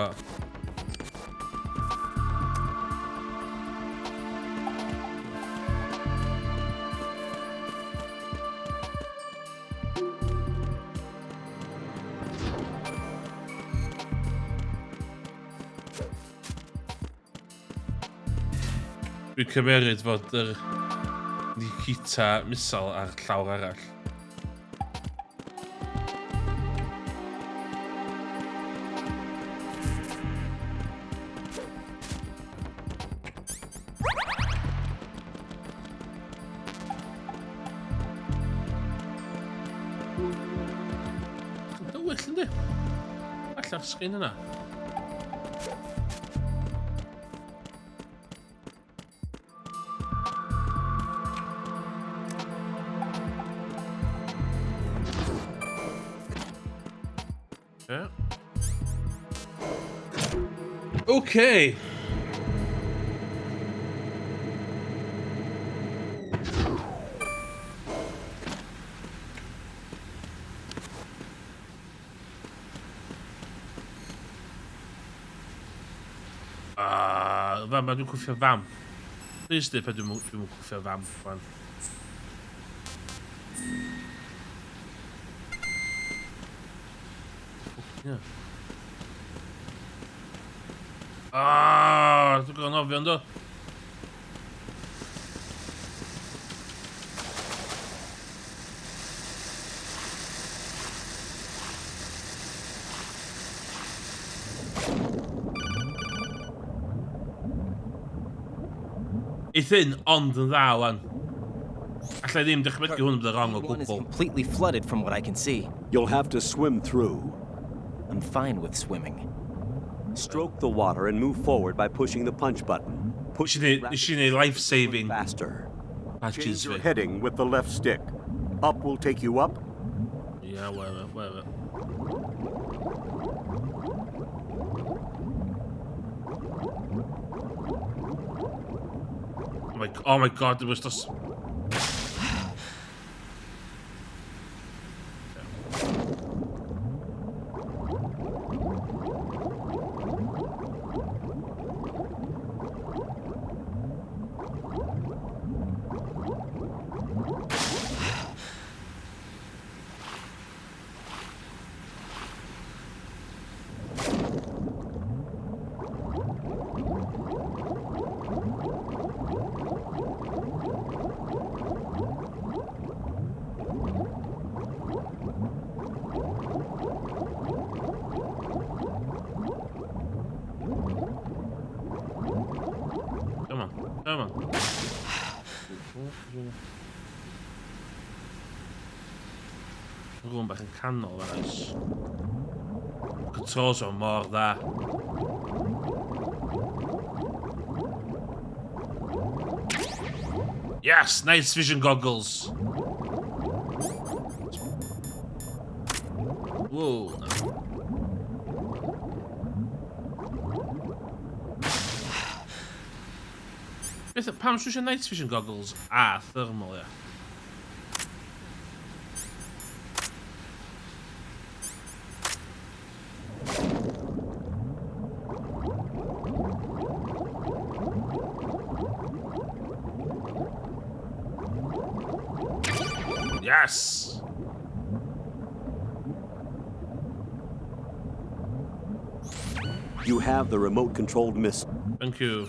Dwi'n cymeryd fod yr Nikita misal ar llawr arall. Yn dywyll yndi? Alla'r sgrin yna. Yeah. Okay. Vamp, du kuffia vamp. Just det, för att du må kuffia vamp. Ja. Du kan avvända. Ethan ond yn dda wan. Allai ddim dychmygu hwn bydd wrong o One is gwbl. completely flooded from what I can see. You'll have to swim through. I'm fine with swimming. Stroke the water and move forward by pushing the punch button. Push a life-saving faster. Change your heading with the left stick. Up will take you up. Yeah, whatever. Oh my god, there was this. Come on. Gewoon bach yn canol fan oes. Controls o mor dda. Yes, night vision goggles. Whoa, no. Pam siwsio night vision goggles a thermal, ia? Yes! You have the remote-controlled missile. Thank you.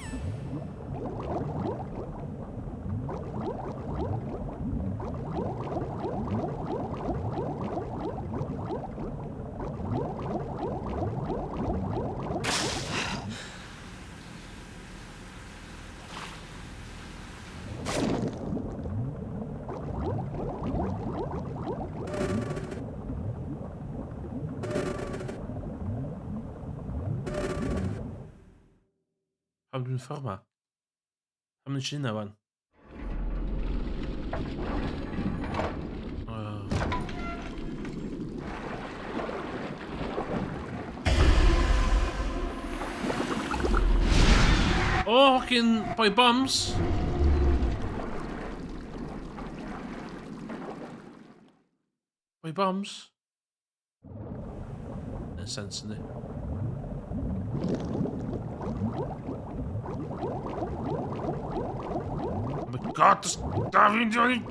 Pam dwi'n ffordd ma? Pam dwi'n sy'n wan? Oh, fucking boy bombs. Boy bombs. No sense in it. Oh my god, this Davin Johnny.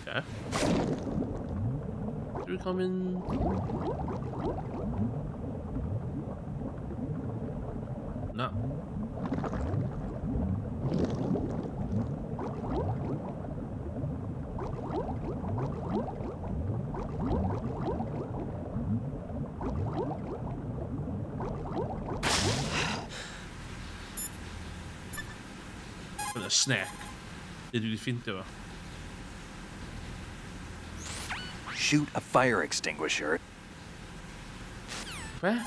Yeah. Do we come in? No. A snack. Did you think there? Shoot a fire extinguisher. Where?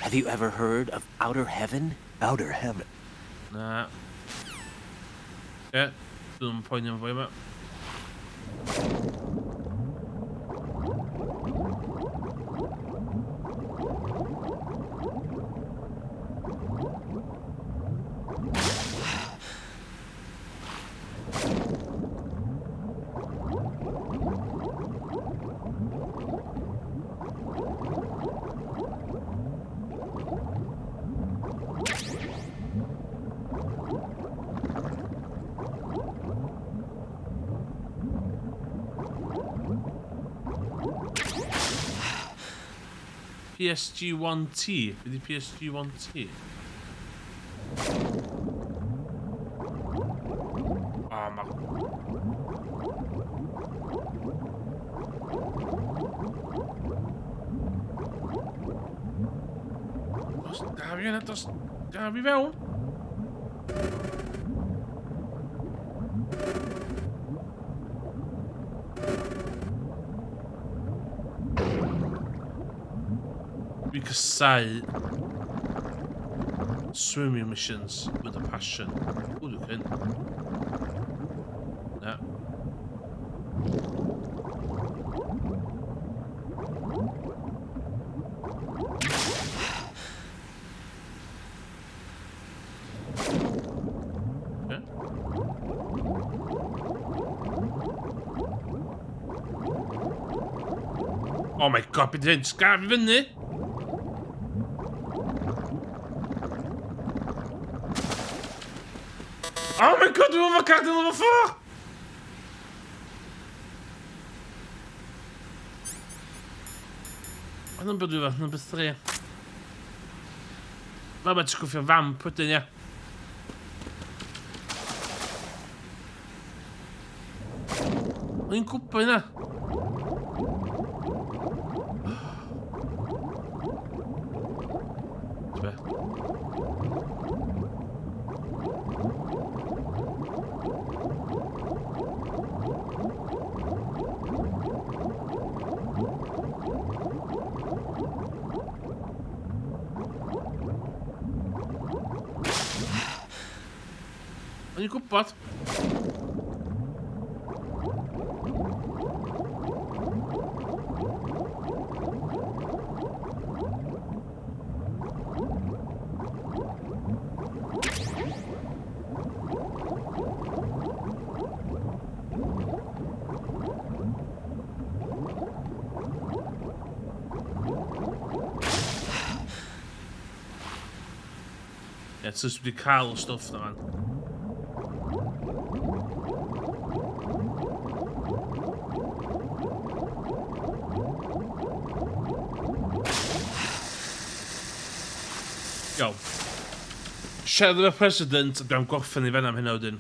Have you ever heard of Outer Heaven? Outer Heaven? Na. Dwi'n poeni am fwy yma. PSG-1T. Be di PSG-1T? Ah, ma... Dos da fi yna, dos da fi fewn. Dwi'n casau swimming missions with a passion. Ww, dwi'n cyn. Na. Okay. Oh my god, beth ydyn, sgaf i fyny! Oh my god, dwi'n meddwl cadw nhw fo ffwr! Oedd yn bydw i fath, number 3. Mae beth sgwffio vamp wedyn, ia. O'n i'n gwybod hynna. O'n i'n gwybod. Ie, ti'n wedi cael y stwff na fan. Iawn. Siarad efo president, a dwi'n gorffen i fan am hynna wedyn.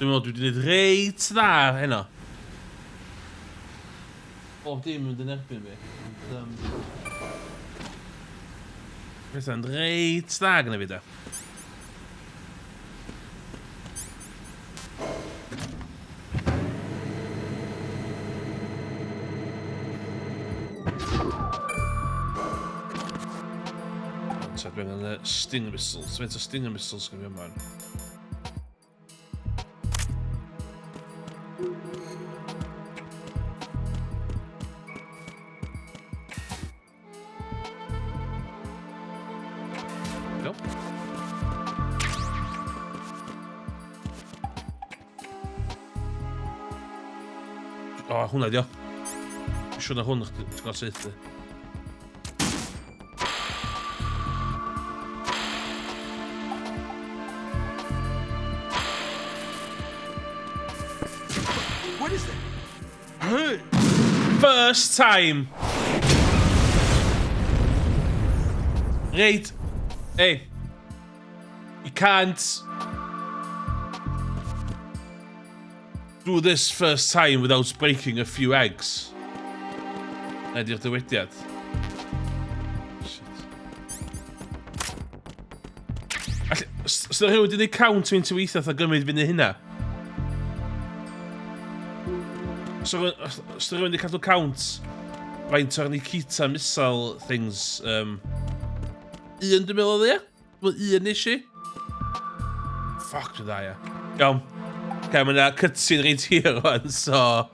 Dwi'n meddwl dwi wedi gwneud reit dda hynna. Bob dim yn mynd yn erbyn fi. Pethau'n reit dda gyda fi da. Dwi'n gan stinger missiles. Faint o stinger missiles gyda fi ymlaen. O, hwnna di o. Dwi'n siŵr na hwn ti'n gael seithi. What is that? First time. Right. Hey. You can't do this first time without breaking a few eggs. Na di'r dywediad. Shit. Os ydych chi wedi gwneud count mynd i weithio a gymryd fyny hynna? Os ydych chi wedi cadw count faint o'r Nikita missile things, un dwi'n meddwl oedd e? wel un eisiau. Fuck, dwi'n dda, ia. Iawn. Okay, mae yna cutscene reit hir o'n, so...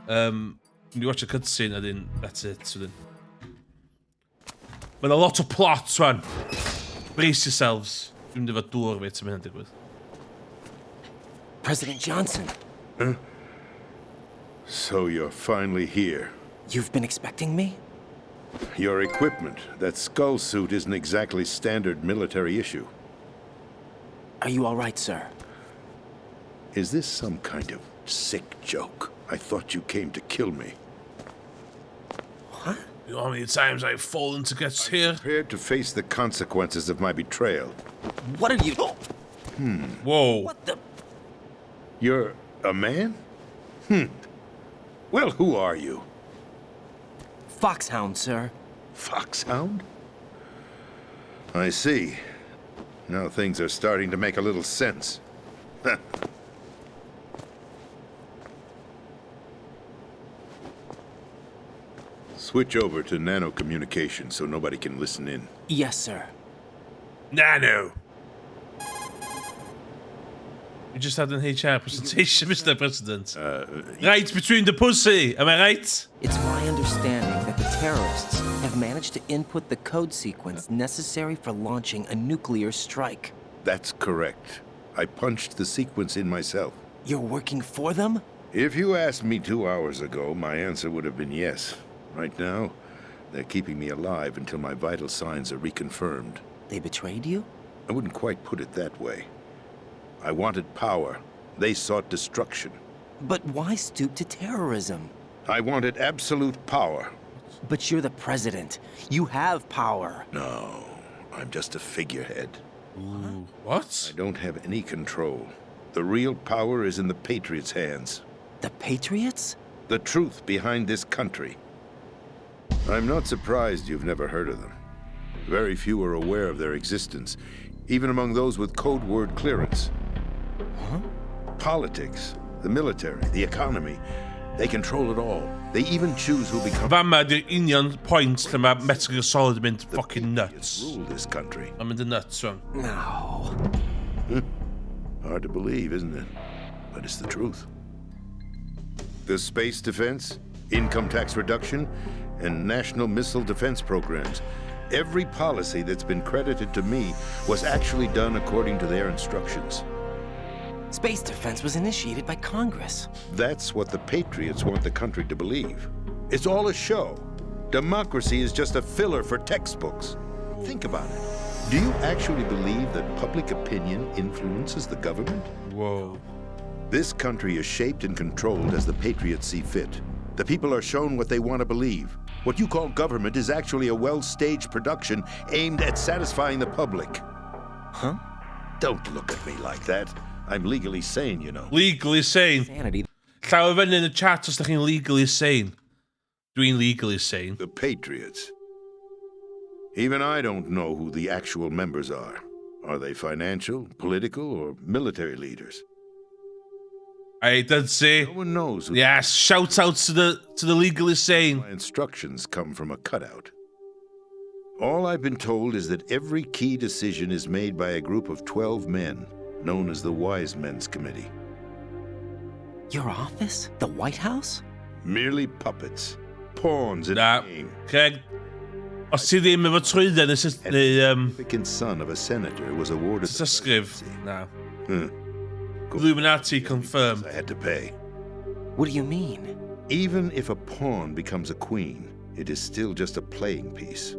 When you watch a cutscene, that's it. Mae yna lot o plot, swan. Brace yourselves. Dwi'n mynd efo dŵr fi, ti'n mynd digwydd. President Johnson. Huh? So you're finally here. You've been expecting me? Your equipment, that skull suit isn't exactly standard military issue. Are you all right, sir? Is this some kind of sick joke? I thought you came to kill me. What? You know how many times I've fallen to get here? I'm prepared to face the consequences of my betrayal. What are you... Whoa. What the... You're a man? Well, who are you? Foxhound, sir. Foxhound? I see. Now things are starting to make a little sense. Switch over to nano communication so nobody can listen in. Yes, sir. Nano. You just had an HR presentation, Mr. President. Right between the pussy, am I right? It's my understanding that the terrorists have managed to input the code sequence necessary for launching a nuclear strike. That's correct. I punched the sequence in myself. You're working for them? If you asked me 2 hours ago, my answer would have been yes. Right now, they're keeping me alive until my vital signs are reconfirmed. They betrayed you? I wouldn't quite put it that way. I wanted power. They sought destruction. But why stoop to terrorism? I wanted absolute power. But you're the president. You have power. No, I'm just a figurehead. Ooh, what? I don't have any control. The real power is in the Patriots' hands. The Patriots? The truth behind this country. I'm not surprised you've never heard of them. Very few are aware of their existence, even among those with code word clearance. Huh? Politics, the military, the economy, they control it all. They even choose who becomes... Fan ma di'r union point lle mae Metal Gear Solid yn mynd fucking nuts. Rule this country. I'm mynd yn nuts, son. No. Hard to believe, isn't it? But it's the truth. The space defense, income tax reduction, and national missile defense programs. Every policy that's been credited to me was actually done according to their instructions. Space defense was initiated by Congress. That's what the Patriots want the country to believe. It's all a show. Democracy is just a filler for textbooks. Think about it. Do you actually believe that public opinion influences the government? Whoa. This country is shaped and controlled as the Patriots see fit. The people are shown what they want to believe. What you call government is actually a well-staged production aimed at satisfying the public. Huh? Don't look at me like that. I'm legally sane, you know. Legally sane? Sanity. Llaw fyny yn y chat os da chi'n legally sane. Dwi'n legally sane. The Patriots. Even I don't know who the actual members are. Are they financial, political, or military leaders? I did say. No one knows. Yes, shout out to the legally sane. My instructions come from a cutout. All I've been told is that every key decision is made by a group of 12 men, known as the Wise Men's Committee. Your office? The White House? Merely puppets. Pawns in a game. Craig, os ti ddim efo trwyddyn, An significant son of a senator was awarded the presidency. No. Illuminati confirmed. I had to pay. What do you mean? Even if a pawn becomes a queen, it is still just a playing piece.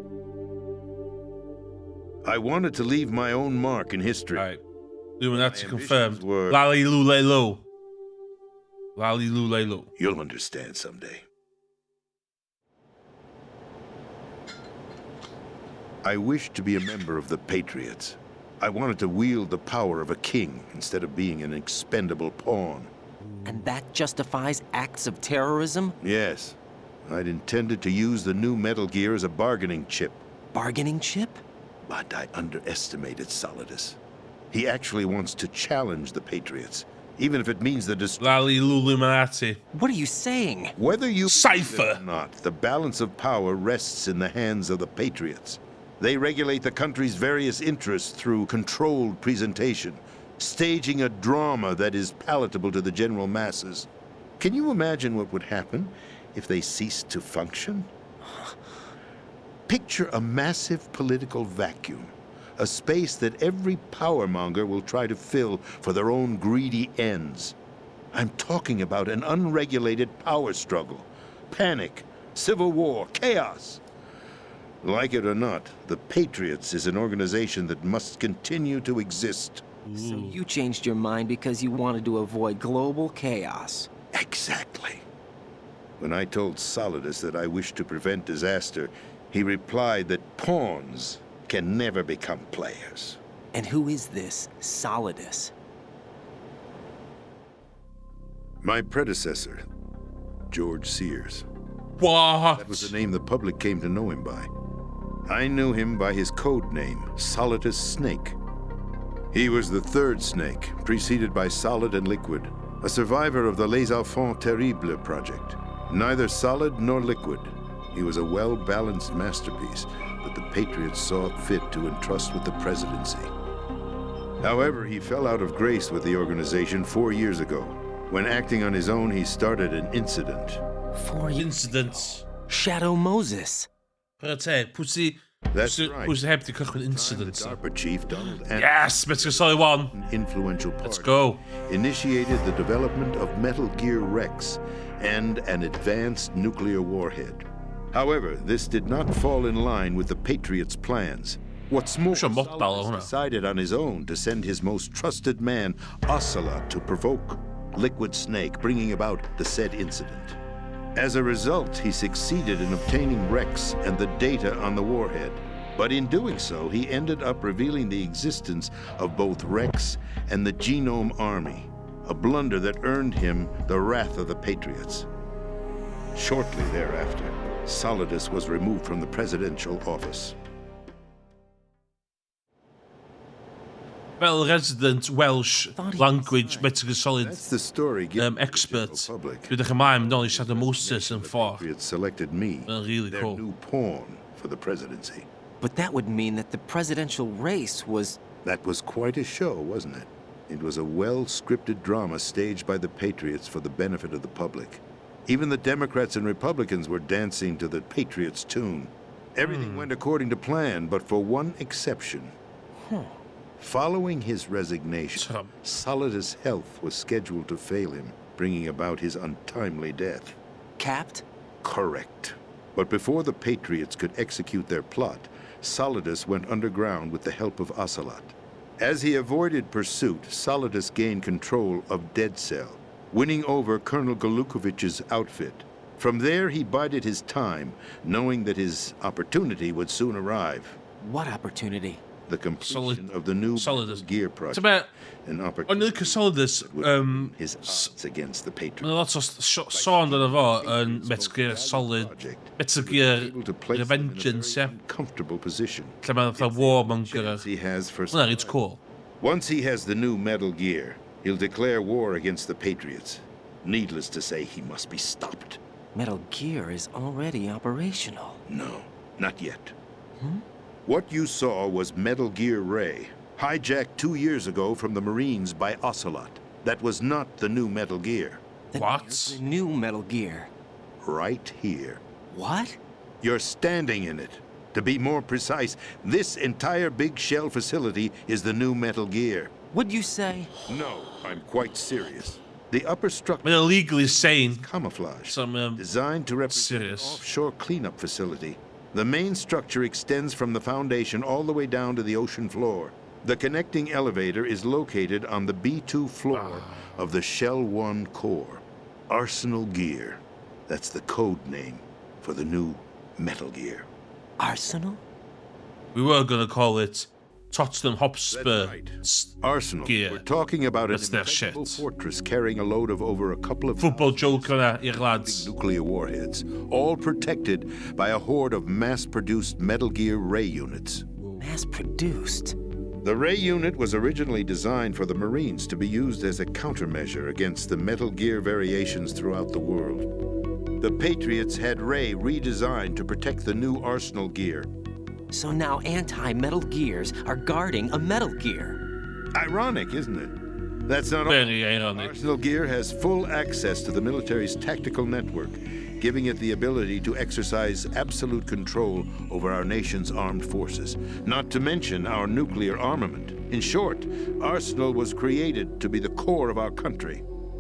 I wanted to leave my own mark in history. Right. Illuminati confirmed. Lally Lule Lo. Lally Lule Lo. You'll understand someday. I wished to be a member of the Patriots. I wanted to wield the power of a king instead of being an expendable pawn. And that justifies acts of terrorism? Yes. I'd intended to use the new Metal Gear as a bargaining chip. Bargaining chip? But I underestimated Solidus. He actually wants to challenge the Patriots, even if it means the Lally Illuminati. What are you saying? Whether you Cypher or not, the balance of power rests in the hands of the Patriots. They regulate the country's various interests through controlled presentation, staging a drama that is palatable to the general masses. Can you imagine what would happen if they ceased to function? Picture a massive political vacuum, a space that every powermonger will try to fill for their own greedy ends. I'm talking about an unregulated power struggle, panic, civil war, chaos. Like it or not, the Patriots is an organization that must continue to exist. So you changed your mind because you wanted to avoid global chaos. Exactly. When I told Solidus that I wished to prevent disaster, he replied that pawns can never become players. And who is this Solidus? My predecessor, George Sears. What? That was the name the public came to know him by. I knew him by his code name, Solidus Snake. He was the third snake, preceded by Solid and Liquid, a survivor of the Les Enfants Terribles project. Neither solid nor liquid, he was a well-balanced masterpiece that the Patriots saw fit to entrust with the presidency. However, he fell out of grace with the organization 4 years ago. When acting on his own, he started an incident. 4 Incident. Shadow Moses. That's right. Pwy sy'n heb di cychwyn incident? The DARPA chief, Donald Anderson, Yes, Metal Gear Solid 1. Influential party. Let's go. Initiated the development of Metal Gear Rex and an advanced nuclear warhead. However, this did not fall in line with the Patriots' plans. What's more, Solidus decided on his own to send his most trusted man, Ocelot, to provoke Liquid Snake, bringing about the said incident. As a result, he succeeded in obtaining Rex and the data on the warhead. But in doing so, he ended up revealing the existence of both Rex and the Genome Army, a blunder that earned him the wrath of the Patriots. Shortly thereafter, Solidus was removed from the presidential office. Fel resident Welsh language Metal Gear Solid expert, dwi ddechrau maen nôl I Shadow Moses yn ffordd. Patriots selected me, really their cool. new pawn for the presidency. But that would mean that the presidential race was... That was quite a show, wasn't it? It was a well-scripted drama staged by the Patriots for the benefit of the public. Even the Democrats and Republicans were dancing to the Patriots' tune. Everything went according to plan, but for one exception. Following his resignation, Solidus' health was scheduled to fail him, bringing about his untimely death. Capped? Correct. But before the Patriots could execute their plot, Solidus went underground with the help of Ocelot. As he avoided pursuit, Solidus gained control of Dead Cell, winning over Colonel Galukovich's outfit. From there, he bided his time, knowing that his opportunity would soon arrive. What opportunity? The completion of the new Metal Gear project. It's about... An O'n opportunity i'n Solidus... his odds against the Patriots. Mae'n lot o sôn yn efo yn Metal Gear Solid, Metal Gear Revengeance, yeah. Comfortable position. Lle mae'n fatha warmonger. He has for Well, it's cool. Once he has the new Metal Gear, he'll declare war against the Patriots. Needless to say, he must be stopped. Metal Gear is already operational. No, not yet. What you saw was Metal Gear Ray, hijacked 2 years ago from the Marines by Ocelot. That was not the new Metal Gear. What? The new Metal Gear. Right here. What? You're standing in it. To be more precise, this entire big shell facility is the new Metal Gear. What'd you say? No, I'm quite serious. The upper structure Mae'n illegally sane. Camouflage. Some, designed to represent an offshore cleanup facility. The main structure extends from the foundation all the way down to the ocean floor. The connecting elevator is located on the B2 floor of the Shell 1 core. Arsenal Gear. That's the code name for the new Metal Gear. Arsenal? We were going to call it Tottenham Hotspur Arsenal. Gear. We're talking about That's an their impregnable shit. fortress carrying a load of over a couple of Football joke yna i'r lads. nuclear warheads, all protected by a horde of mass-produced Metal Gear Ray units. Mass-produced? The Ray unit was originally designed for the Marines to be used as a countermeasure against the Metal Gear variations throughout the world. The Patriots had Ray redesigned to protect the new Arsenal Gear. So now anti-Metal Gears are guarding a Metal Gear. Ironic, isn't it? That's not all. Very ironic. Arsenal Gear has full access to the military's tactical network, giving it the ability to exercise absolute control over our nation's armed forces, not to mention our nuclear armament. In short, Arsenal was created to be the core of our country.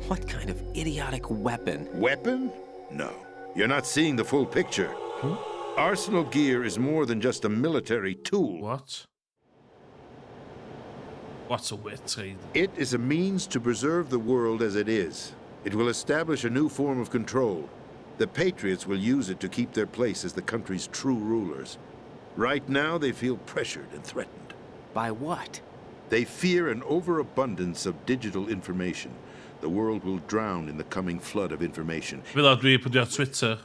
What kind of idiotic weapon? Weapon? No. You're not seeing the full picture. Arsenal Gear is more than just a military tool. What? What's a wet trade? It is a means to preserve the world as it is. It will establish a new form of control. The Patriots will use it to keep their place as the country's true rulers. Right now, they feel pressured and threatened. By what? They fear an overabundance of digital information. The world will drown in the coming flood of information. Vill att vi på deras Twitter.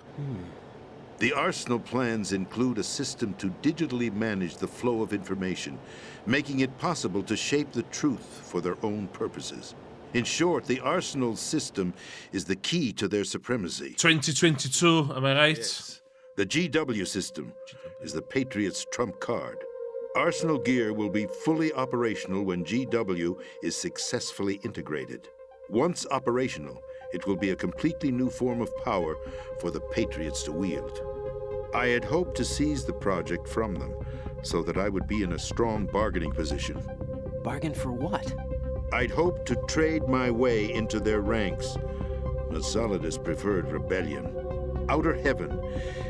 The Arsenal plans include a system to digitally manage the flow of information, making it possible to shape the truth for their own purposes. In short, the Arsenal system is the key to their supremacy. 2022, am I right? Yes. The GW system is the Patriots' trump card. Arsenal Gear will be fully operational when GW is successfully integrated. Once operational, it will be a completely new form of power for the Patriots to wield. I had hoped to seize the project from them, so that I would be in a strong bargaining position. Bargain for what? I'd hoped to trade my way into their ranks. But Solidus preferred rebellion. Outer Heaven,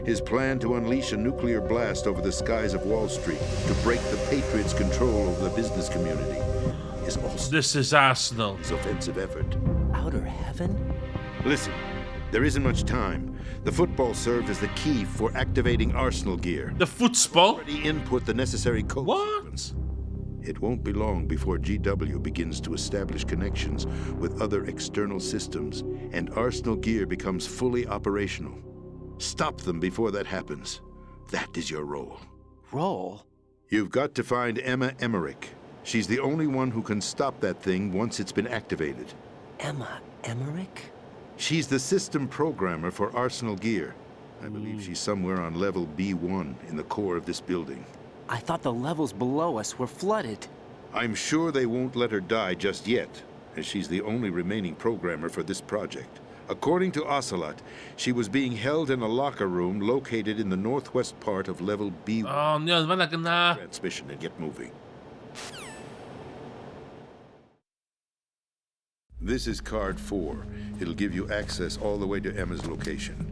his plan to unleash a nuclear blast over the skies of Wall Street to break the Patriots' control over the business community, is also This is Arsenal. his offensive effort. Outer Heaven? Listen, there isn't much time. The football served as the key for activating Arsenal Gear. The football? Already input the necessary code sequence. It won't be long before GW begins to establish connections with other external systems, and Arsenal Gear becomes fully operational. Stop them before that happens. That is your role. Role? You've got to find Emma Emmerich. She's the only one who can stop that thing once it's been activated. Emma Emmerich? She's the system programmer for Arsenal Gear. I believe she's somewhere on level B1 in the core of this building. I thought the levels below us were flooded. I'm sure they won't let her die just yet, as she's the only remaining programmer for this project. According to Ocelot, she was being held in a locker room located in the northwest part of level B1. Oh, no, van ik na. Transmission and get moving. This is card 4. It'll give you access all the way to Emma's location.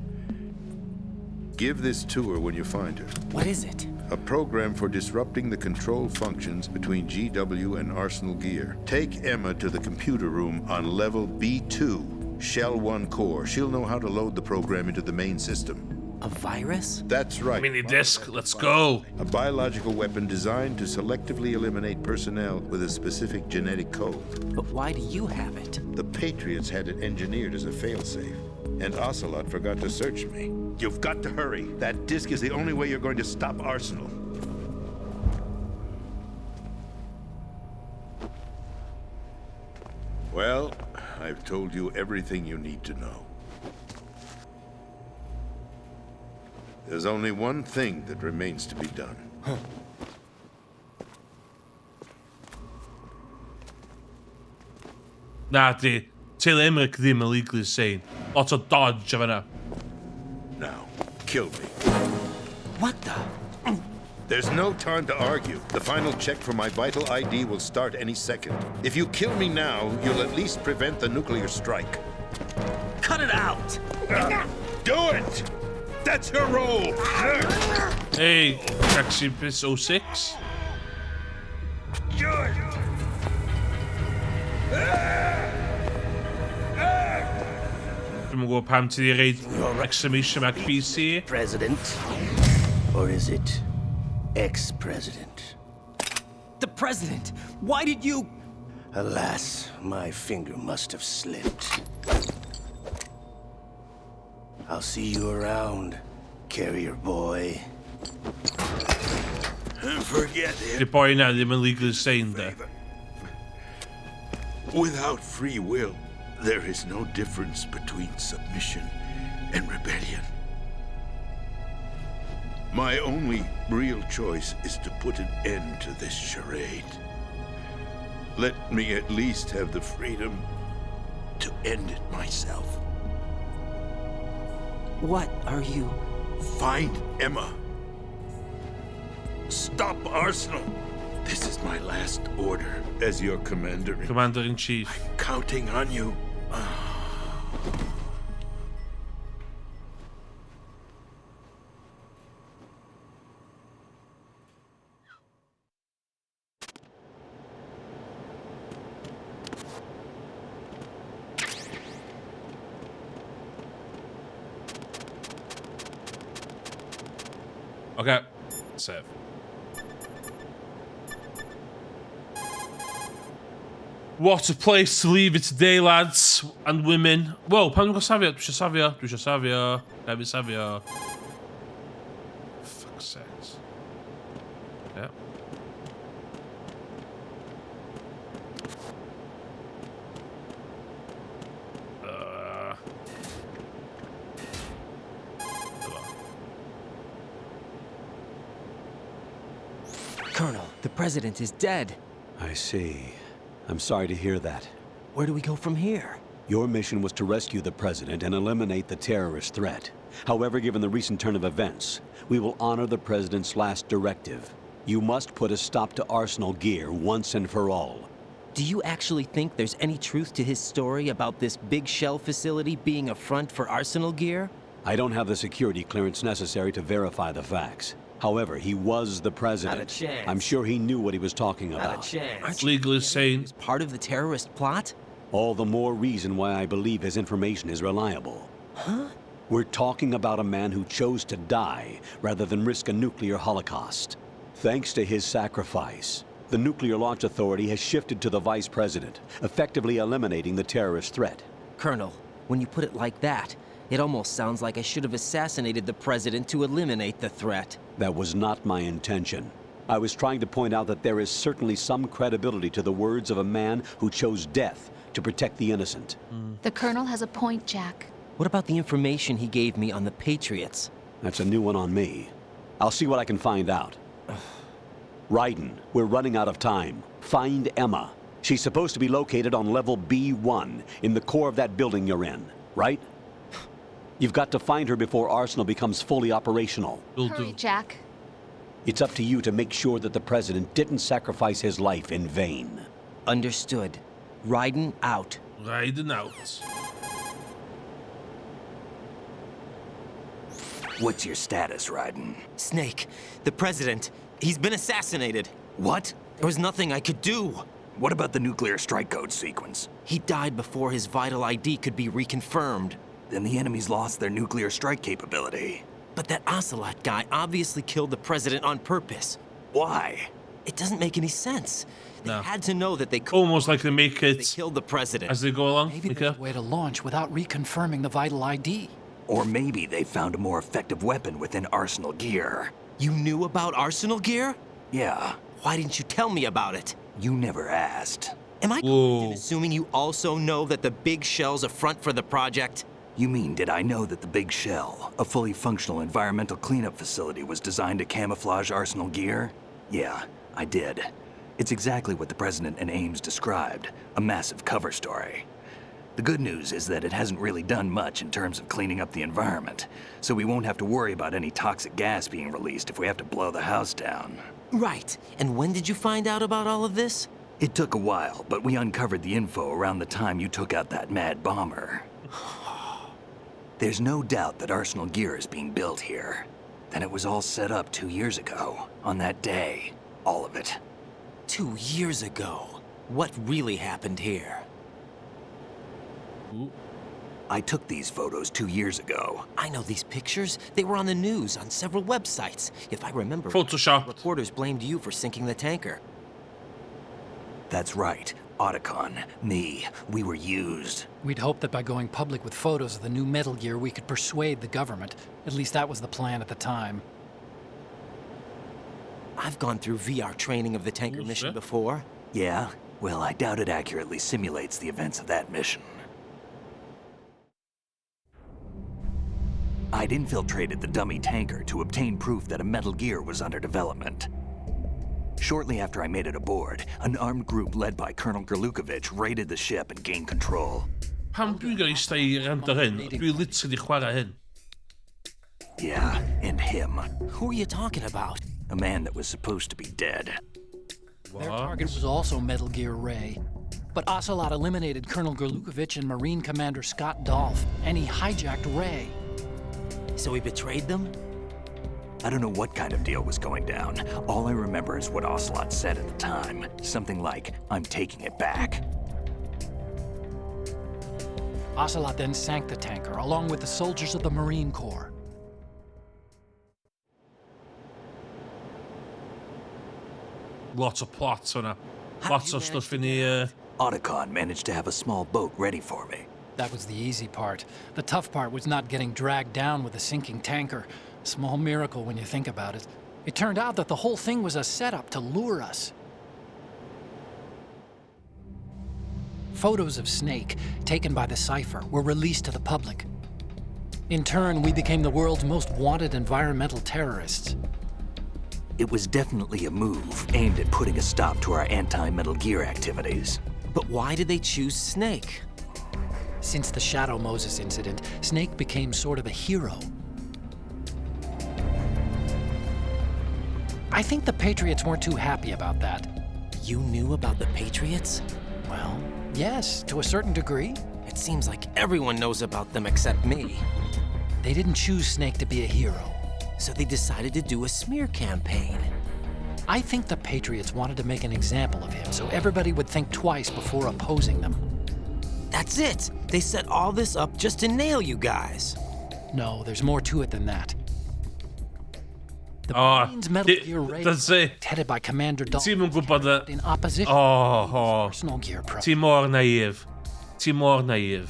Give this to her when you find her. What is it? A program for disrupting the control functions between GW and Arsenal Gear. Take Emma to the computer room on level B2, Shell 1 core. She'll know how to load the program into the main system. A virus? That's right. Mini disc, let's go. A biological weapon designed to selectively eliminate personnel with a specific genetic code. But why do you have it? The Patriots had it engineered as a failsafe, and Ocelot forgot to search me. You've got to hurry. That disc is the only way you're going to stop Arsenal. Well, I've told you everything you need to know. There's only one thing that remains to be done. Nej, till Emmerich die me legally zijn. Lots of dodge of it. Now, kill me. What the? There's no time to argue. The final check for my vital ID will start any second. If you kill me now, you'll at least prevent the nuclear strike. Cut it out! Do it! That's your role! Hey, Taxi Piss 06. Dwi'n gwybod pam ti di reid exclamation mark PC. President? Or is it ex-president? The president! Why did you... Alas, my finger must have slipped. I'll see you around, carrier boy. Forget it. Die boy na ddim yn legally zijn de. Without free will, there is no difference between submission and rebellion. My only real choice is to put an end to this charade. Let me at least have the freedom to end it myself. What are you? Find Emma. Stop Arsenal. This is my last order as your commander. Commander-in-Chief. I'm counting on you. Okay. Save. What a place to leave it today, lads and women. Wow, pan go safio, dwi isio safio. Heb i safio. Fuck's sakes. Yeah. Colonel, the president is dead. I see. I'm sorry to hear that. Where do we go from here? Your mission was to rescue the president and eliminate the terrorist threat. However, given the recent turn of events, we will honor the president's last directive. You must put a stop to Arsenal Gear once and for all. Do you actually think there's any truth to his story about this big shell facility being a front for Arsenal Gear? I don't have the security clearance necessary to verify the facts. However, he was the president. Not a chance. I'm sure he knew what he was talking about. Not a chance. It's legally insane. Part of the terrorist plot? All the more reason why I believe his information is reliable. Huh? We're talking about a man who chose to die rather than risk a nuclear holocaust. Thanks to his sacrifice, the Nuclear Launch Authority has shifted to the vice president, effectively eliminating the terrorist threat. Colonel, when you put it like that, it almost sounds like I should have assassinated the president to eliminate the threat. That was not my intention. I was trying to point out that there is certainly some credibility to the words of a man who chose death to protect the innocent. The Colonel has a point, Jack. What about the information he gave me on the Patriots? That's a new one on me. I'll see what I can find out. Raiden, we're running out of time. Find Emma. She's supposed to be located on level B1 in the core of that building you're in, right? You've got to find her before Arsenal becomes fully operational. Hurry, Jack. It's up to you to make sure that the president didn't sacrifice his life in vain. Understood. Raiden out. Raiden out. What's your status, Raiden? Snake, the president, he's been assassinated. What? There was nothing I could do. What about the nuclear strike code sequence? He died before his vital ID could be reconfirmed. Then the enemy's lost their nuclear strike capability. But that Ocelot guy obviously killed the president on purpose. Why? It doesn't make any sense. They had to know that they could. Almost like they make it. They killed the president. As they go along. Maybe there's a way to launch without reconfirming the vital ID. Or maybe they found a more effective weapon within Arsenal Gear. You knew about Arsenal Gear? Yeah. Why didn't you tell me about it? You never asked. Am I correct in assuming you also know that the big shell's a front for the project? You mean, did I know that the Big Shell, a fully functional environmental cleanup facility, was designed to camouflage Arsenal Gear? Yeah, I did. It's exactly what the President and Ames described, a massive cover story. The good news is that it hasn't really done much in terms of cleaning up the environment, so we won't have to worry about any toxic gas being released if we have to blow the house down. Right. And when did you find out about all of this? It took a while, but we uncovered the info around the time you took out that mad bomber. There's no doubt that Arsenal Gear is being built here. Then it was all set up 2 years ago, on that day. All of it. 2 years ago? What really happened here? Ooh. I took these photos 2 years ago. I know these pictures. They were on the news, on several websites. If I remember, Photoshop. Reporters blamed you for sinking the tanker. That's right. Otacon, me, we were used. We'd hoped that by going public with photos of the new Metal Gear, we could persuade the government. At least that was the plan at the time. I've gone through VR training of the tanker mission before. Yeah? Well, I doubt it accurately simulates the events of that mission. I'd infiltrated the dummy tanker to obtain proof that a Metal Gear was under development. Shortly after I made it aboard, an armed group led by Colonel Gerlukovich raided the ship and gained control. Pam dwi'n gael eistedd i rent ar hyn, dwi'n literally chwarae hyn. Yeah, and him. Who are you talking about? A man that was supposed to be dead. Their target was also Metal Gear Ray. But Ocelot eliminated Colonel Gerlukovich and Marine Commander Scott Dolph, and he hijacked Ray. So he betrayed them? I don't know what kind of deal was going down. All I remember is what Ocelot said at the time. Something like, I'm taking it back. Ocelot then sank the tanker, along with the soldiers of the Marine Corps. Lots of plots hwnna. Lots of stuff in the... Otacon managed to have a small boat ready for me. That was the easy part. The tough part was not getting dragged down with a sinking tanker. Small miracle when you think about it. It turned out that the whole thing was a setup to lure us. Photos of Snake, taken by the Cypher, were released to the public. In turn, we became the world's most wanted environmental terrorists. It was definitely a move aimed at putting a stop to our anti-Metal Gear activities. But why did they choose Snake? Since the Shadow Moses incident, Snake became sort of a hero. I think the Patriots weren't too happy about that. You knew about the Patriots? Well, yes, to a certain degree. It seems like everyone knows about them except me. They didn't choose Snake to be a hero. So they decided to do a smear campaign. I think the Patriots wanted to make an example of him so everybody would think twice before opposing them. That's it! They set all this up just to nail you guys. No, there's more to it than that. The Marines' Metal Gear Ray, headed by Commander Dolph, in opposition to Arsenal Gear Pro. Ti mor naïf. Ti mor naïf.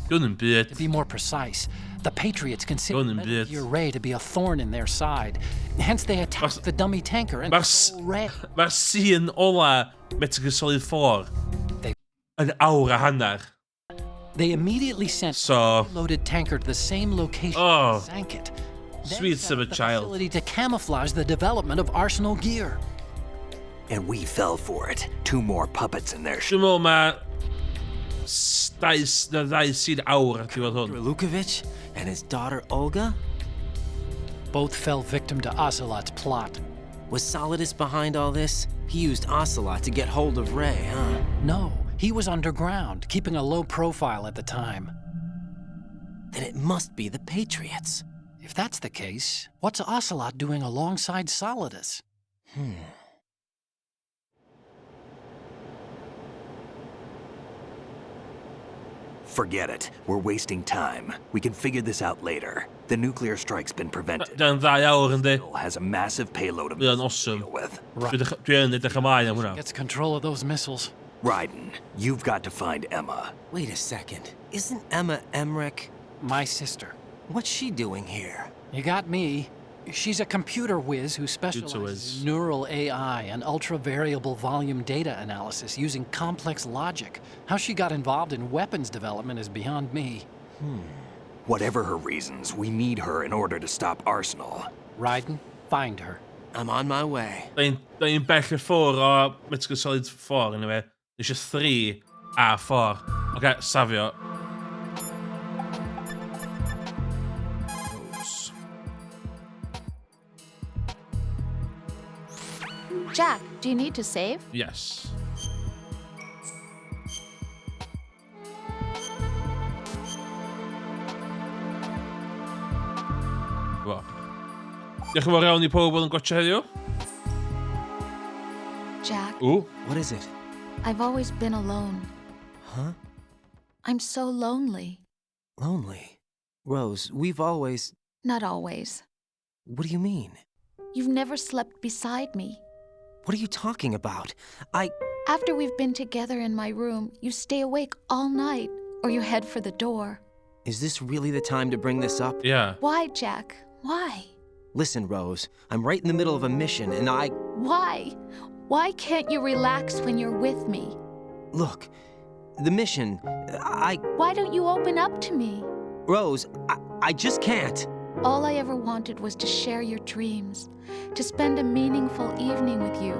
Dwi'n byd. To be more precise, the Patriots considered Metal Gear Ray to be a thorn in their side. Hence, they attacked the dummy tanker and stole Ray. Mae'r scene ola Metal Gear Solid 4 yn awr a hanner. They immediately sent a loaded tanker to the same location and sank it. Sweet summer child. Facility to camouflage the development of Arsenal Gear. And we fell for it. 2 more puppets in their Dwi'n meddwl mae... Ddau sydd awr, ti fod hwn. Gerlukovich and his daughter Olga? Both fell victim to Ocelot's plot. Was Solidus behind all this? He used Ocelot to get hold of Ray, huh? No, he was underground, keeping a low profile at the time. Then it must be the Patriots. If that's the case, what's Ocelot doing alongside Solidus? Forget it. We're wasting time. We can figure this out later. The nuclear strike's been prevented. Dyna'n 2 awr yndi. Has a massive payload of missiles to deal with. Dwi'n edrych ymlaen am hwnna. Gets control of those missiles. Raiden, you've got to find Emma. Wait a second. Isn't Emma Emmerich my sister? What's she doing here? You got me. She's a computer whiz who specializes in neural AI and ultra-variable volume data analysis using complex logic. How she got involved in weapons development is beyond me. Whatever her reasons, we need her in order to stop Arsenal. Raiden, find her. I'm on my way. Da'n bell ffwr o Metal Gear Solid 4 yn yma. There's just 3 a 4. Okay, safio. Jack, do you need to save? Yes. Wel. Diolch yn fawr iawn I pob yn gwachio heddiw. Jack. Ooh. What is it? I've always been alone. Huh? I'm so lonely. Lonely? Rose, we've always... Not always. What do you mean? You've never slept beside me. What are you talking about? After we've been together in my room, you stay awake all night, or you head for the door. Is this really the time to bring this up? Yeah. Why, Jack? Why? Listen, Rose, I'm right in the middle of a mission, and Why? Why can't you relax when you're with me? Look, the mission, Why don't you open up to me? Rose, I just can't. All I ever wanted was to share your dreams, to spend a meaningful evening with you.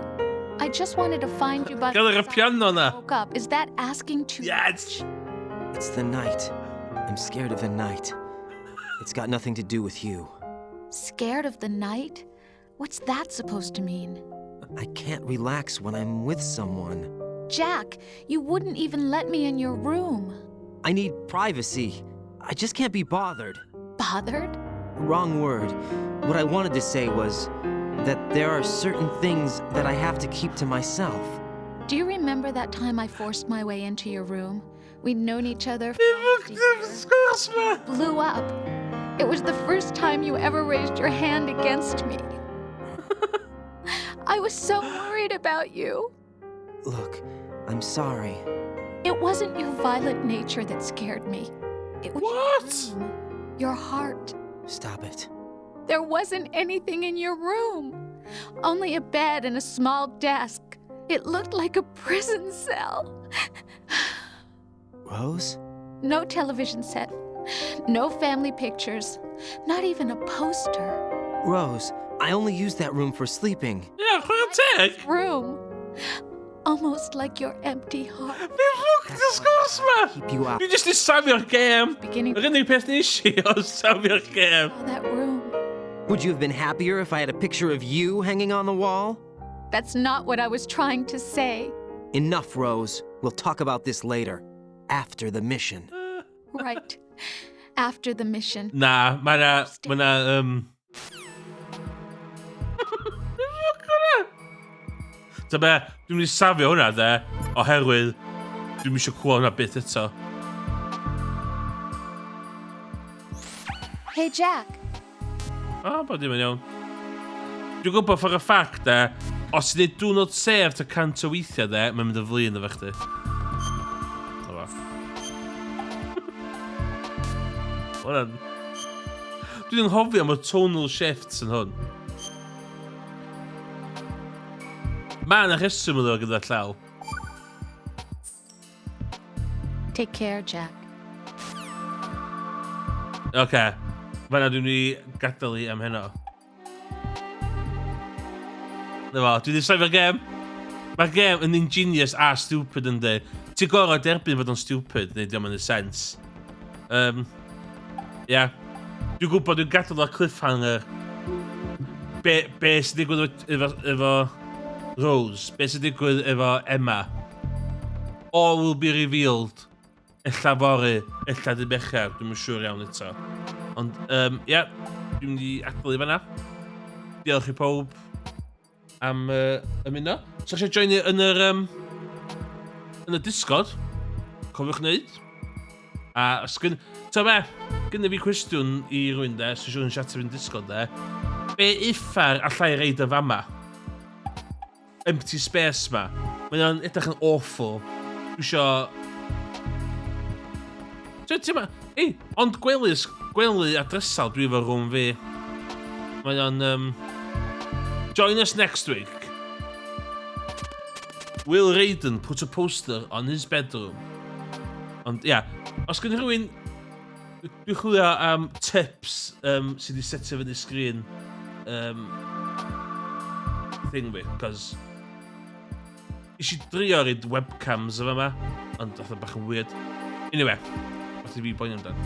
I just wanted to find you by the time I woke up. Is that asking too much? It's the night. I'm scared of the night. It's got nothing to do with you. Scared of the night? What's that supposed to mean? I can't relax when I'm with someone. Jack, you wouldn't even let me in your room. I need privacy. I just can't be bothered. Bothered? Wrong word. What I wanted to say was that there are certain things that I have to keep to myself. Do you remember that time I forced my way into your room? We'd known each other for blew up. It was the first time you ever raised your hand against me. I was so worried about you. Look, I'm sorry. It wasn't your violent nature that scared me. It was your heart. Stop it. There wasn't anything in your room. Only a bed and a small desk. It looked like a prison cell. Rose? No television set. No family pictures. Not even a poster. Rose, I only use that room for sleeping. Yeah, This room. Almost like your empty heart. Keep you out. Du just safio'r gêm. Yr unig peth nes i oedd safio'r gêm. That room. Would you have been happier if I had a picture of you hanging on the wall? That's not what I was trying to say. Enough, Rose. We'll talk about this later. After the mission. Right. After the mission. Na, mae na, Ta be, dwi'n mynd i safio hwnna de, oherwydd dwi'n mysio clywed hwnna bit eto. Hey, Jack. Bod dim yn iawn. Dwi'n gwybod for a fact de, os i ddweud do not save ta cant o weithiau de, mae'n mynd y flin efo chdi. Hwna'n... Dwi'n anghofio am y tonal shifts yn hwn. Mae yna rheswm iddo gyda llaw. Take care, Jack. Oce. Fanna dwi'n mynd i gadael i am heno. Dyma, dwi wedi safio'r gêm. Mae'r gêm yn ingenious a stupid yndi. Ti'n gorau derbyn fod o'n stupid, neu diolch yn y sens. Ie. Dwi'n gwybod dwi'n gadael o'r cliffhanger. Be sy'n digwydd efo Rose, be sy'n digwydd efo Emma. All will be revealed. Ella fori, ella di bechar, dwi'n yn siŵr iawn eto. Ond, ie, dwi'n mynd i adael i fanna. Diolch i pob am ymuno. So eisiau joini yn y Discord, cofiwch wneud. A os gyn... Ta be, gynna fi cwestiwn i rwy'n de, sy'n siŵr yn chat fi'n Discord de. Be uffar allai reid y fama? Empty space ma. Mae'n edrych yn awful. Dwi isio... Ti'n ma... Ei, ond gwely a dresal dwi efo rhwng fi. Mae'n... Join us next week. Will Raiden put a poster on his bedroom? Ond, ia. Os gen rhywun... Dwi'n chwilio am tips sydd wedi setio fyny sgrin thing fi, cos... Is i drio reid webcams efo yma, ond oedd bach yn weird. Anyway, fath i fi boen amdan.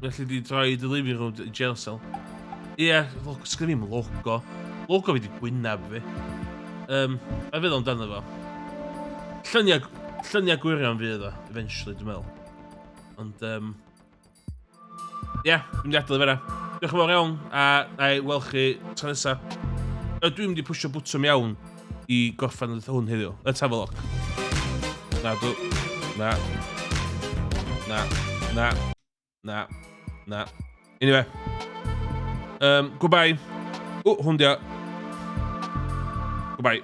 Felly di droi the living room i jail cell. Ie, sgyn fi'm logo. Logo fi di gwynab fi. A fydd o'n dan efo. Llyniau gwirion fydd o, eventually, dwi'n meddwl. Ond, ie, dwi'n mynd i adael i fyna. Diolch yn fawr iawn, a na'i weld chi tro nesa. Dwi'n mynd i pwysio bwtwm iawn i gorffan hwn heddiw. Let's have a look. Na, dw. Na. Na. Na. Na. Na. Anyway. Goodbye. Hwn dia. Goodbye.